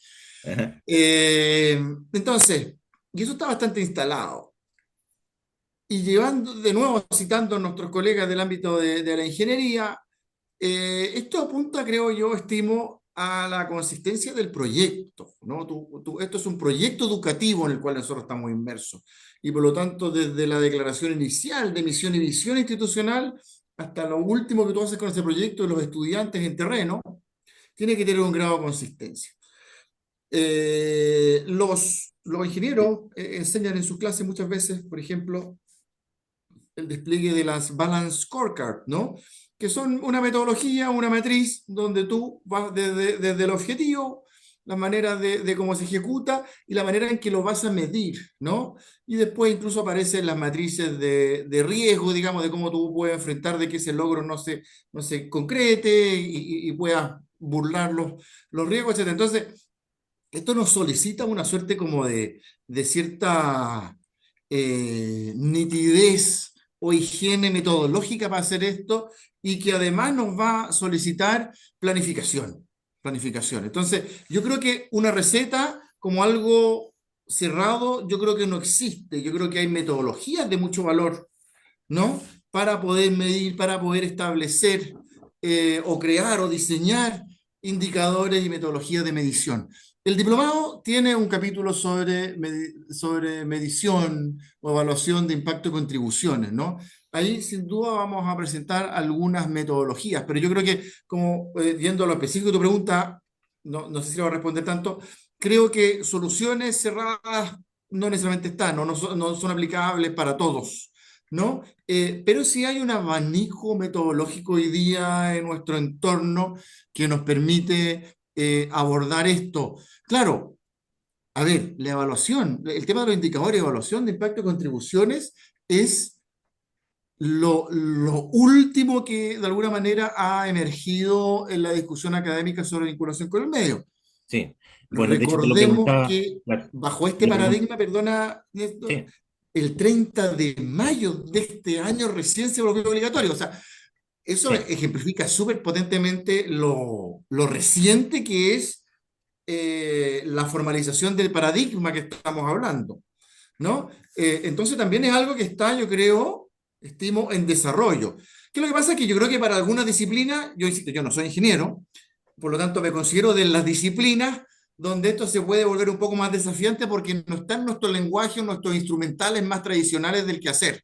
Entonces, y eso está bastante instalado. Y llevando, de nuevo, citando a nuestros colegas del ámbito de la ingeniería, esto apunta, creo yo, estimo, a la consistencia del proyecto, ¿no? Esto es un proyecto educativo en el cual nosotros estamos inmersos. Y por lo tanto, desde la declaración inicial de misión y visión institucional hasta lo último que tú haces con ese proyecto de los estudiantes en terreno, tiene que tener un grado de consistencia. Los ingenieros enseñan en sus clases muchas veces, por ejemplo, el despliegue de las Balance Scorecard, ¿no? Que son una metodología, una matriz, donde tú vas desde el objetivo, la manera de cómo se ejecuta y la manera en que lo vas a medir, ¿no? Y después incluso aparecen las matrices de riesgo, digamos, de cómo tú puedes enfrentar de que ese logro no se concrete y puedas burlar los riesgos, etcétera. Entonces, esto nos solicita una suerte como de cierta nitidez o higiene metodológica para hacer esto y que además nos va a solicitar planificación. Planificación. Entonces, yo creo que una receta como algo cerrado, yo creo que no existe. Yo creo que hay metodologías de mucho valor, ¿no? Para poder medir, para poder establecer o crear o diseñar indicadores y metodologías de medición. El diplomado tiene un capítulo sobre medición o evaluación de impacto y contribuciones, ¿no? Ahí sin duda vamos a presentar algunas metodologías, pero yo creo que, como viendo lo específico de tu pregunta, no sé si le voy a responder tanto, creo que soluciones cerradas no necesariamente están, no son aplicables para todos, ¿no? Pero sí hay un abanico metodológico hoy día en nuestro entorno que nos permite abordar esto. Claro, a ver, la evaluación, el tema de los indicadores de evaluación de impacto y contribuciones es lo último que de alguna manera ha emergido en la discusión académica sobre vinculación con el medio. Sí, bueno, de hecho te lo Recordemos preguntaba, que claro, bajo este te lo pregun- paradigma, perdona, Néstor, sí, el 30 de mayo de este año recién se volvió obligatorio. O sea, eso sí, ejemplifica súper potentemente lo reciente que es la formalización del paradigma que estamos hablando, ¿no? Entonces también es algo que está, yo creo, estimo, en desarrollo. ¿Qué es lo que pasa? Que yo creo que para algunas disciplinas, yo insisto, yo no soy ingeniero, por lo tanto me considero de las disciplinas donde esto se puede volver un poco más desafiante porque no está en nuestro lenguaje, en nuestros instrumentales más tradicionales del quehacer,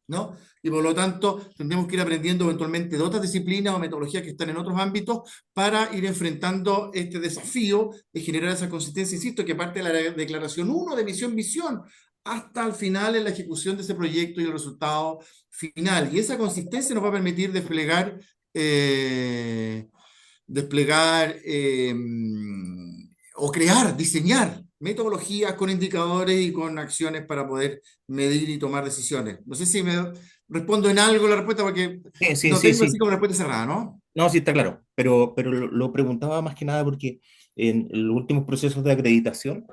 ¿no? Y por lo tanto, tendremos que ir aprendiendo eventualmente de otras disciplinas o metodologías que están en otros ámbitos para ir enfrentando este desafío de generar esa consistencia, insisto, que parte de la declaración uno de misión-visión hasta el final en la ejecución de ese proyecto y el resultado final. Y esa consistencia nos va a permitir desplegar o crear, diseñar metodologías con indicadores y con acciones para poder medir y tomar decisiones. No sé si me respondo en algo la respuesta porque sí, sí, no sí, tengo así sí. como respuesta cerrada, ¿no? No, sí está claro, pero lo preguntaba más que nada porque en los últimos procesos de acreditación,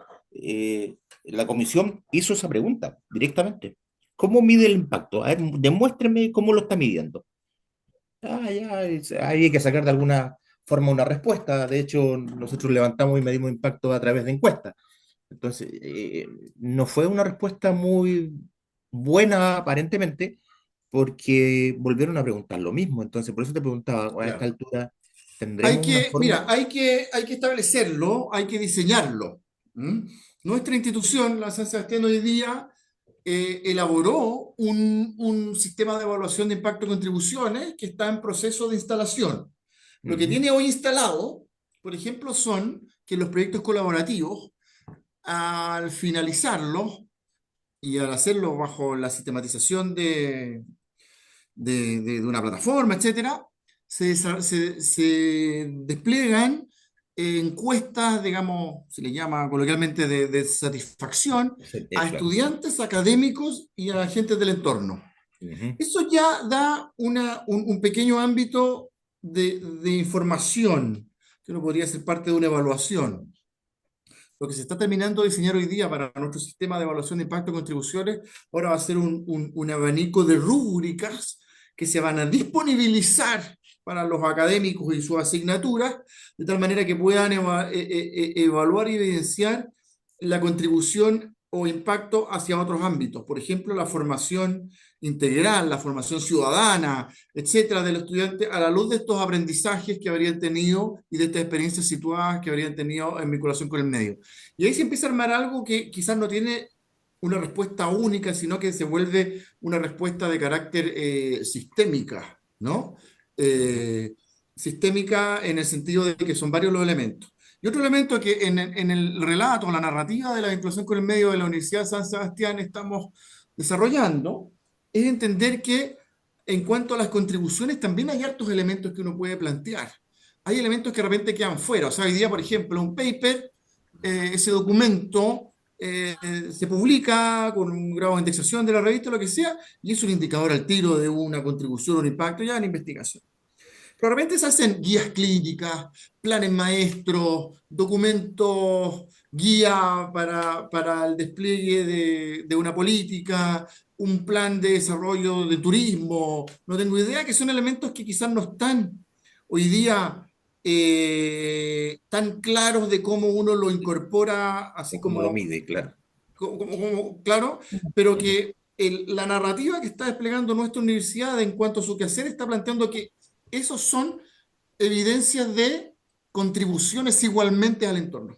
la comisión hizo esa pregunta directamente. ¿Cómo mide el impacto? A ver, demuéstreme cómo lo está midiendo. Ah, ya, ahí hay que sacar de alguna forma una respuesta. De hecho, nosotros levantamos y medimos impacto a través de encuestas. Entonces, no fue una respuesta muy buena aparentemente, porque volvieron a preguntar lo mismo. Entonces, por eso te preguntaba, a esta Claro. altura, ¿tendremos una Mira, forma? hay que establecerlo, hay que diseñarlo. ¿Mm? Nuestra institución, la San Sebastián hoy día, elaboró un sistema de evaluación de impacto y contribuciones que está en proceso de instalación. Lo que Ujú. tiene hoy instalado, por ejemplo, son que los proyectos colaborativos, al finalizarlos y al hacerlo bajo la sistematización de una plataforma, etcétera, se despliegan encuestas, digamos, se le llama coloquialmente de satisfacción Sí, a claro. estudiantes, académicos y a agentes del entorno. Ujú. Eso ya da un pequeño ámbito de información que no podría ser parte de una evaluación. Lo que se está terminando de diseñar hoy día para nuestro sistema de evaluación de impacto y contribuciones, ahora va a ser un abanico de rúbricas que se van a disponibilizar para los académicos y sus asignaturas, de tal manera que puedan evaluar y evidenciar la contribución o impacto hacia otros ámbitos. Por ejemplo, la formación integral, la formación ciudadana, etcétera, del estudiante a la luz de estos aprendizajes que habrían tenido y de estas experiencias situadas que habrían tenido en vinculación con el medio. Y ahí se empieza a armar algo que quizás no tiene una respuesta única, sino que se vuelve una respuesta de carácter sistémica, ¿no? Eh, Sistémica en el sentido de que son varios los elementos. Y otro elemento que en el relato, la narrativa de la vinculación con el medio de la Universidad de San Sebastián estamos desarrollando, es entender que en cuanto a las contribuciones también hay hartos elementos que uno puede plantear. Hay elementos que de repente quedan fuera. O sea, hoy día, por ejemplo, un paper, ese documento se publica con un grado de indexación de la revista, lo que sea, y es un indicador al tiro de una contribución o un impacto ya en investigación. Probablemente se hacen guías clínicas, planes maestros, documentos guía para el despliegue de una política, un plan de desarrollo de turismo. No tengo idea, que son elementos que quizás no están hoy día tan claros de cómo uno lo incorpora, así O como lo como mide, claro. claro, pero que la narrativa que está desplegando nuestra universidad en cuanto a su quehacer está planteando que esos son evidencias de contribuciones igualmente al entorno,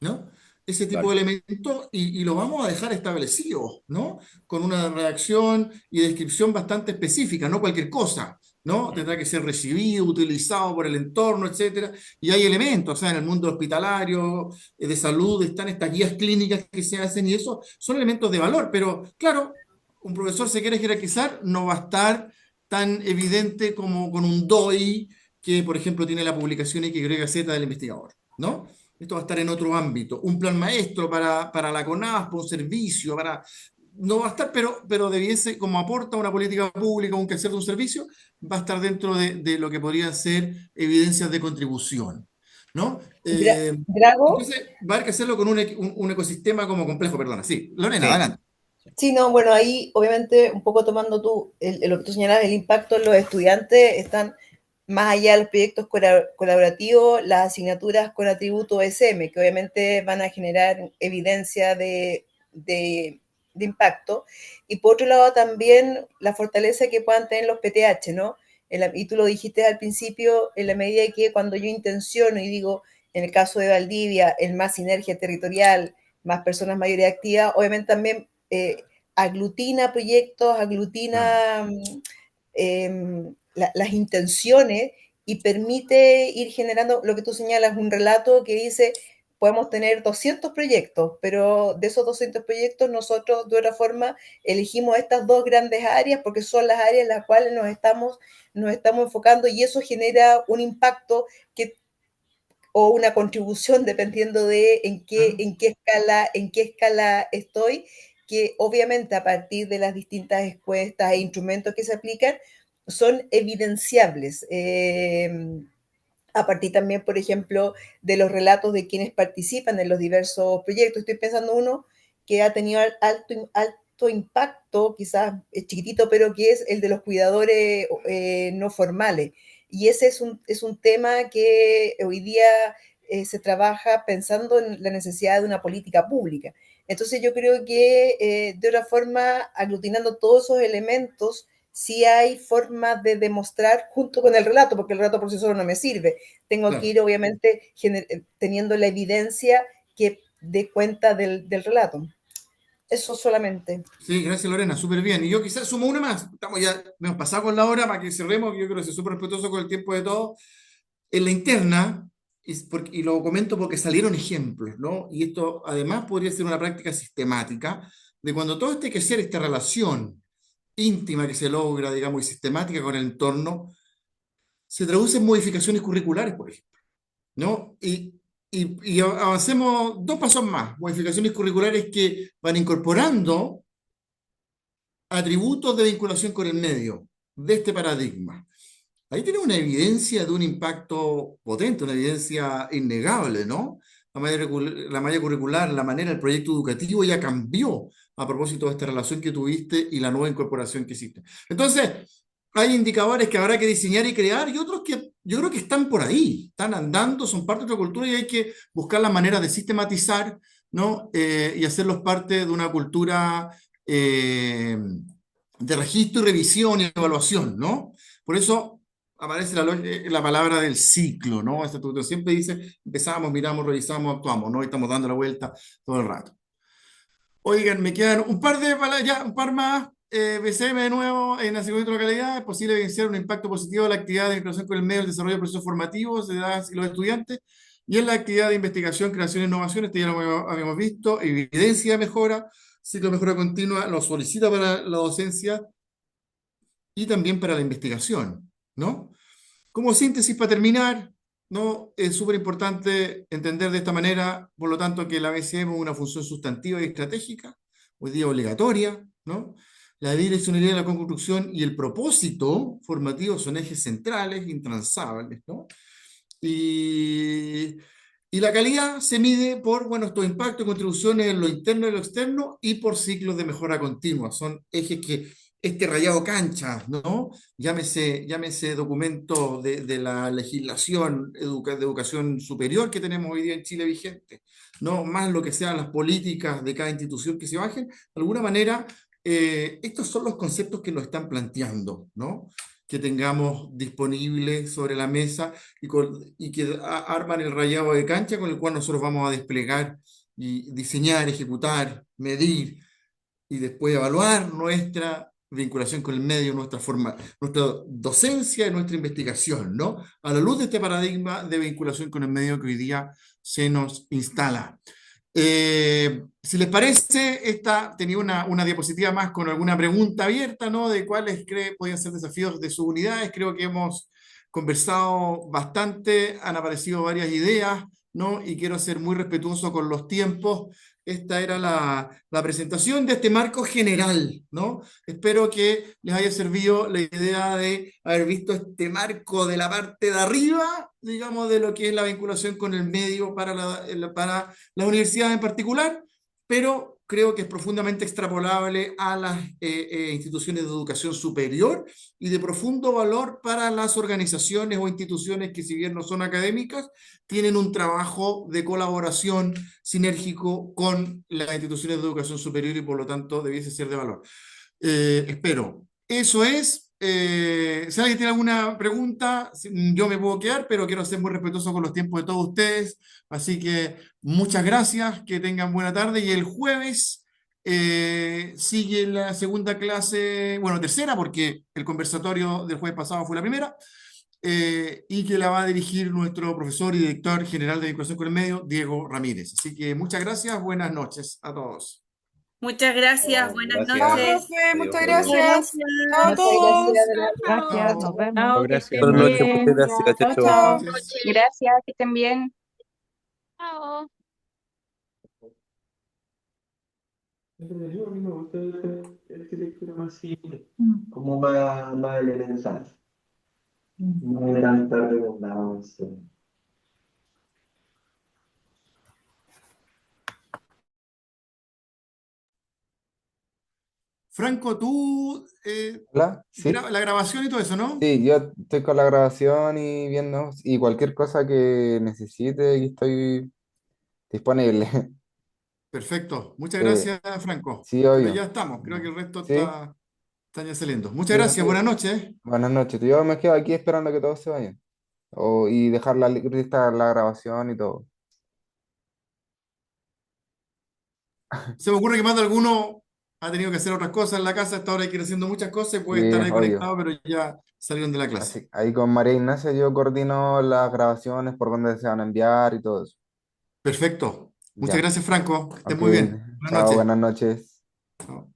¿no? Ese tipo de Vale. elementos y lo vamos a dejar establecido, ¿no? Con una redacción y descripción bastante específica, no cualquier cosa, ¿no? Tendrá que ser recibido, utilizado por el entorno, etcétera. Y hay elementos, o sea, en el mundo hospitalario, de salud, están estas guías clínicas que se hacen y eso son elementos de valor, pero claro, un profesor se quiere jerarquizar, no va a estar tan evidente como con un DOI que, por ejemplo, tiene la publicación XYZ del investigador, ¿no? Esto va a estar en otro ámbito. Un plan maestro para la CONASP, un servicio, no va a estar, pero debiese, como aporta una política pública, un quehacer de un servicio, va a estar dentro de lo que podrían ser evidencias de contribución, ¿no? Drago, Entonces, va a haber que hacerlo con un ecosistema como complejo, perdona. Sí, Lorena, Sí. adelante. sí, no, bueno, ahí obviamente un poco tomando tú lo que tú señalabas, el impacto en los estudiantes están más allá de los proyectos colaborativos, las asignaturas con atributo SM, que obviamente van a generar evidencia de impacto. Y por otro lado también la fortaleza que puedan tener los PTH, ¿no? Y tú lo dijiste al principio, en la medida que cuando yo intenciono y digo, en el caso de Valdivia, el más sinergia territorial, más personas mayores activas, obviamente también aglutina proyectos, aglutina las intenciones y permite ir generando lo que tú señalas, un relato que dice, podemos tener 200 proyectos, pero de esos 200 proyectos nosotros de otra forma elegimos estas dos grandes áreas porque son las áreas en las cuales nos estamos enfocando y eso genera un impacto que o una contribución dependiendo de en qué escala estoy, que obviamente a partir de las distintas encuestas e instrumentos que se aplican son evidenciables. A partir también, por ejemplo, de los relatos de quienes participan en los diversos proyectos. Estoy pensando uno que ha tenido alto impacto, quizás es chiquitito, pero que es el de los cuidadores no formales. Y ese es un tema que hoy día se trabaja pensando en la necesidad de una política pública. Entonces yo creo que de otra forma, aglutinando todos esos elementos, sí hay formas de demostrar junto con el relato, porque el relato por sí solo no me sirve. Tengo Claro. que ir, obviamente, teniendo la evidencia que dé cuenta del relato. Eso solamente. Sí, gracias Lorena, súper bien. Y yo quizás sumo una más. Estamos ya, me hemos pasado con la hora para que cerremos, que yo creo que es súper respetuoso con el tiempo de todos. En la interna, y lo comento porque salieron ejemplos, ¿no? Y esto además podría ser una práctica sistemática de cuando todo este quehacer, esta relación íntima que se logra, digamos, y sistemática con el entorno, se traduce en modificaciones curriculares, por ejemplo, ¿no? Y avancemos dos pasos más, modificaciones curriculares que van incorporando atributos de vinculación con el medio de este paradigma. Ahí tiene una evidencia de un impacto potente, una evidencia innegable, ¿no? La malla curricular, la manera, el proyecto educativo ya cambió a propósito de esta relación que tuviste y la nueva incorporación que hiciste. Entonces, hay indicadores que habrá que diseñar y crear y otros que yo creo que están por ahí, están andando, son parte de nuestra cultura y hay que buscar la manera de sistematizar, ¿no? Y hacerlos parte de una cultura de registro y revisión y evaluación, ¿no? Por eso aparece la palabra del ciclo, ¿no? Este tutor siempre dice, empezamos, miramos, revisamos, actuamos, ¿no? Y estamos dando la vuelta todo el rato. Oigan, me quedan un par de palabras, ya, un par más. BCM de nuevo, en aseguramiento de la calidad, es posible evidenciar un impacto positivo de la actividad de vinculación con el medio del desarrollo de procesos formativos de las y los estudiantes, y en la actividad de investigación, creación e innovación, esto ya lo habíamos visto, evidencia de mejora, ciclo de mejora continua, lo solicita para la docencia y también para la investigación, ¿no? Como síntesis para terminar, ¿no? Es súper importante entender de esta manera, por lo tanto, que la BCM es una función sustantiva y estratégica, hoy día obligatoria, ¿no? la direccionalidad de la construcción y el propósito formativo son ejes centrales, intransables, ¿no? Y, y la calidad se mide por, bueno, estos impactos, contribuciones en lo interno y lo externo y por ciclos de mejora continua. Son ejes que este rayado cancha, ¿no? Llámese documento de la legislación de educación superior que tenemos hoy día en Chile vigente, ¿no? Más lo que sean las políticas de cada institución que se bajen, de alguna manera, estos son los conceptos que nos están planteando, ¿no? Que tengamos disponibles sobre la mesa y que arman el rayado de cancha con el cual nosotros vamos a desplegar y diseñar, ejecutar, medir y después evaluar nuestra vinculación con el medio, nuestra docencia y nuestra investigación, ¿no? A la luz de este paradigma de vinculación con el medio que hoy día se nos instala. Si les parece, esta tenía una diapositiva más con alguna pregunta abierta, ¿no? De cuáles podían ser desafíos de sus unidades. Creo que hemos conversado bastante, han aparecido varias ideas, ¿no? Y quiero ser muy respetuoso con los tiempos. Esta era la presentación de este marco general, ¿no? Espero que les haya servido la idea de haber visto este marco de la parte de arriba, digamos, de lo que es la vinculación con el medio para para las universidades en particular, pero creo que es profundamente extrapolable a las instituciones de educación superior y de profundo valor para las organizaciones o instituciones que, si bien no son académicas, tienen un trabajo de colaboración sinérgico con las instituciones de educación superior y por lo tanto debiese ser de valor. Espero. Eso es. Si alguien tiene alguna pregunta, yo me puedo quedar, pero quiero ser muy respetuoso con los tiempos de todos ustedes. Así que muchas gracias, que tengan buena tarde. Y el jueves sigue la segunda clase, bueno, tercera, porque el conversatorio del jueves pasado fue la primera, y que la va a dirigir nuestro profesor y director general de vinculación con el medio, Diego Ramírez. Así que muchas gracias, buenas noches a todos. Muchas gracias, buenas Chao, noches. profe, muchas Muchas gracias. gracias. Chao a Muchas todos. gracias. Gracias, nos vemos. Chao, que Gracias. estén Buenas noches, bien. muchas gracias. Chao, Chao, chao. chao. Gracias, que estén bien. Chao. A mí me gusta la arquitectura más simple, como más elemental, no hay tanta redundancia. Franco, tú, Hola, sí, la grabación y todo eso, ¿no? sí, yo estoy con la grabación y viendo, y cualquier cosa que necesite, aquí estoy disponible. Perfecto. Muchas Eh, gracias, Franco. sí, Pero ya obvio. estamos. Creo que el resto Sí, está ya saliendo. Muchas sí, gracias. Buenas noches. buenas noches. Yo me quedo aquí esperando que todos se vayan. Y dejar lista la grabación y todo. Se me ocurre que más de alguno ha tenido que hacer otras cosas en la casa. Hasta ahora hay que ir haciendo muchas cosas y Sí, puede estar ahí obvio. conectado, pero ya salieron de la clase. Así, ahí con María Ignacia yo coordino las grabaciones por dónde se van a enviar y todo eso. Perfecto. Muchas Ya, gracias, Franco. Que estés ok. muy bien. Buenas Chao, noches. buenas noches. Chao.